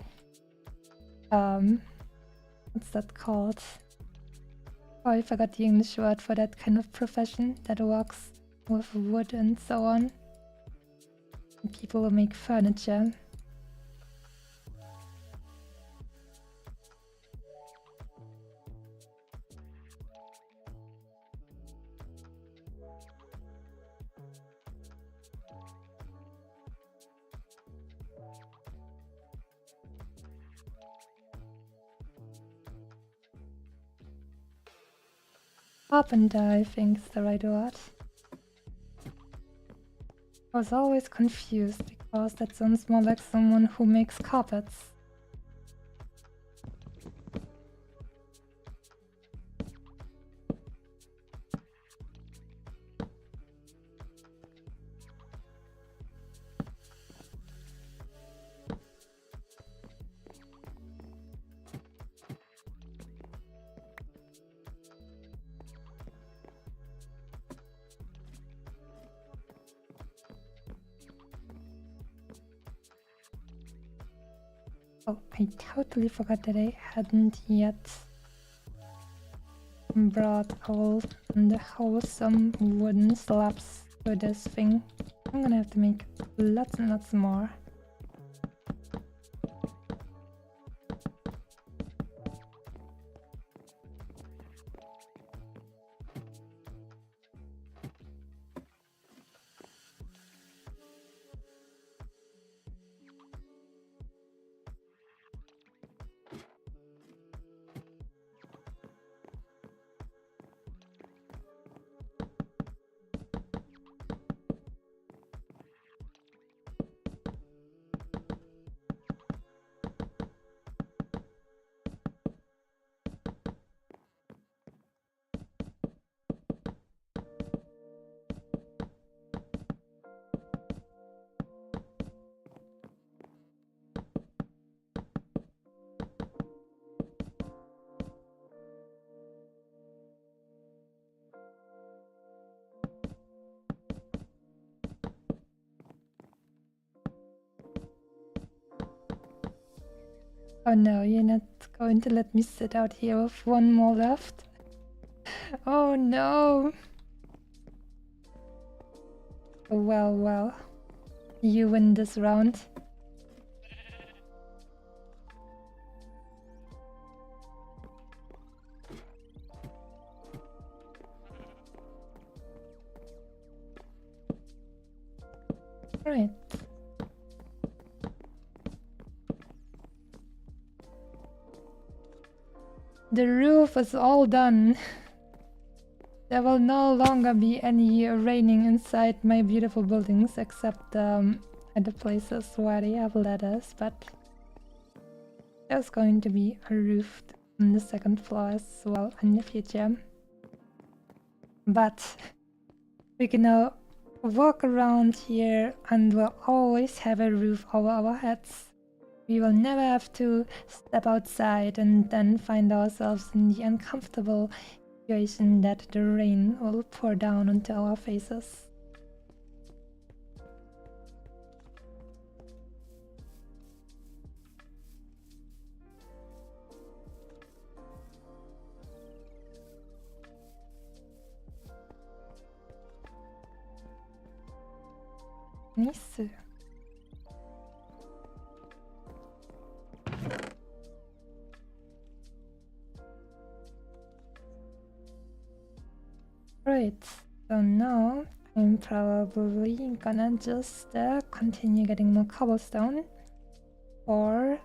what's that called? Oh, I forgot the English word for that kind of profession that works with wood and so on. People who make furniture. Carpenter, I think is the right word. I was always confused because that sounds more like someone who makes carpets. Oh, I totally forgot that I hadn't yet brought all the wholesome wooden slabs to this thing. I'm gonna have to make lots and lots more. Oh no, you're not going to let me sit out here with one more left? Oh no! Well, well. You win this round. Right. The roof is all done. There will no longer be any raining inside my beautiful buildings, except at the places where they have ladders, but there's going to be a roof on the second floor as well in the future. But we can now walk around here and we'll always have a roof over our heads. We will never have to step outside and then find ourselves in the uncomfortable situation that the rain will pour down onto our faces. Nice. Right, so now I'm probably gonna just continue getting more cobblestone for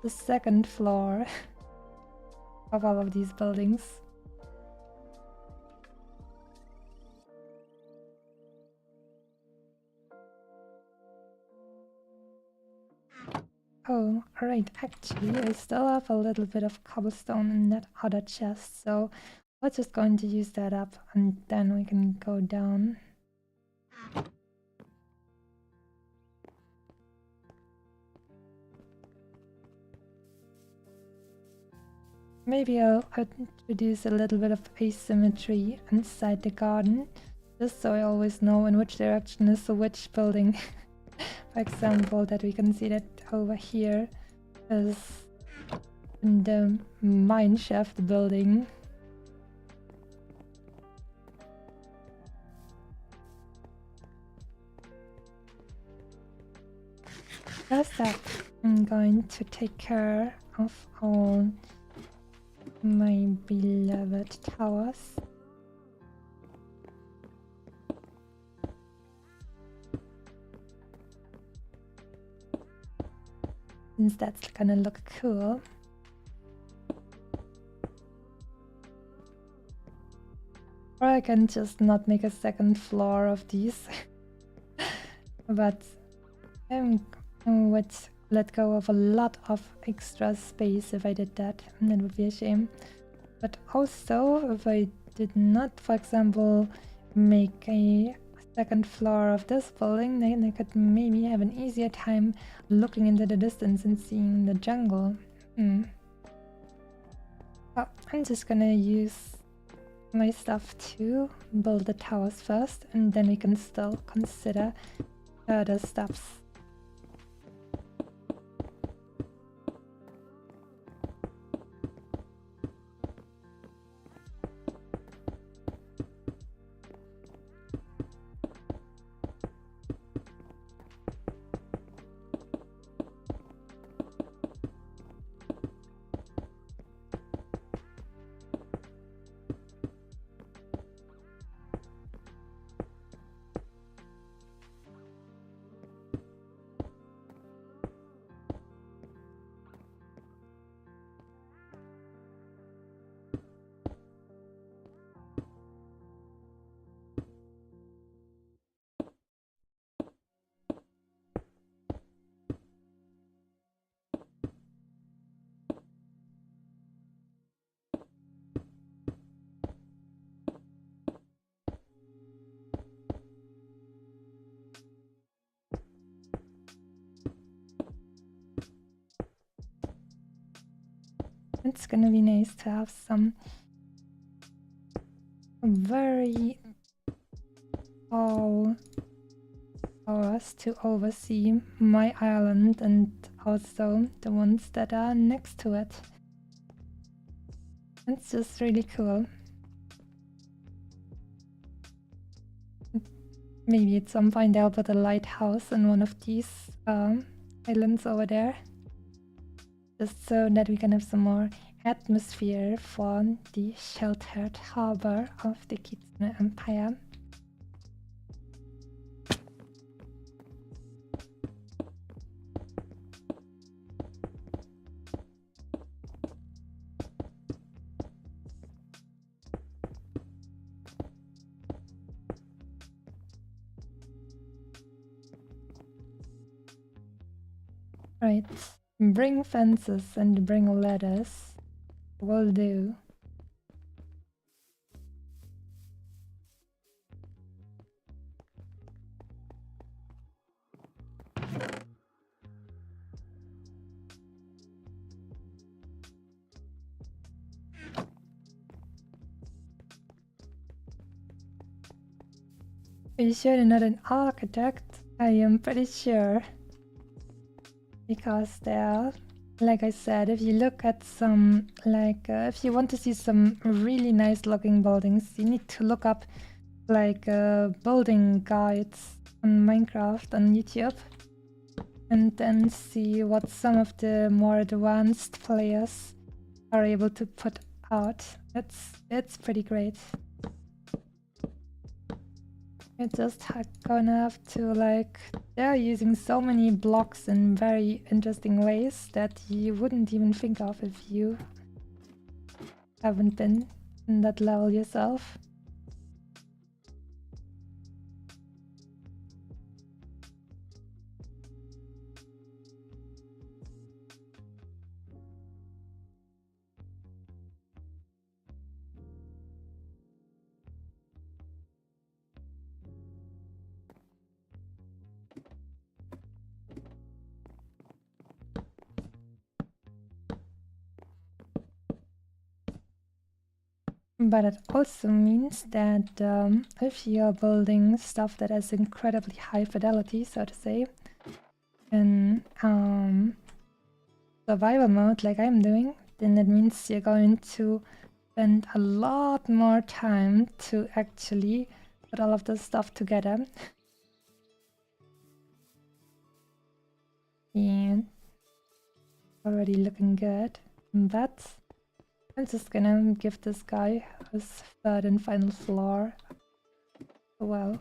the second floor of all of these buildings. Oh, right, actually I still have a little bit of cobblestone in that other chest, so we're just going to use that up and then we can go down. Maybe I'll introduce a little bit of asymmetry inside the garden, just so I always know in which direction is which building. For example, that we can see that over here is the mineshaft building. First up, I'm going to take care of all my beloved towers. Since that's gonna look cool. Or I can just not make a second floor of these. But I would let go of a lot of extra space if I did that, and that would be a shame. But also, if I did not, for example, make a second floor of this building, then I could maybe have an easier time looking into the distance and seeing the jungle. Well, I'm just gonna use my stuff to build the towers first, and then we can still consider further steps. It's gonna be nice to have some very tall towers to oversee my island and also the ones that are next to it. It's just really cool. Maybe at some point I'll put a lighthouse in one of these islands over there, just so that we can have some more atmosphere for the sheltered harbor of the Kitsune Empire. Right, bring fences and bring ladders. Will do. Are you sure you're not an architect? I am pretty sure. Because there, like I said, if you look at some, if you want to see some really nice looking buildings, you need to look up building guides on Minecraft on YouTube and then see what some of the more advanced players are able to put out. It's pretty great. You're just gonna have to like, they're using so many blocks in very interesting ways that you wouldn't even think of if you haven't been in that level yourself. But it also means that if you're building stuff that has incredibly high fidelity, so to say, in survival mode like I'm doing, then that means you're going to spend a lot more time to actually put all of this stuff together. And already looking good. But I'm just gonna give this guy his third and final floor. Well.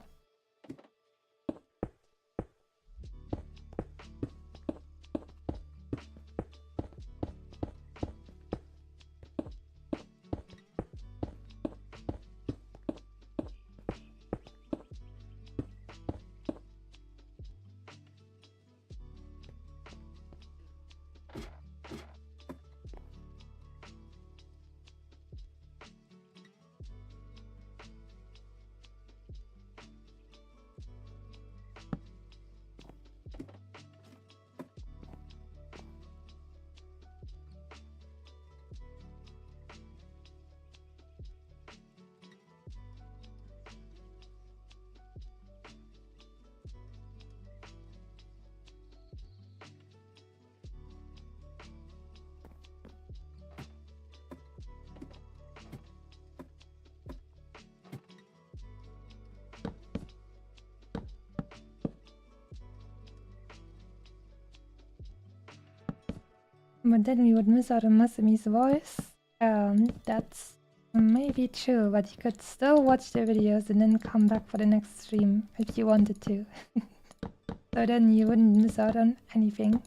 But then we would miss out on Masumi's voice. That's maybe true, but you could still watch the videos and then come back for the next stream if you wanted to. So then you wouldn't miss out on anything.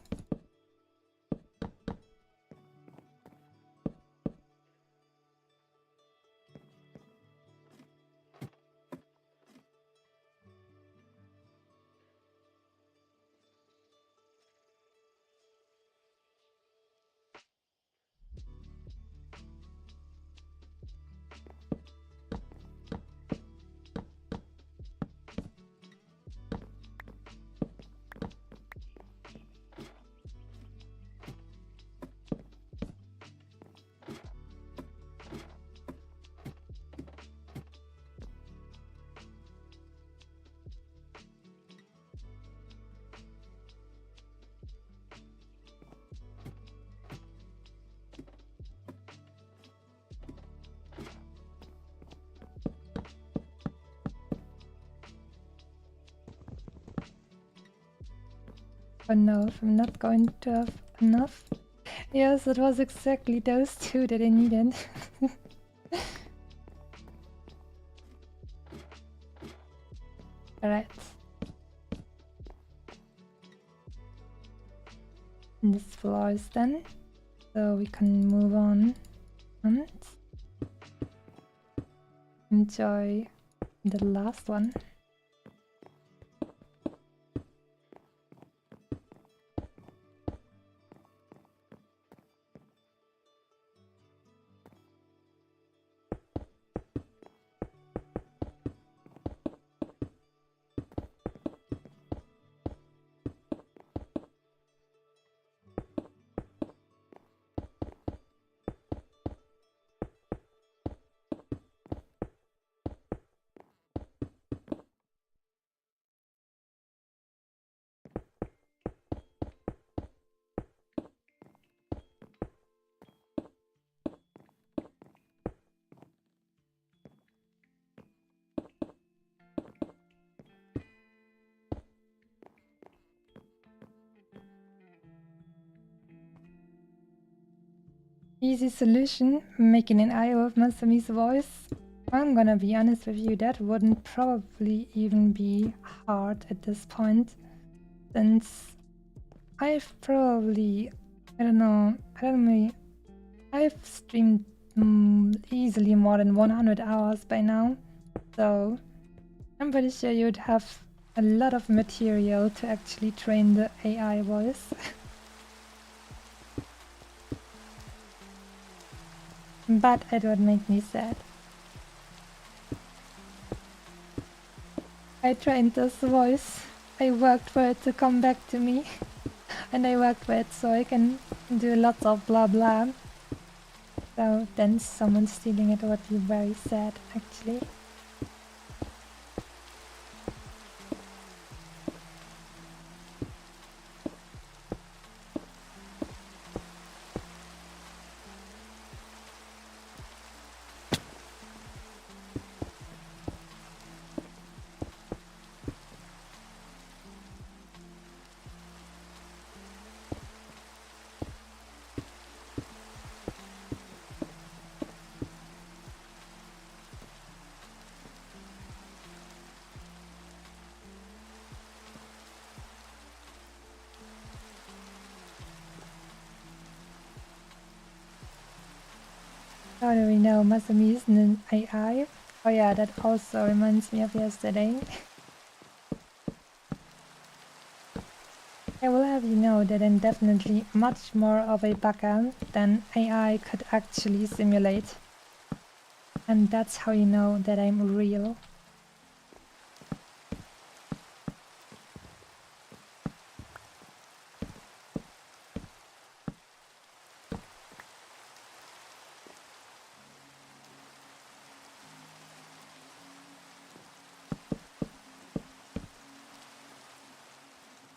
Oh no, if I'm not going to have enough. Yes, it was exactly those two that I needed. Alright. This floor is done, so we can move on and enjoy the last one. Easy solution, making an IO of Masami's voice. I'm gonna be honest with you, that wouldn't probably even be hard at this point, since I've probably, I've streamed easily more than 100 hours by now, so I'm pretty sure you'd have a lot of material to actually train the AI voice. But it would make me sad. I trained this voice, I worked for it to come back to me, and I worked for it so I can do lots of blah blah. So then someone stealing it would be very sad, actually. How do we know Masami isn't an AI? Oh yeah, that also reminds me of yesterday. I will have you know that I'm definitely much more of a bugger than AI could actually simulate. And that's how you know that I'm real.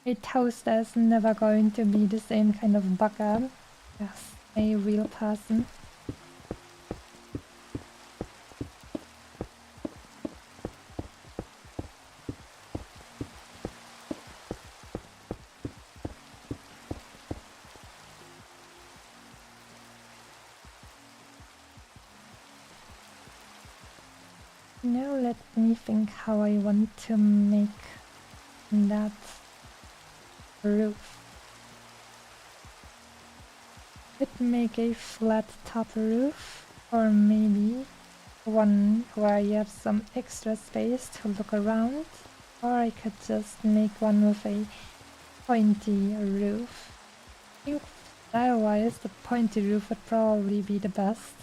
A toaster is never going to be the same kind of bugger as a real person. Now let me think how I want to make that roof. Could make a flat top roof, or maybe one where you have some extra space to look around, or I could just make one with a pointy roof. I think style-wise the pointy roof would probably be the best.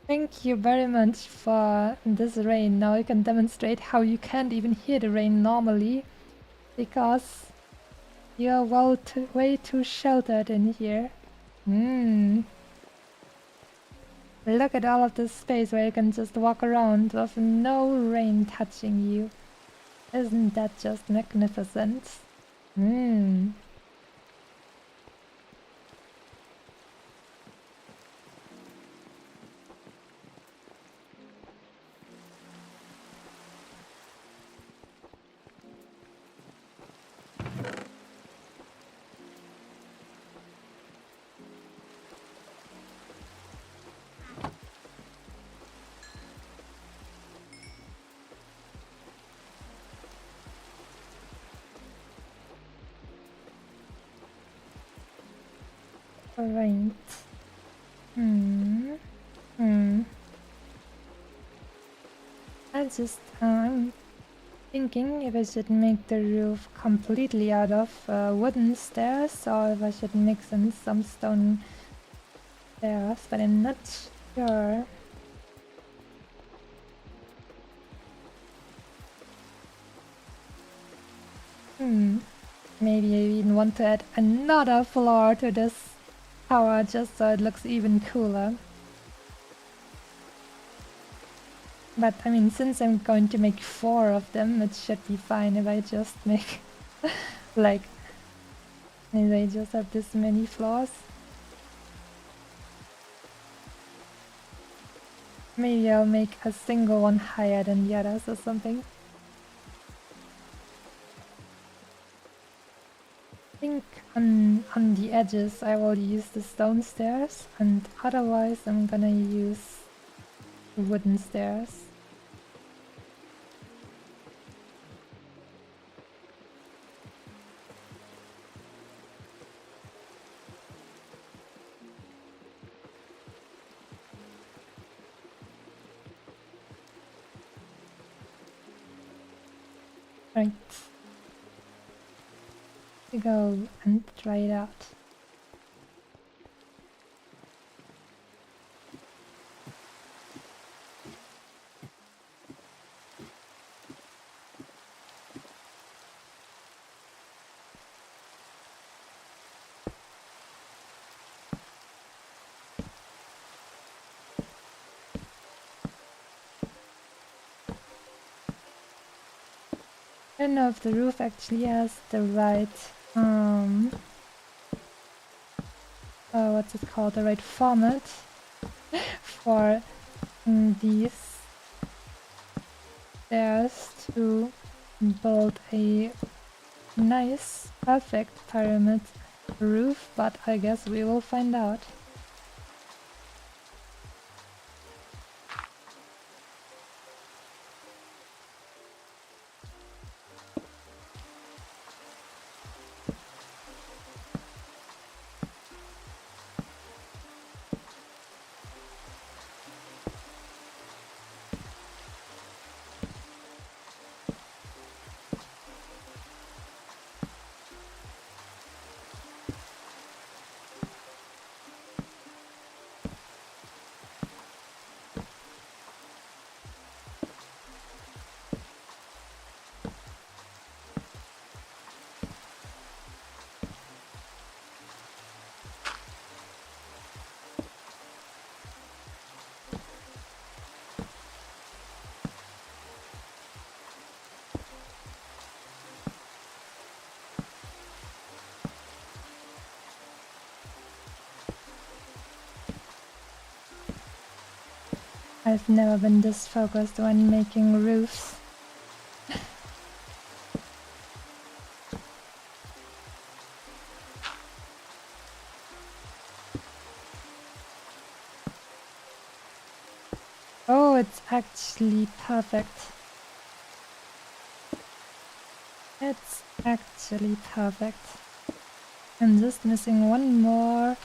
Thank you very much for this rain. Now you can demonstrate how you can't even hear the rain normally, because you're way too sheltered in here. Look at all of this space where you can just walk around with no rain touching you. Isn't that just magnificent? Right. I'm thinking if I should make the roof completely out of wooden stairs, or if I should mix in some stone stairs, but I'm not sure. Maybe I even want to add another floor to this tower just so it looks even cooler. But I mean, since I'm going to make 4 of them, it should be fine if I just make like, if I just have this many floors. Maybe I'll make a single one higher than the others or something. think on the edges I will use the stone stairs, and otherwise I'm gonna use the wooden stairs. Right. We go and try it out. I don't know if the roof actually has the right what's it called, the right format for these stairs to build a nice, perfect pyramid roof, but I guess we will find out. I've never been this focused when making roofs. Oh, it's actually perfect. It's actually perfect. I'm just missing one more.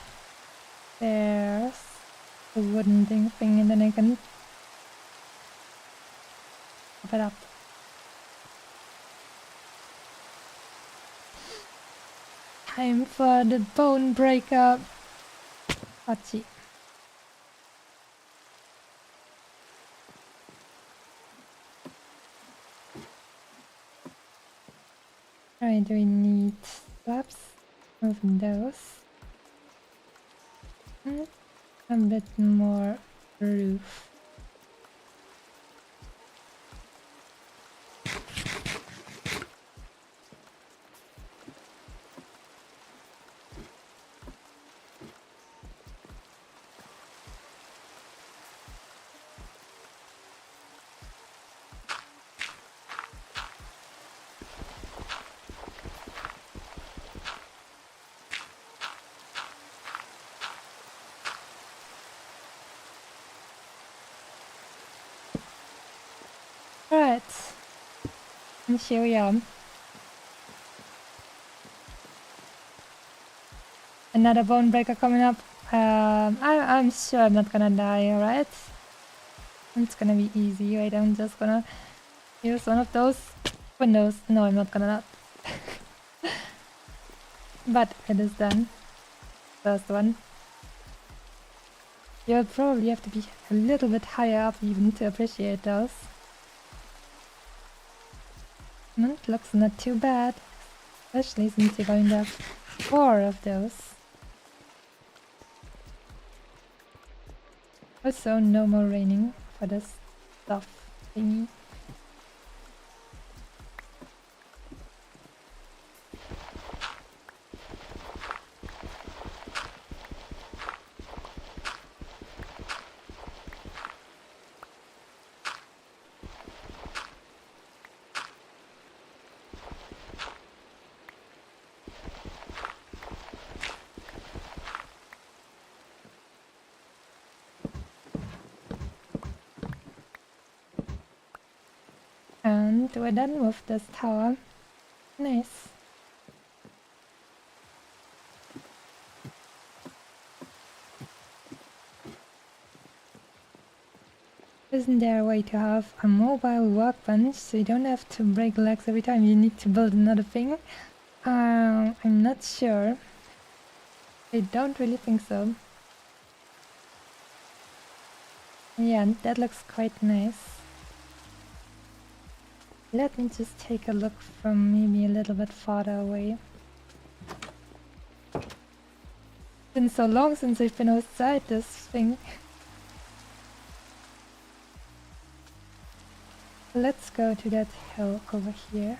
There's the wooden thing, and then I can pop it up. Time for the bone breaker. Hachi. Alright, we need slabs. Moving those. And a bit more roof. Alright. And here we are. Another bone breaker coming up. I'm sure I'm not gonna die, right? It's gonna be easy, right? I'm just gonna use one of those windows. No, I'm not gonna not. But it is done. First one. You'll probably have to be a little bit higher up even to appreciate those. And it looks not too bad. Especially since you're going to have 4 of those. Also, no more raining for this stuff thingy. think we're done with this tower. Nice. Isn't there a way to have a mobile workbench so you don't have to break legs every time you need to build another thing? I'm not sure. I don't really think so. Yeah, that looks quite nice. Let me just take a look from maybe a little bit farther away. It's been so long since I've been outside this thing. Let's go to that hill over here.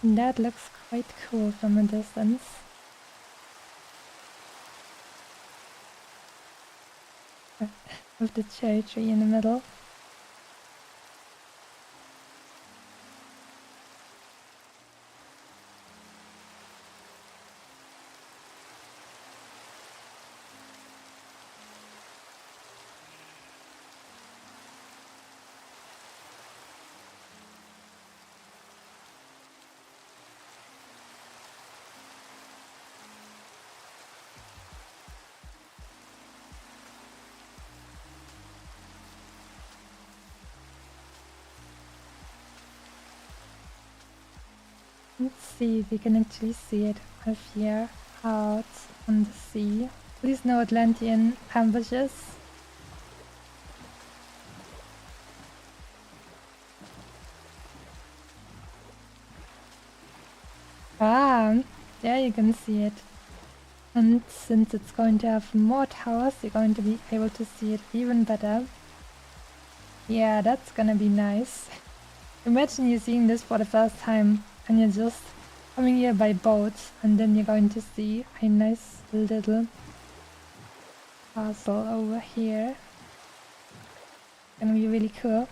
That looks quite cool from a distance. With the cherry tree in the middle. Let's see if we can actually see it up here out on the sea. Please no Atlantean ambushes. Ah, there you can see it. And since it's going to have more towers, you're going to be able to see it even better. Yeah, that's gonna be nice. Imagine you seeing this for the first time and you're just coming here by boat and then you're going to see a nice little castle over here. Gonna be really cool.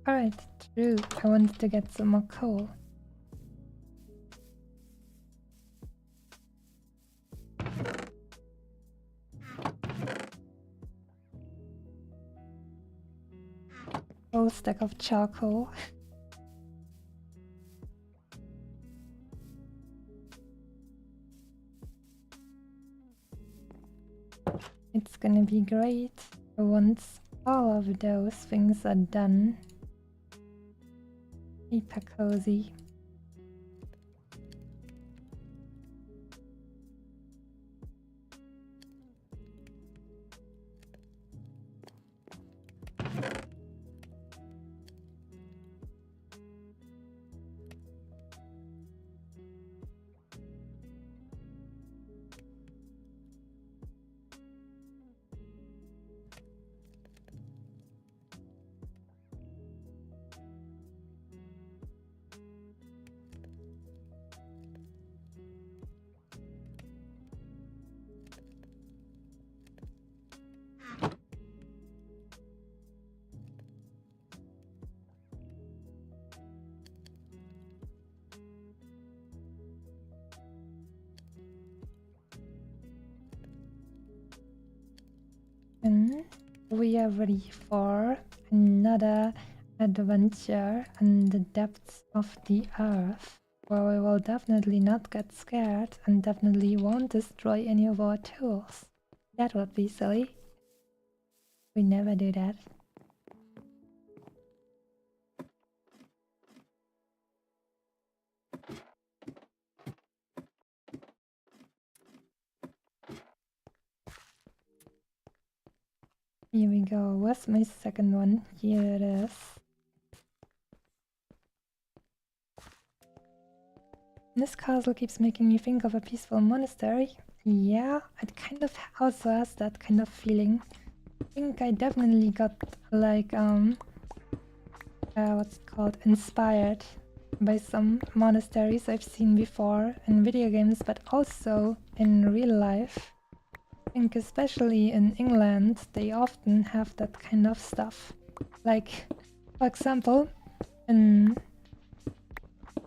Alright, true. I wanted to get some more coal. Whole stack of charcoal. It's gonna be great once all of those things are done. Super cozy. And we are ready for another adventure in the depths of the earth Well, we will definitely not get scared and definitely won't destroy any of our tools. That would be silly. We never do that. Here we go. Where's my second one? Here it is. This castle keeps making me think of a peaceful monastery. Yeah, it kind of also has that kind of feeling. I think I definitely got like what's it called, inspired by some monasteries I've seen before in video games, but also in real life. I think especially in England they often have that kind of stuff. Like, for example, in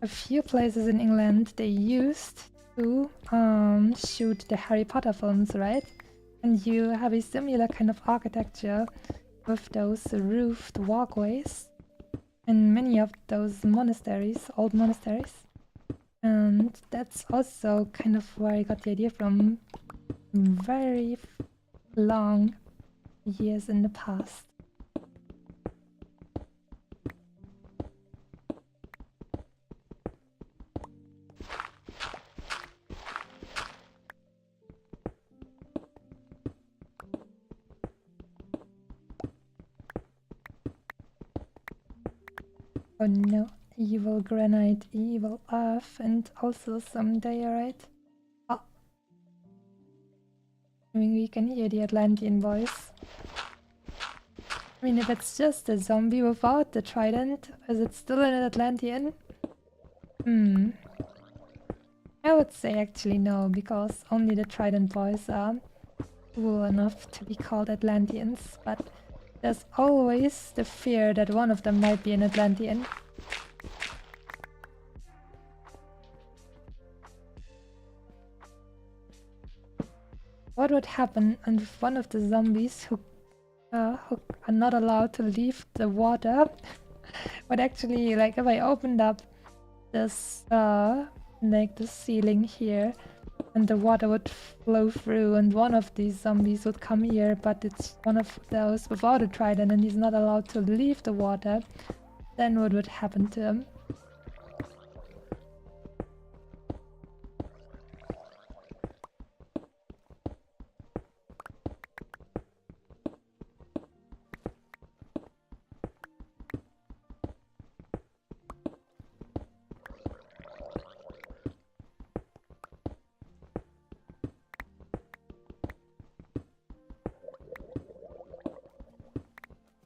a few places in England they used to shoot the Harry Potter films, right? And you have a similar kind of architecture with those roofed walkways in many of those monasteries, old monasteries. And that's also kind of where I got the idea from very long years in the past. Oh no, evil granite, evil earth, and also some diorite. Oh. I mean, we can hear the Atlantean voice. I mean, if it's just a zombie without the trident, is it still an Atlantean? I would say actually no, because only the trident boys are cool enough to be called Atlanteans, but there's always the fear that one of them might be an Atlantean. What would happen if one of the zombies who are not allowed to leave the water would actually, like, if I opened up this, like the ceiling here, and the water would flow through and one of these zombies would come here, but it's one of those without a trident and he's not allowed to leave the water, then what would happen to him?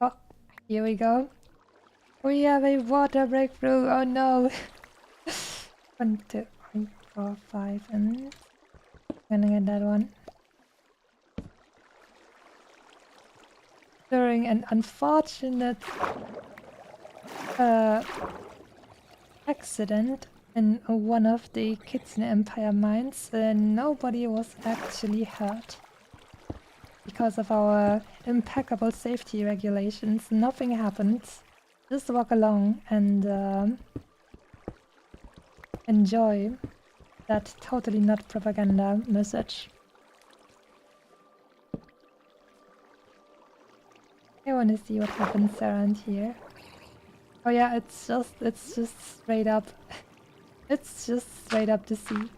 Oh, here we go. We have a water breakthrough. Oh no. 1, 2, 3, 4, 5, and I'm gonna get that one. During an unfortunate accident in one of the Kitsune Empire mines, nobody was actually hurt. Because of our impeccable safety regulations, nothing happened. Just walk along and enjoy that totally not propaganda message. I want to see what happens around here. Oh yeah, it's just straight up. It's just straight up the sea.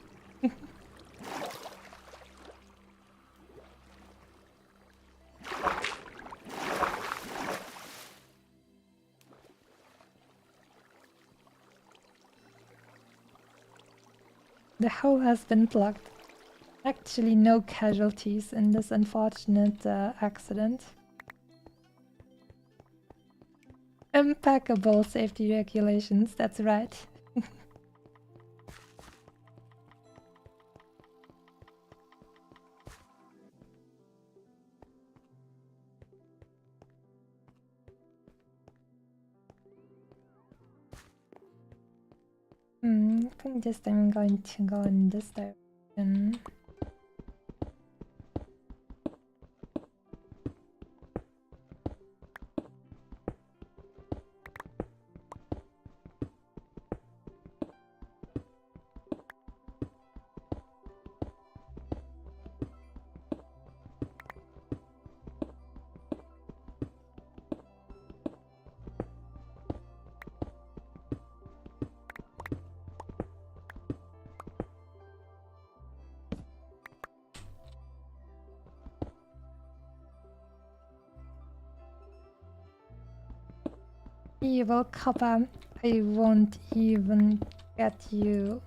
The hole has been plugged. Actually, no casualties in this unfortunate accident. Impeccable safety regulations, that's right. I think this time I'm going to go in this direction. Evil copper, I won't even get you.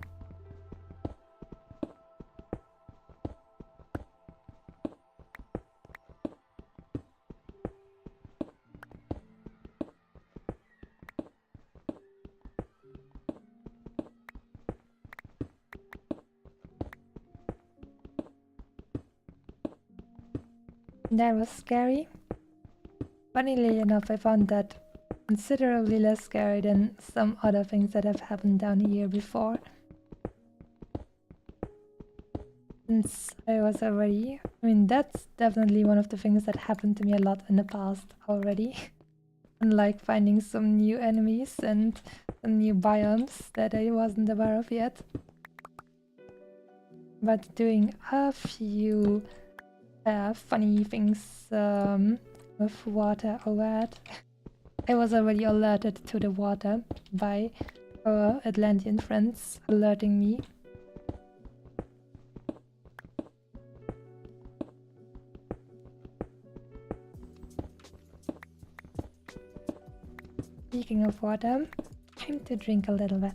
That was scary. Funnily enough, I found that considerably less scary than some other things that have happened down here before. Since I was already... I mean, that's definitely one of the things that happened to me a lot in the past already. Unlike finding some new enemies and some new biomes that I wasn't aware of yet. But doing a few funny things with water alert. I was already alerted to the water by our Atlantean friends alerting me. Speaking of water, time to drink a little bit.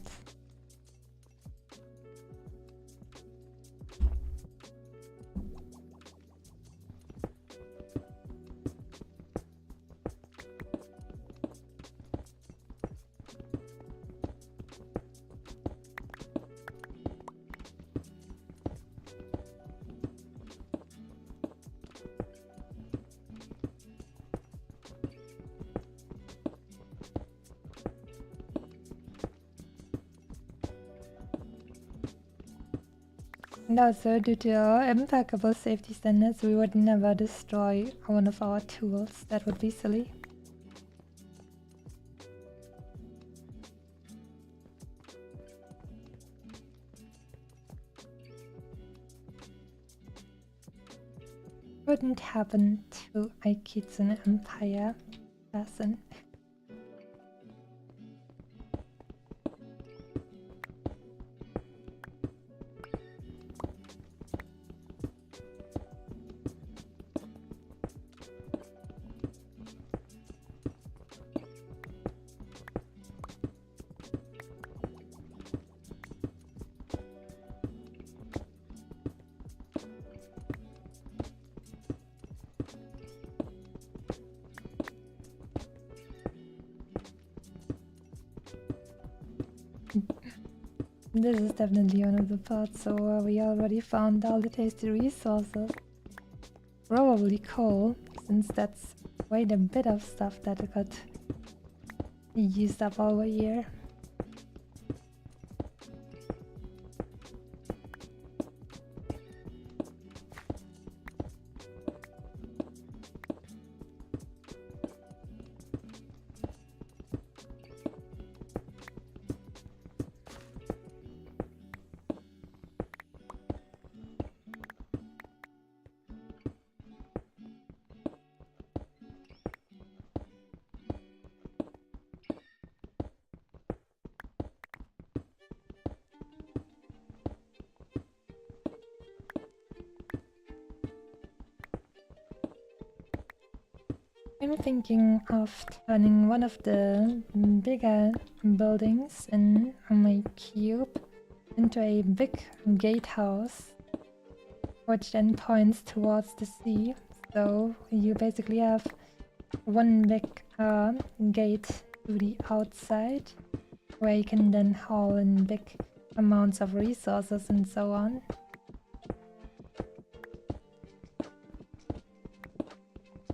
And also, due to our impeccable safety standards, we would never destroy one of our tools. That would be silly. Wouldn't happen to a Kitsune Empire person. This is definitely one of the parts, so we already found all the tasty resources. Probably coal, since that's quite a bit of stuff that got used up over here. I'm thinking of turning one of the bigger buildings in my cube into a big gatehouse, which then points towards the sea. So you basically have one big gate to the outside, where you can then haul in big amounts of resources and so on.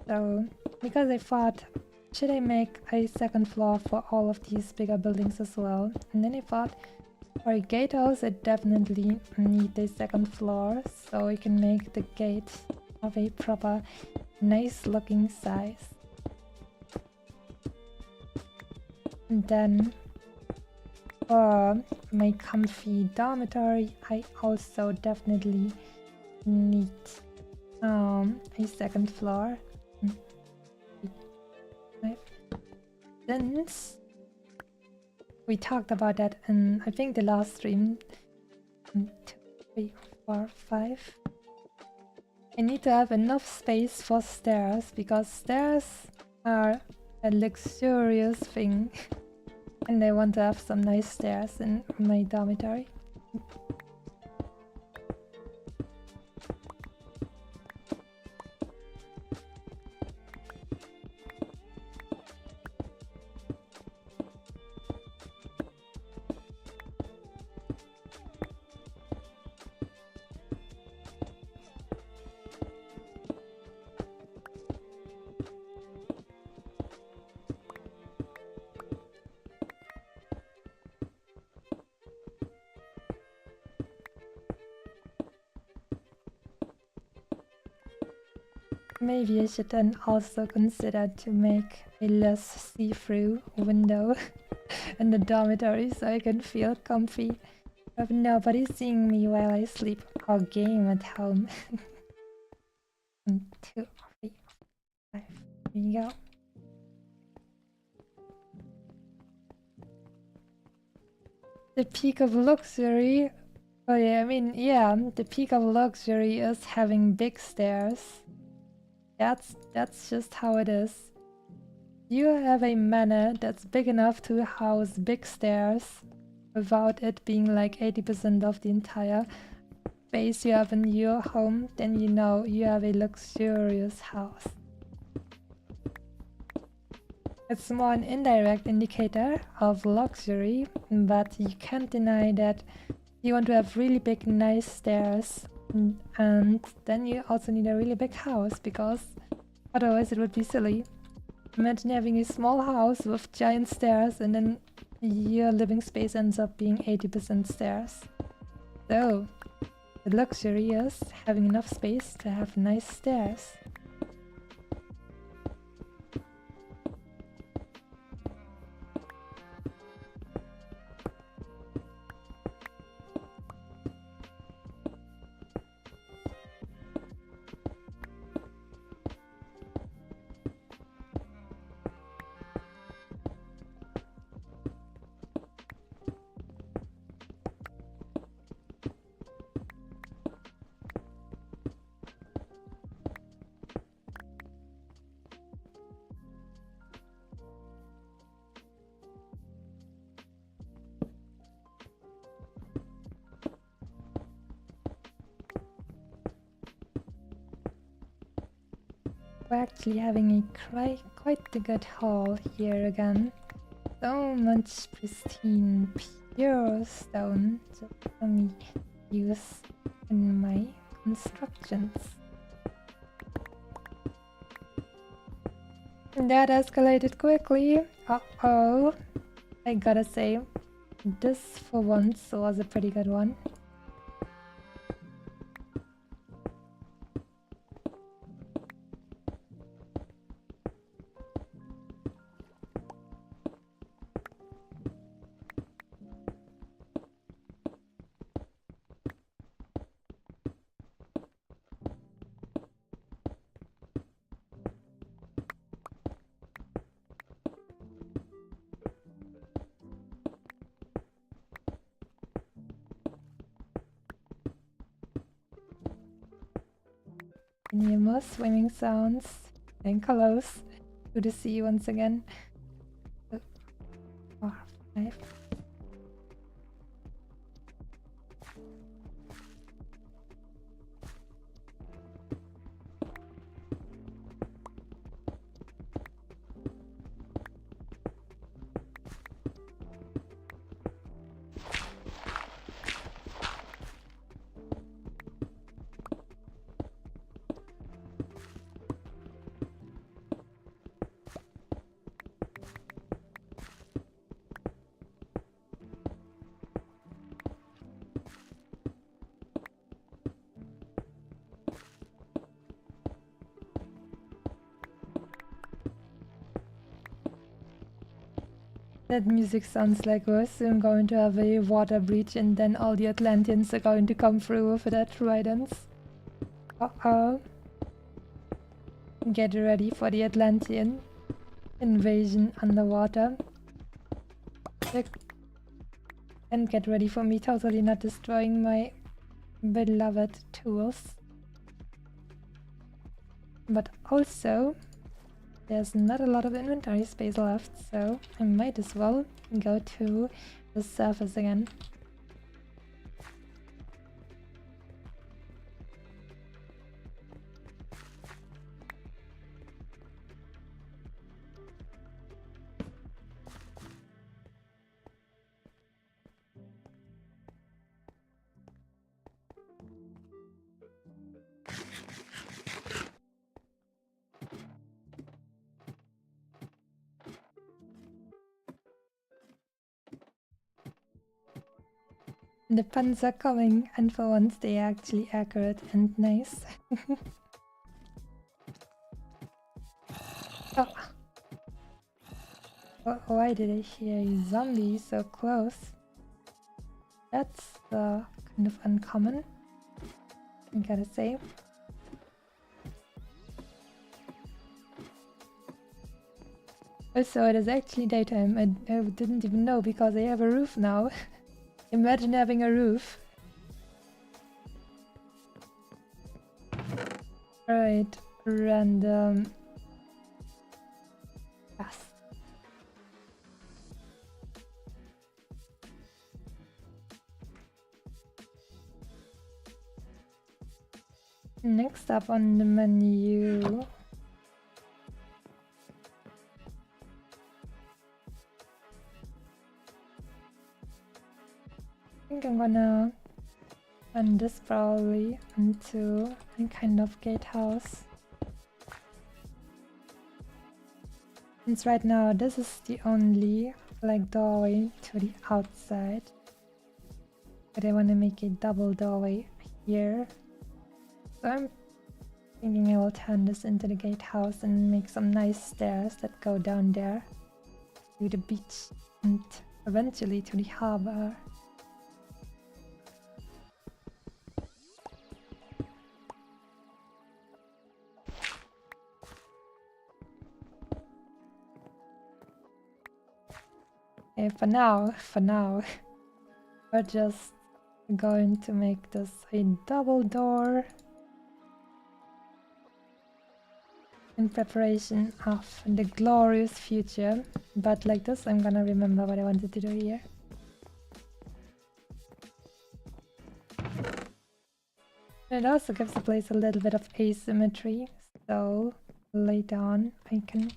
So, because I thought, should I make a second floor for all of these bigger buildings as well? And then I thought, for a gatehouse, I definitely need a second floor, so I can make the gate of a proper, nice looking size. And then, for my comfy dormitory, I also definitely need a second floor. Since we talked about that in, I think, the last stream, 1, 2, 3, 4, 5. I need to have enough space for stairs, because stairs are a luxurious thing. And I want to have some nice stairs in my dormitory. Maybe I should then also consider to make a less see-through window in the dormitory so I can feel comfy. Have nobody seeing me while I sleep or game at home. 1, 2, 3, 5. There you go. The peak of luxury. Oh yeah, I mean, yeah, the peak of luxury is having big stairs. That's just how it is. You have a manor that's big enough to house big stairs without it being like 80% of the entire space you have in your home, then you know you have a luxurious house. It's more an indirect indicator of luxury, but you can't deny that you want to have really big, nice stairs. And then you also need a really big house, because otherwise it would be silly. Imagine having a small house with giant stairs and then your living space ends up being 80% stairs. So, the luxury is having enough space to have nice stairs. We're actually having a quite a good haul here again. So much pristine, pure stone just for me to use in my constructions. And that escalated quickly. Uh-oh. I gotta say, this for once was a pretty good one. Any more swimming sounds? And close to the sea once again. 4, 5. That music sounds like we're soon going to have a water breach and then all the Atlanteans are going to come through with their tridents. Uh-oh. Get ready for the Atlantean invasion underwater. And get ready for me totally not destroying my beloved tools. But also, there's not a lot of inventory space left, so I might as well go to the surface again. The puns are coming, and for once they are actually accurate and nice. Oh. Why did I hear a zombie so close? That's kind of uncommon, I gotta say. Also, it is actually daytime. I didn't even know because I have a roof now. Imagine having a roof. Alright, random. Yes. Next up on the menu. I think I'm gonna turn this probably into a kind of gatehouse. Since right now this is the only like doorway to the outside. But I want to make a double doorway here. So I'm thinking I will turn this into the gatehouse and make some nice stairs that go down there to the beach and eventually to the harbor. Okay, for now, we're just going to make this a double door in preparation of the glorious future. But like this, I'm gonna remember what I wanted to do here. It also gives the place a little bit of asymmetry, so later on I can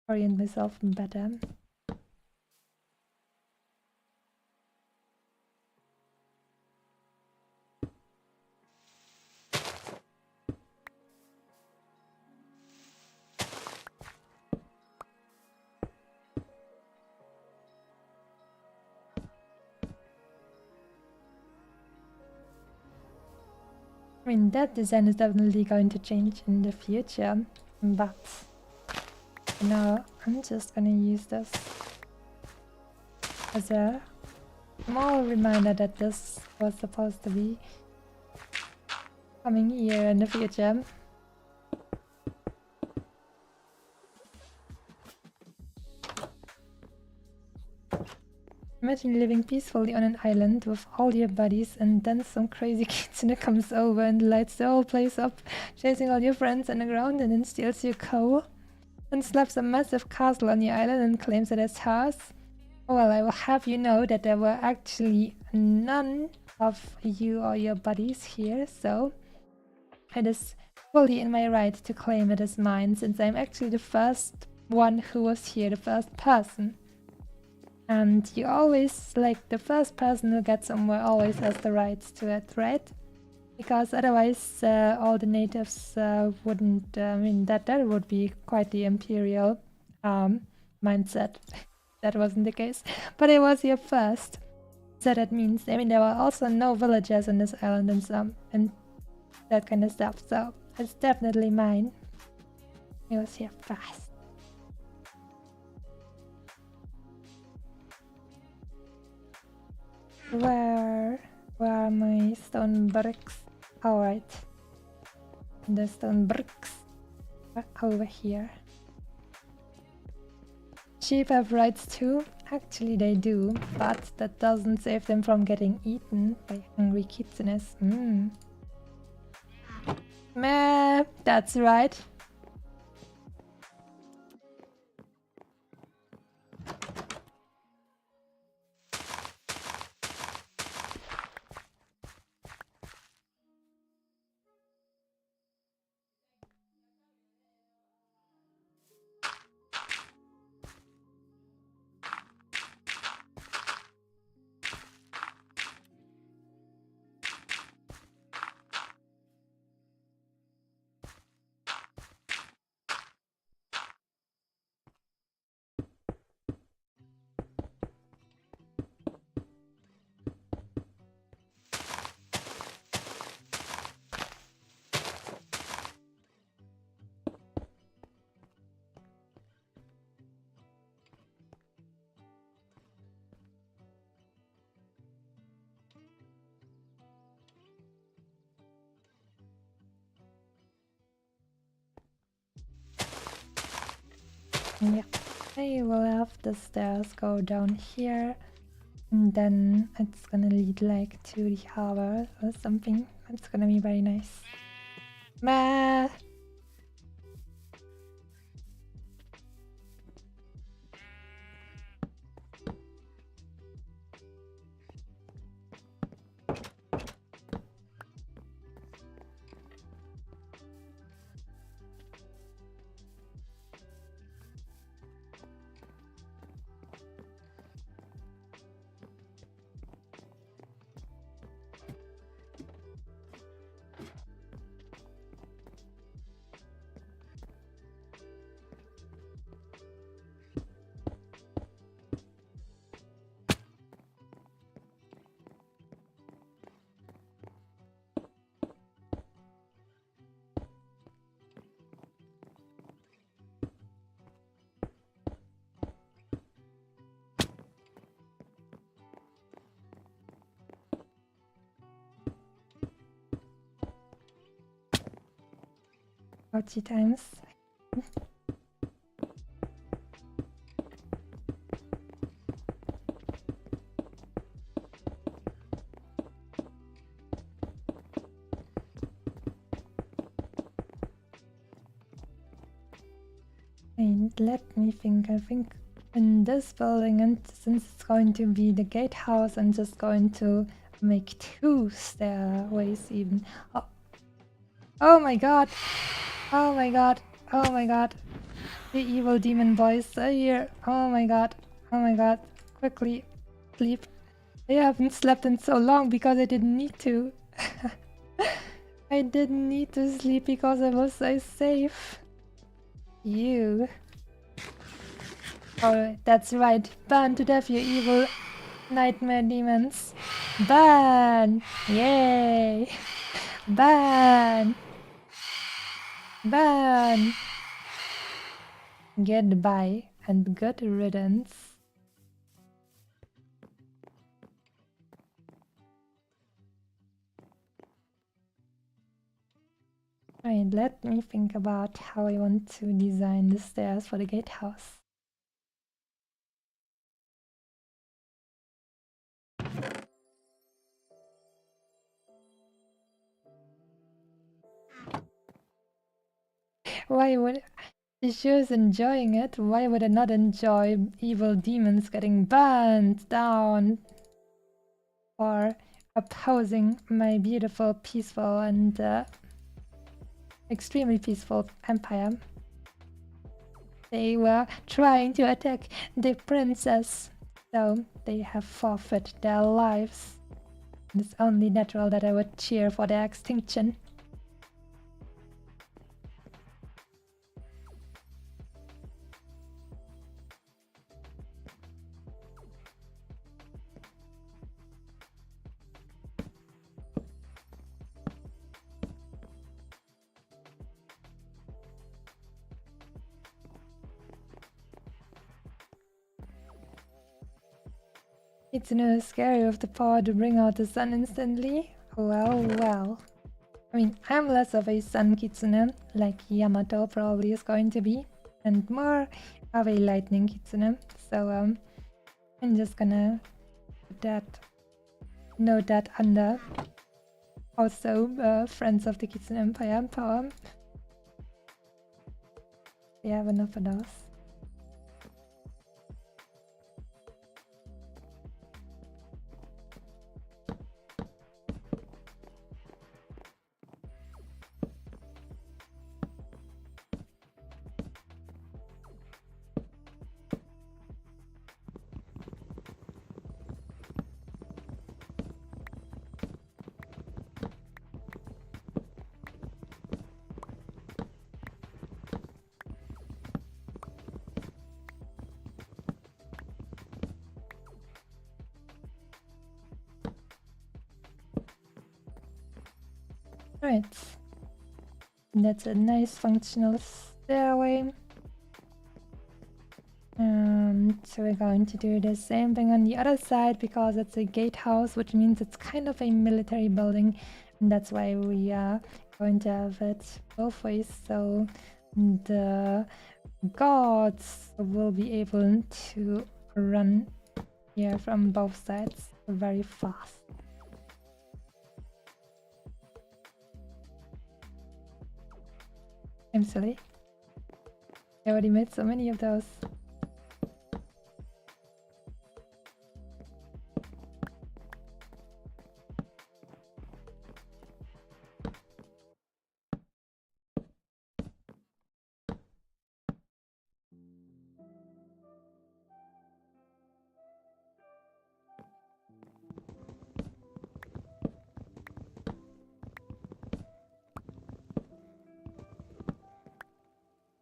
orient myself better. I mean, that design is definitely going to change in the future, but for now I'm just gonna use this as a small reminder that this was supposed to be coming here in the future. Imagine living peacefully on an island with all your buddies and then some crazy kitsune comes over and lights the whole place up, chasing all your friends underground and then steals your coal and slaps a massive castle on your island and claims it as hers. Well, I will have you know that there were actually none of you or your buddies here, so it is fully in my right to claim it as mine, since I'm actually the first one who was here, the first person. And you always, like, the first person who gets somewhere always has the rights to it, right? Because otherwise all the natives wouldn't, I mean, that would be quite the imperial mindset. That wasn't the case. But it was here first. So that means, I mean, there were also no villagers on this island and that kind of stuff. So it's definitely mine. It was here first. Where are my stone bricks? Alright. The stone bricks are over here. Sheep have rights too? Actually they do, but that doesn't save them from getting eaten by hungry kitsunes. Meh, that's right. Yeah, I will have the stairs go down here, and then it's gonna lead like to the harbor or something. It's gonna be very nice. Ma. Ouchie times. And let me think, I think in this building, and since it's going to be the gatehouse, I'm just going to make 2 stairways even. Oh, oh my god! Oh my god! Oh my god! The evil demon boys are here! Oh my god! Oh my god! Quickly, sleep. I haven't slept in so long because I didn't need to. I didn't need to sleep because I was so safe. You. Oh, that's right. Burn to death, you evil nightmare demons. Burn! Yay! Burn! Burn! Goodbye and good riddance. Alright, let me think about how I want to design the stairs for the gatehouse. Why would she sure is enjoying it? Why would I not enjoy evil demons getting burned down or opposing my beautiful, peaceful, and extremely peaceful empire? They were trying to attack the princess, so they have forfeit their lives. It's only natural that I would cheer for their extinction. It's no scary with the power to bring out the sun instantly. Well, well. I mean, I'm less of a sun kitsune, like Yamato probably is going to be, and more of a lightning kitsune. So I'm just gonna put that, note that under. Also, Friends of the Kitsune Empire power. We have enough of those. Right, that's a nice functional stairway. So we're going to do the same thing on the other side because it's a gatehouse, which means it's kind of a military building, and that's why we are going to have it both ways. So the gods will be able to run here from both sides very fast. I'm silly. I already made so many of those.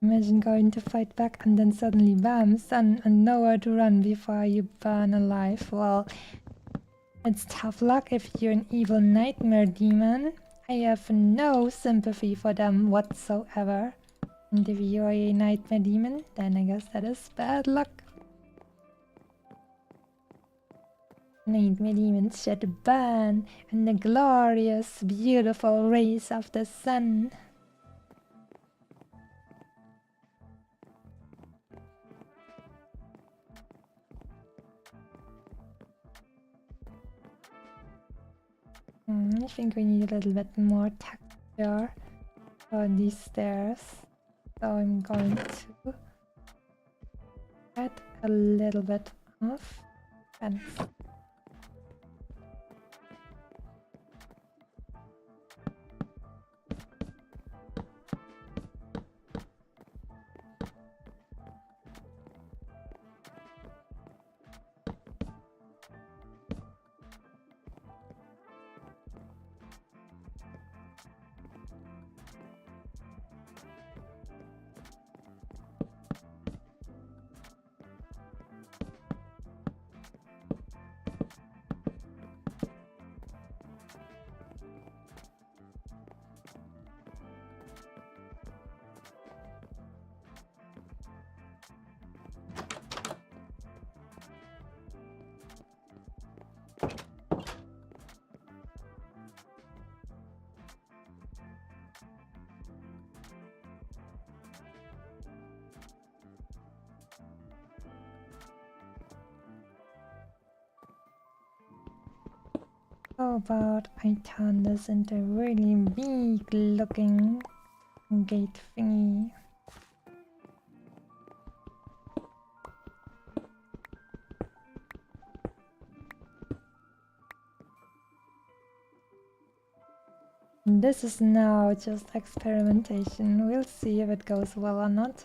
Imagine going to fight back and then suddenly bam, sun and nowhere to run before you burn alive. Well, it's tough luck if you're an evil nightmare demon. I have no sympathy for them whatsoever. And if you're a nightmare demon, then I guess that is bad luck. Nightmare demons should burn in the glorious, beautiful rays of the sun. I think we need a little bit more texture on these stairs. So I'm going to add a little bit of fence. How about I turn this into a really big looking gate thingy? This is now just experimentation. We'll see if it goes well or not.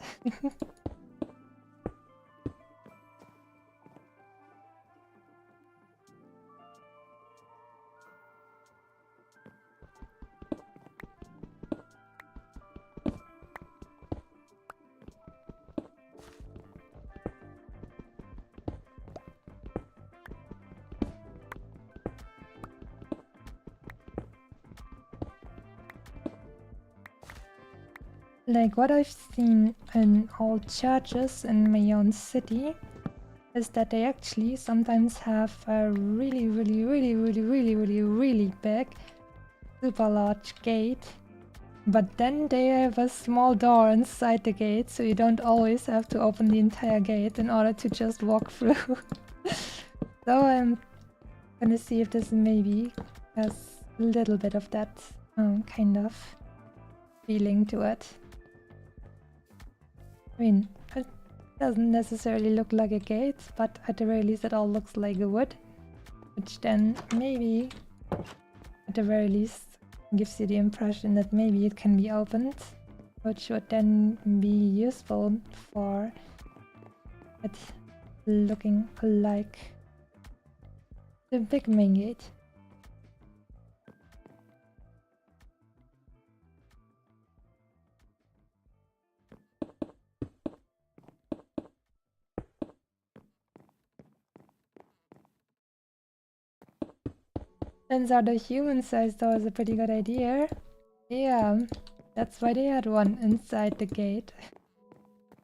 Like what I've seen in old churches in my own city is that they actually sometimes have a really big, super large gate, but then they have a small door inside the gate, so you don't always have to open the entire gate in order to just walk through. So I'm gonna see if this maybe has a little bit of that kind of feeling to it. I mean, it doesn't necessarily look like a gate, but at the very least it all looks like a wood, which then maybe, at the very least, gives you the impression that maybe it can be opened, which would then be useful for it looking like the big main gate. Turns out the human-sized door is a pretty good idea. Yeah, that's why they had one inside the gate.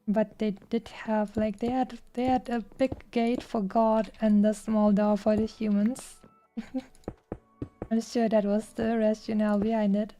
But they did have, like, they had a big gate for God and a small door for the humans. I'm sure that was the rationale behind it.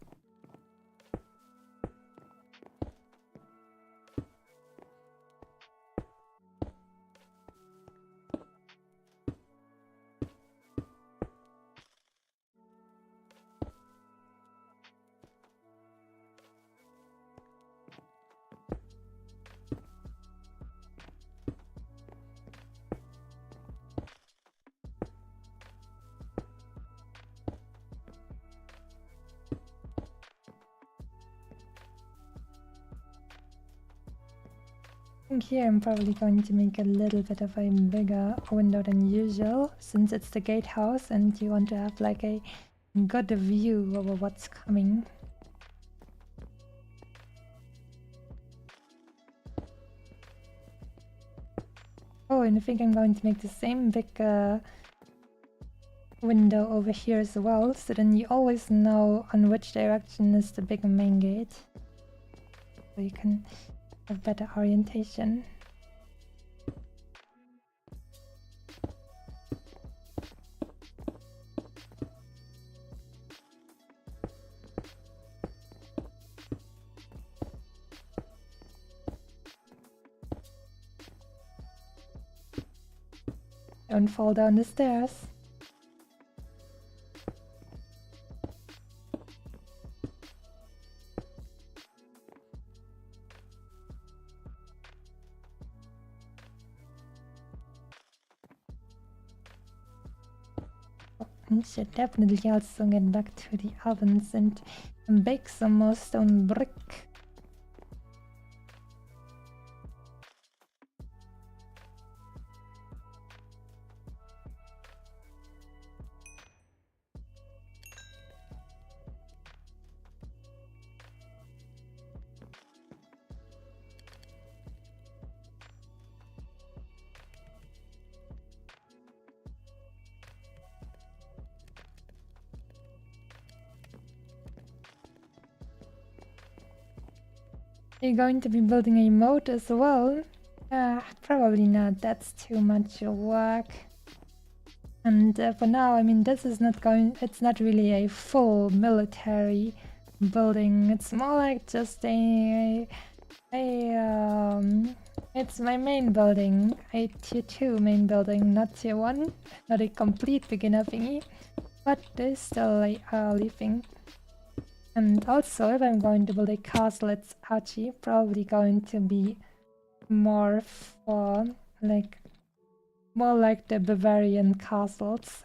I think here I'm probably going to make a little bit of a bigger window than usual, since it's the gatehouse and you want to have like a good view over what's coming. Oh, and I think I'm going to make the same big window over here as well, so then you always know on which direction is the big main gate. So you can have better orientation. Don't fall down the stairs. I should definitely also get back to the ovens and bake some more stone brick. Are you going to be building a moat as well? Probably not. That's too much work. And for now, I mean, this is not going. It's not really a full military building. It's more like just it's my main building, a tier 2 main building, not tier 1, not a complete beginner thingy, but there's still a early thing. And also, if I'm going to build a castle, it's actually probably going to be more for, like, more like the Bavarian castles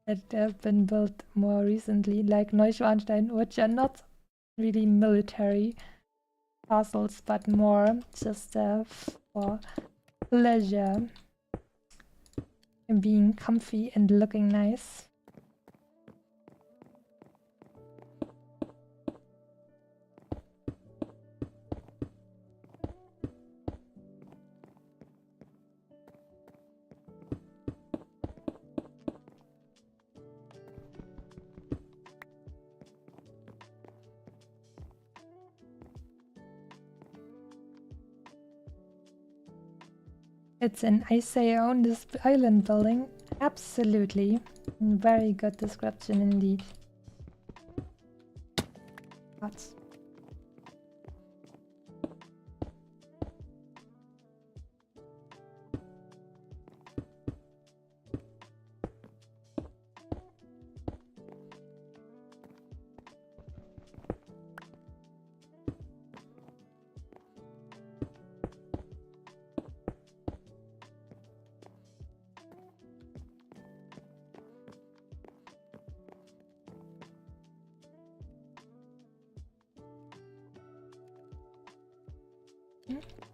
that have been built more recently, like Neuschwanstein, which are not really military castles, but more just for pleasure and being comfy and looking nice. It's an I say I own this island building. Absolutely. Very good description indeed. But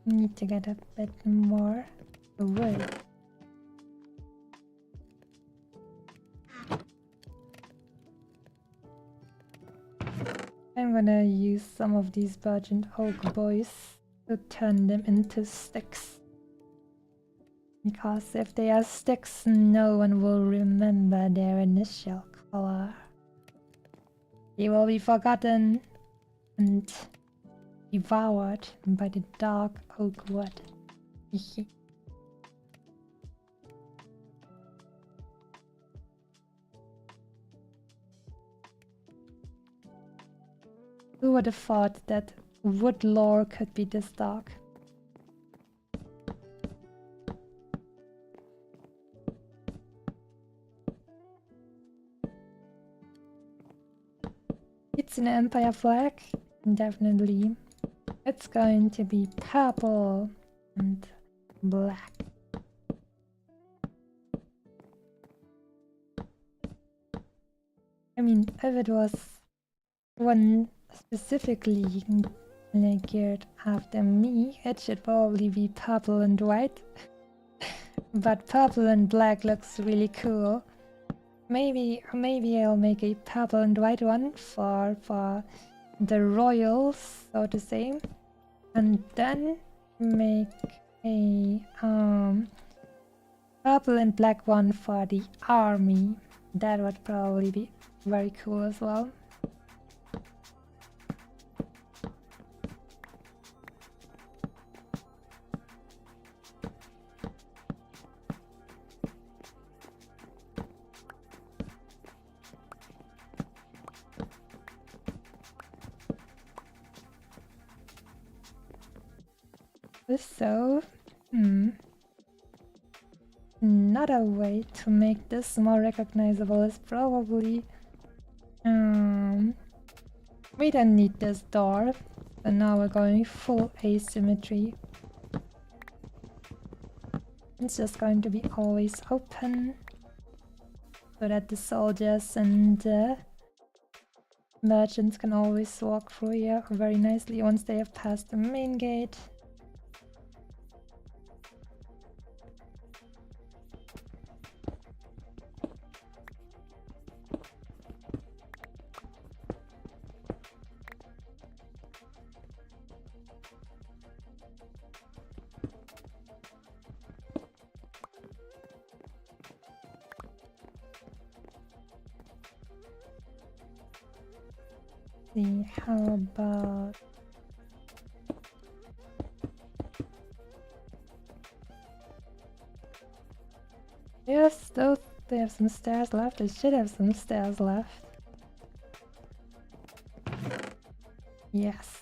need to get a bit more wood. I'm gonna use some of these birch and oak boys to turn them into sticks. Because if they are sticks, no one will remember their initial color. They will be forgotten and devoured by the dark oak wood. Who would have thought that wood lore could be this dark? It's an Empire flag, definitely. It's going to be purple and black. I mean, if it was one specifically like geared after me. It should probably be purple and white. But purple and black looks really cool. Maybe I'll make a purple and white one for the royals, so to say, and then make a purple and black one for the army. That would probably be very cool as well. So, another way to make this more recognizable is probably, we don't need this door, so now we're going full asymmetry. It's just going to be always open, so that the soldiers and merchants can always walk through here very nicely once they have passed the main gate. See, how about yes, those they have some stairs left. They should have some stairs left. Yes.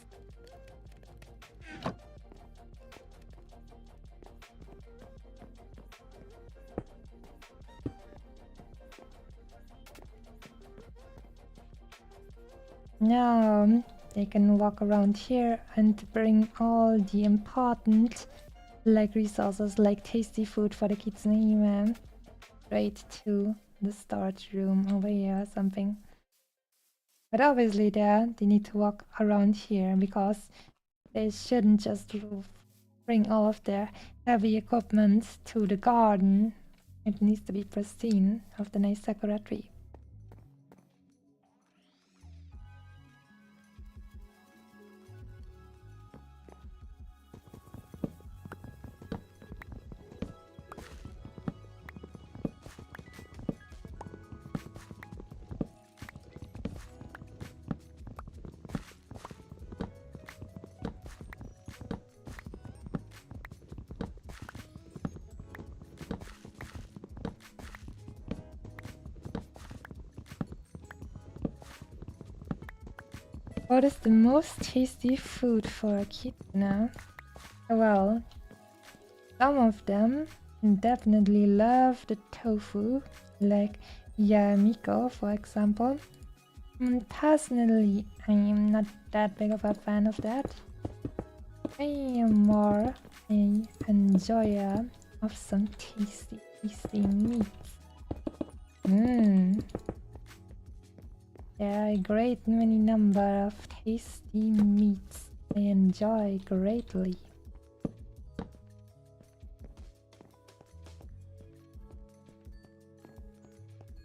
Now they can walk around here and bring all the important resources like tasty food for the kitsune straight to the storage room over here or something. But obviously they need to walk around here because they shouldn't just bring all of their heavy equipment to the garden. It needs to be pristine of the nice sakura tree. What is the most tasty food for a kid now? Well, some of them definitely love the tofu, like Yamiko, for example. Personally, I am not that big of a fan of that. I am more an enjoyer of some tasty meats. There are a great many number of tasty meats I enjoy greatly.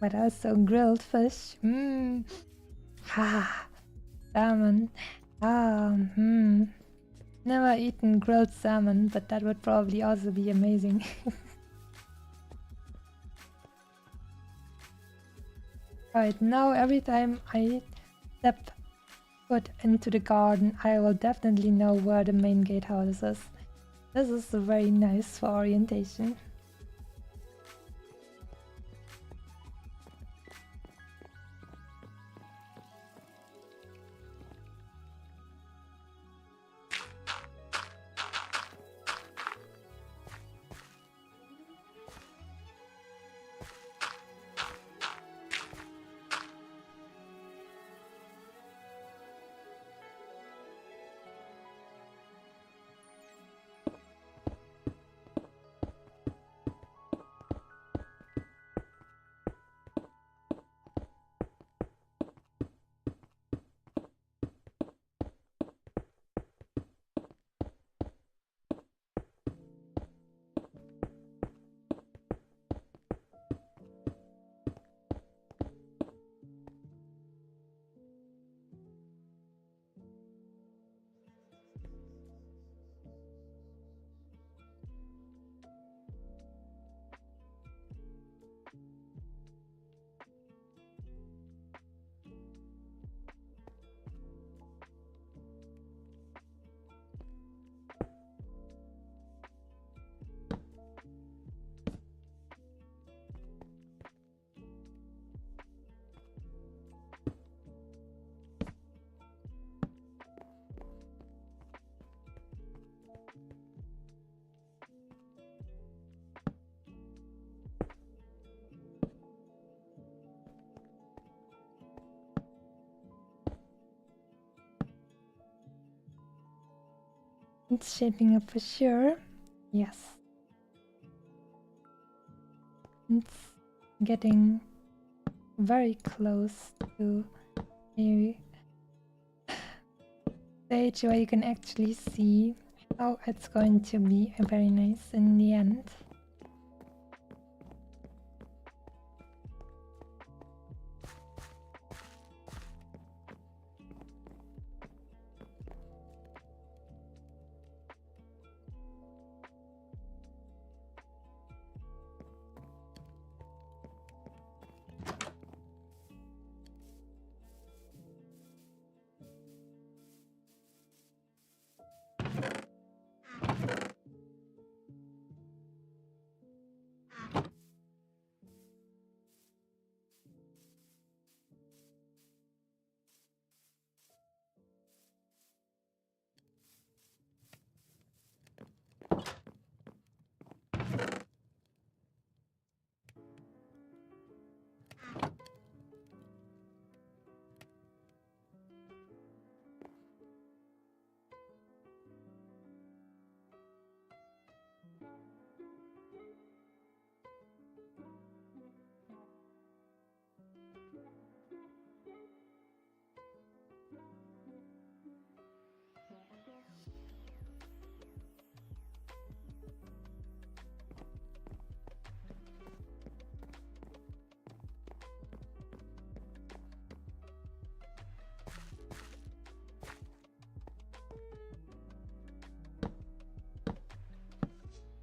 But also grilled fish. Salmon. Never eaten grilled salmon, but that would probably also be amazing. Right, now every time I step foot into the garden, I will definitely know where the main gatehouse is. This is very nice for orientation. It's shaping up for sure. Yes. It's getting very close to a stage where you can actually see how it's going to be very nice in the end.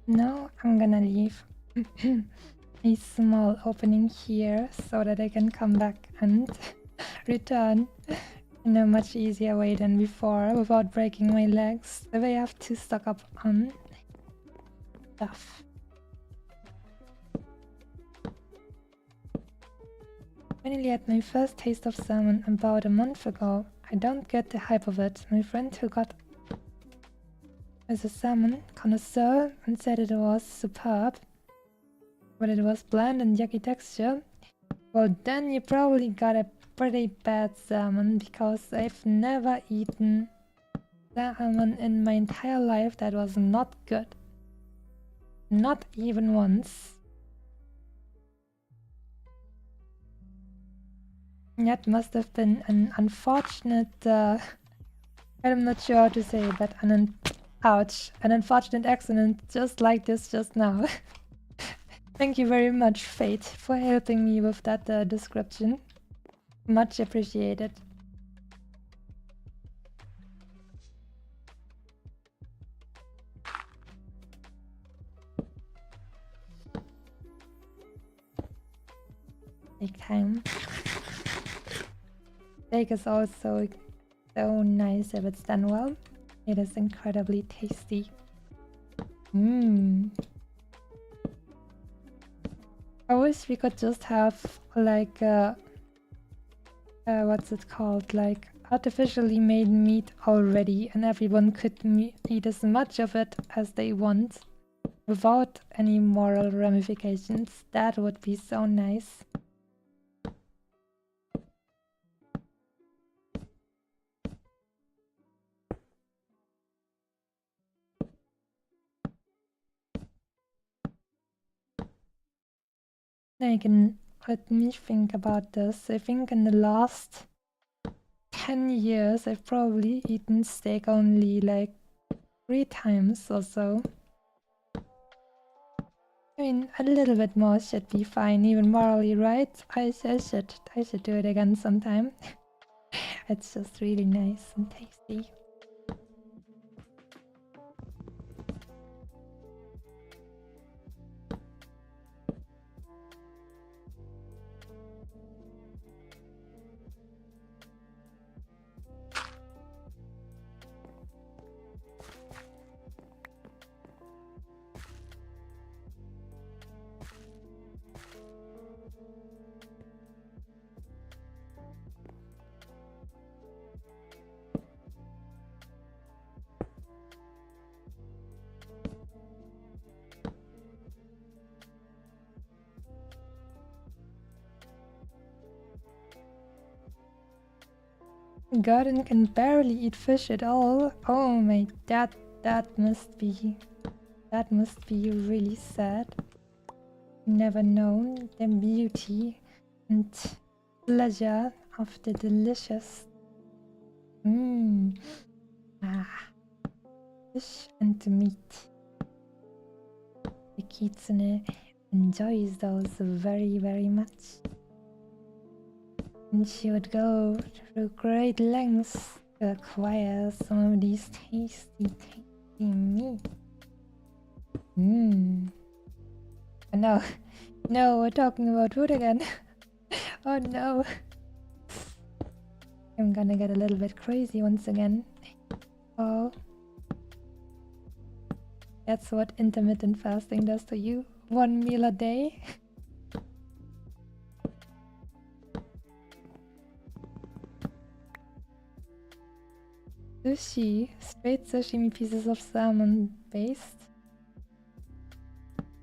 Now I'm gonna leave a small opening here so that I can come back and return in a much easier way than before without breaking my legs if I have to stock up on stuff. Finally had my first taste of salmon about a month ago. I don't get the hype of it. My friend who got as a salmon connoisseur and said it was superb, but it was bland and yucky texture. Well, then you probably got a pretty bad salmon, because I've never eaten salmon in my entire life that was not good. Not even once. That must have been an unfortunate, I'm not sure how to say it, but an unfortunate accident just like this just now. Thank you very much, Fate, for helping me with that description. Much appreciated. Take time. Steak is also so nice if it's done well. It is incredibly tasty. I wish we could just have like what's it called, like artificially made meat already, and everyone could eat as much of it as they want without any moral ramifications. That would be so nice. Let me think about this. I think in the last 10 years I've probably eaten steak only like 3 times or so. I mean, a little bit more should be fine, even morally, right? I should do it again sometime. It's just really nice and tasty. Gordon can barely eat fish at all. Oh my, that That must be really sad. Never known the beauty and pleasure of the delicious fish and meat. The kitsune enjoys those very, very much. And she would go through great lengths to acquire some of these tasty, tasty meat. No, no, we're talking about food again. Oh no. I'm gonna get a little bit crazy once again. Oh. That's what intermittent fasting does to you. 1 meal a day. Sushi. Straight sashimi pieces of salmon based.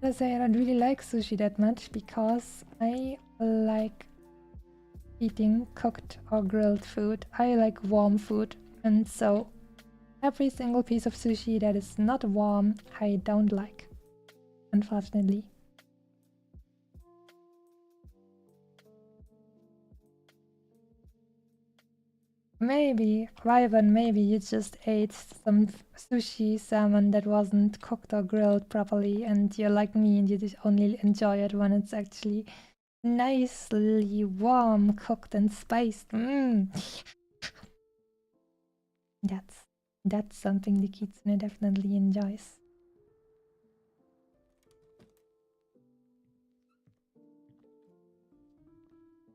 I say I don't really like sushi that much because I like eating cooked or grilled food. I like warm food, and so every single piece of sushi that is not warm I don't like, unfortunately. Maybe, Ryvan, maybe you just ate some sushi salmon that wasn't cooked or grilled properly and you're like me and you just only enjoy it when it's actually nicely warm, cooked and spiced. That's something the kitsune definitely enjoys.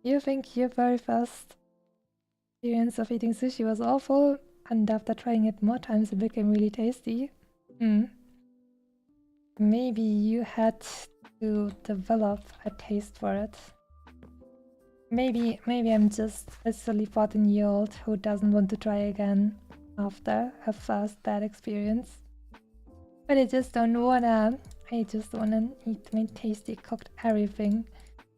You think your very first experience of eating sushi was awful, and after trying it more times it became really tasty? Maybe you had to develop a taste for it. Maybe I'm just a silly 14-year-old who doesn't want to try again after a first bad experience. But I just don't wanna. I just wanna eat my tasty cooked everything.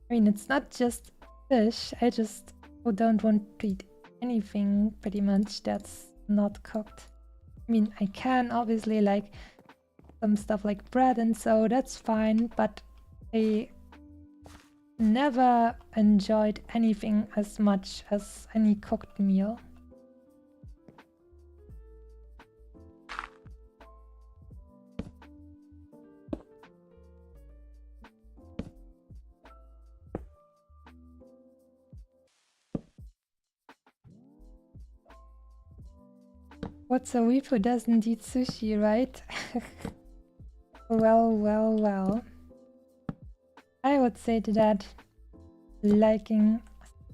I mean, it's not just fish. I just don't want to eat anything pretty much that's not cooked. I mean, I can obviously like some stuff like bread and so that's fine, but I never enjoyed anything as much as any cooked meal. What's a weeb who doesn't eat sushi, right? Well. I would say to that, liking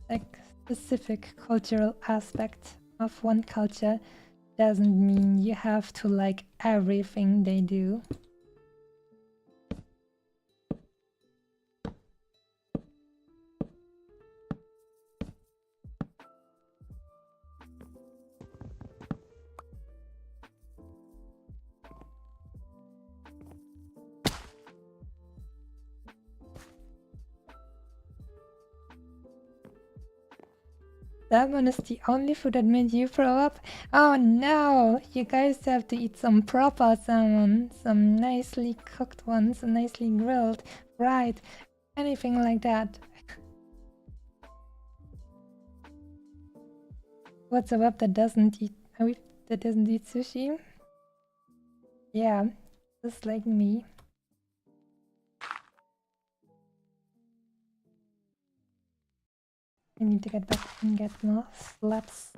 like specific cultural aspect of one culture doesn't mean you have to like everything they do. Salmon is the only food that made you throw up? Oh no! You guys have to eat some proper salmon. Some nicely cooked ones, nicely grilled, fried, anything like that. What's a web that doesn't eat sushi? Yeah, just like me. I need to get back and get more slaps.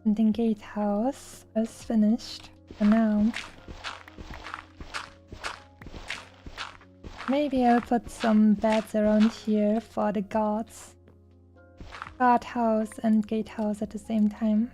And the gatehouse is finished for now. Maybe I'll put some beds around here for the guards. Guardhouse and gatehouse at the same time.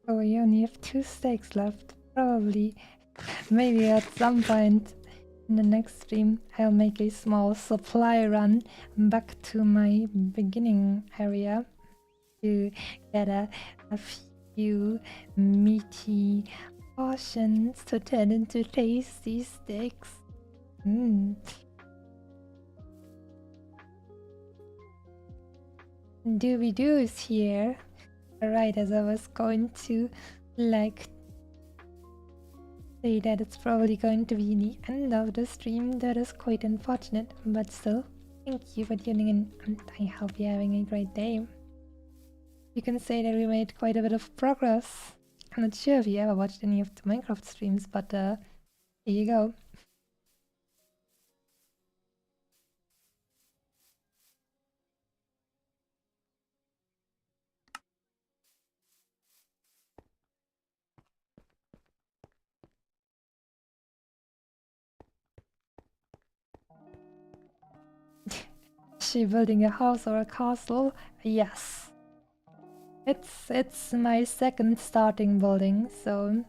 Oh, we only have 2 stakes left. Probably, maybe at some point in the next stream, I'll make a small supply run back to my beginning area to get a few meaty portions to turn into tasty steaks. Doobie-doo's here. Right as I was going to like say that it's probably going to be the end of the stream. That is quite unfortunate, but still, thank you for tuning in and I hope you're having a great day. You can say that we made quite a bit of progress. I'm not sure if you ever watched any of the Minecraft streams, but here you go. Is she building a house or a castle? Yes. It's my second starting building, so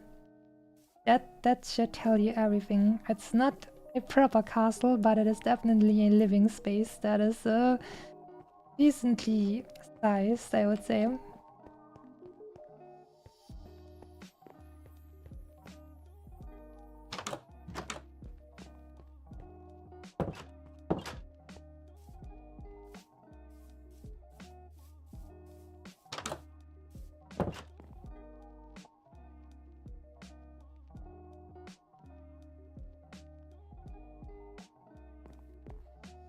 that should tell you everything. It's not a proper castle, but it is definitely a living space that is decently sized, I would say.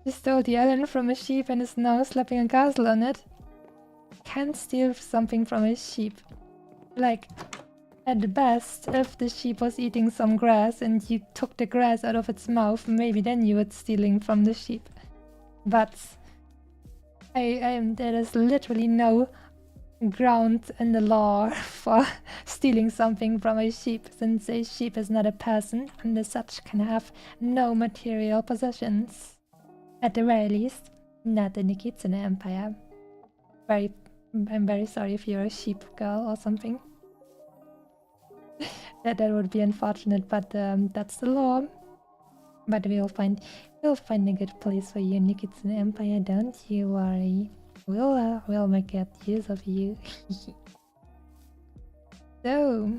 She stole the island from a sheep and is now slapping a castle on it. Can't steal something from a sheep. Like, at the best, if the sheep was eating some grass and you took the grass out of its mouth, maybe then you were stealing from the sheep. But there is literally no ground in the law for stealing something from a sheep, since a sheep is not a person and as such can have no material possessions. At the very least, not in the Kitsune Empire. I'm very sorry if you're a sheep girl or something. that would be unfortunate, but that's the law. But we'll find a good place for you in the Kitsune Empire, don't you worry. We'll make good use of you. So,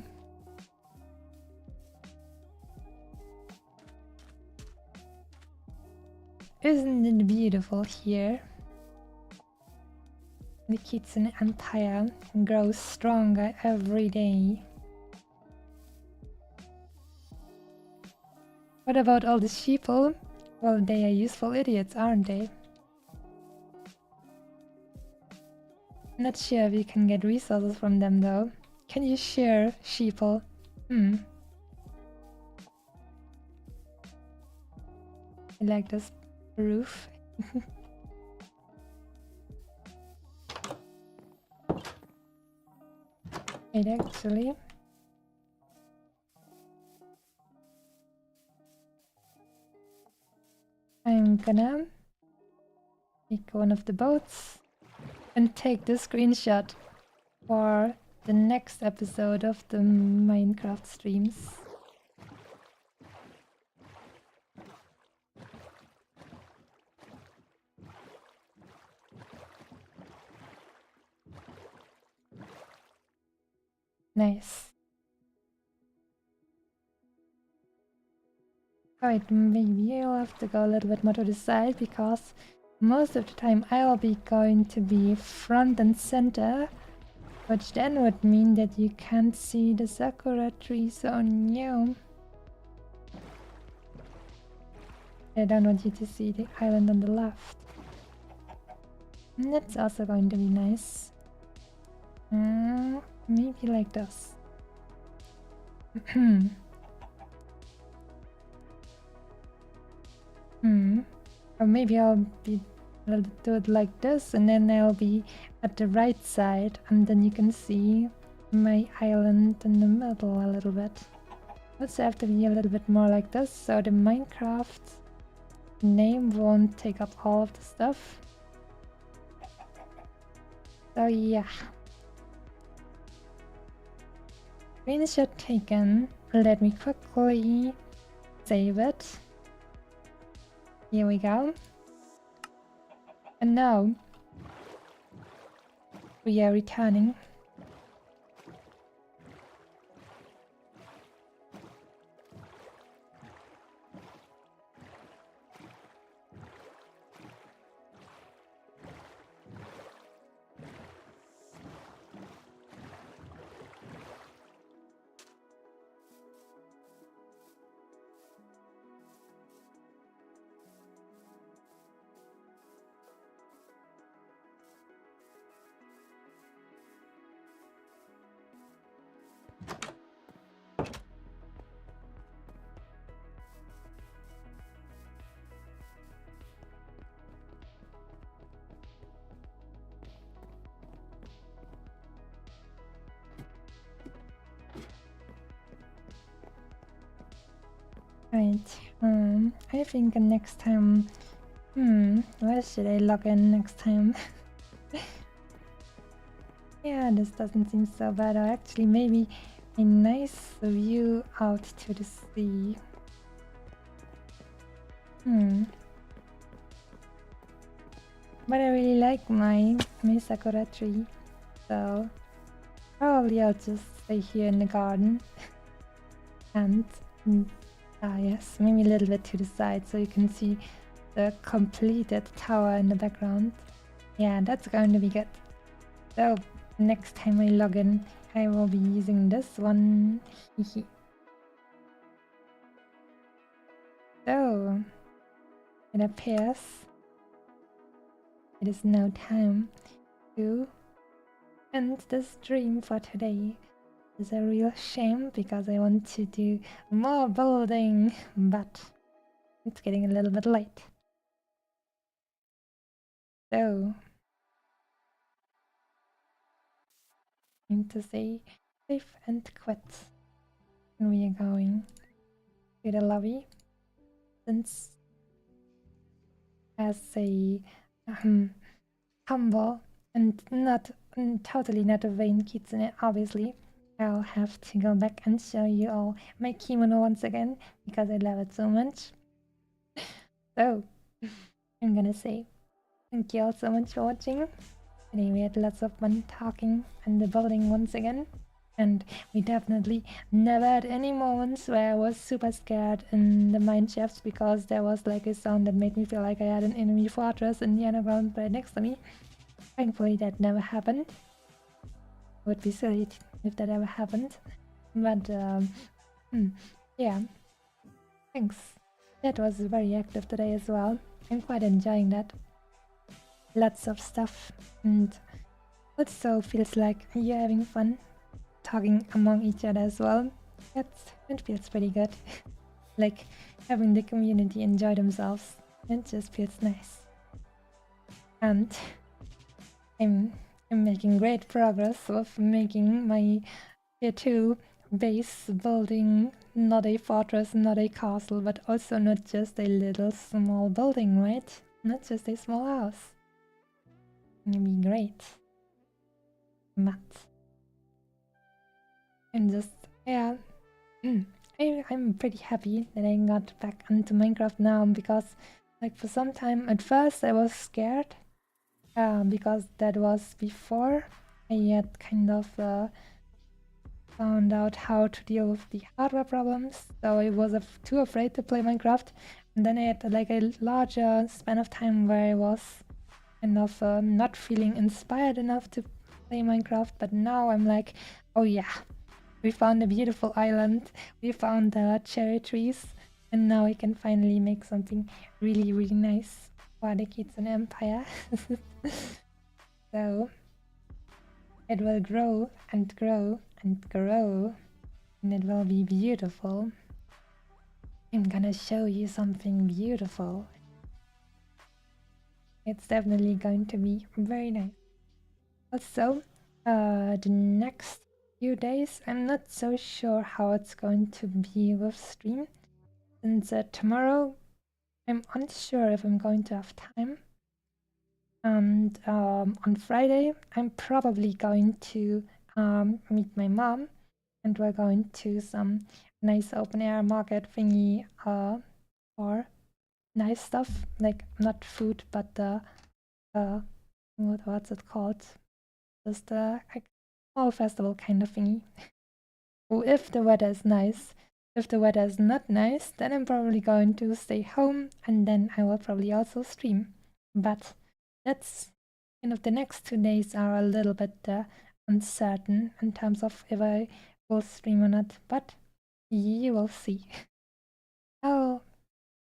isn't it beautiful here? The Kitsune Empire grows stronger every day. What about all the sheeple? Well, they are useful idiots, aren't they? Not sure if you can get resources from them though. Can you share sheeple? I like this roof. Wait, actually. I'm gonna take one of the boats and take the screenshot for the next episode of the Minecraft streams. Nice. Alright, maybe I'll have to go a little bit more to the side because most of the time I'll be going to be front and center, which then would mean that you can't see the sakura tree, so no. I don't want you to see the island on the left. And that's also going to be nice. Maybe like this. Or maybe I'll do it like this, and then I'll be at the right side, and then you can see my island in the middle a little bit. Also have to be a little bit more like this, so the Minecraft name won't take up all of the stuff. So yeah. Screenshot taken. Let me quickly save it. Here we go. And now we are returning. Right, I think next time, where should I log in next time? Yeah, this doesn't seem so bad, or actually maybe a nice view out to the sea. But I really like my sakura tree, so probably I'll just stay here in the garden. And yes, maybe a little bit to the side so you can see the completed tower in the background. Yeah, that's going to be good. So next time I log in, I will be using this one. So it appears it is now time to end the stream for today. It's a real shame because I want to do more building, but it's getting a little bit late. So I need to say save and quit. And we are going to the lobby. Since as a humble and totally not a vain kitsune, obviously I'll have to go back and show you all my kimono once again because I love it so much. So I'm gonna say thank you all so much for watching. Today we had lots of fun talking and the building once again, and we definitely never had any moments where I was super scared in the mine shafts because there was like a sound that made me feel like I had an enemy fortress in the underground right next to me. Thankfully that never happened. It would be silly if that ever happened, but yeah, thanks. That was very active today as well. I'm quite enjoying that. Lots of stuff, and also feels like you're having fun talking among each other as well. It feels pretty good. Like having the community enjoy themselves. It just feels nice. And I'm making great progress with making my Tier-2 base building, not a fortress, not a castle, but also not just a little small building, right? Not just a small house. Gonna be great. But I'm just, yeah, I'm pretty happy that I got back into Minecraft now because, like, for some time at first I was scared because that was before I had kind of found out how to deal with the hardware problems, so I was too afraid to play Minecraft. And then I had like a larger span of time where I was kind of not feeling inspired enough to play Minecraft, but now I'm like, oh yeah, we found a beautiful island, we found cherry trees, and now we can finally make something really, really nice for the kids in Empire. So it will grow and grow and grow, and it will be beautiful. I'm gonna show you something beautiful. It's definitely going to be very nice. Also, the next few days, I'm not so sure how it's going to be with stream. Since tomorrow, I'm unsure if I'm going to have time. And on Friday, I'm probably going to meet my mom, and we're going to some nice open air market thingy for nice stuff, like not food, but what's it called? Just a small festival kind of thingy. Or if the weather is nice. If the weather is not nice, then I'm probably going to stay home, and then I will probably also stream. But that's kind of the next 2 days are a little bit uncertain in terms of if I will stream or not. But you will see. I'll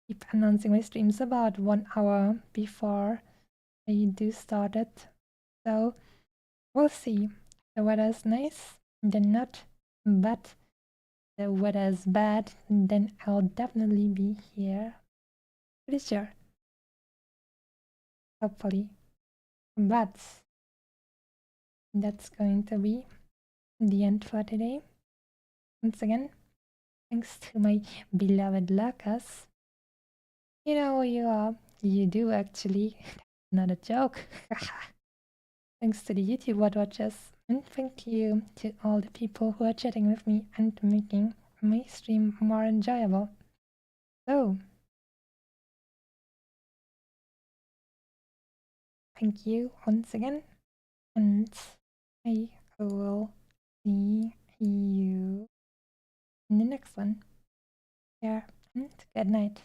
keep announcing my streams about 1 hour before I do start it. So we'll see. The weather is nice, then not. But the weather is bad, then I'll definitely be here. Pretty sure. Hopefully. But that's going to be the end for today. Once again, thanks to my beloved lurkers. You know who you are. You do actually. Not a joke. Thanks to the YouTube watchers. And thank you to all the people who are chatting with me and making my stream more enjoyable. So, thank you once again, and I will see you in the next one. Yeah, and good night.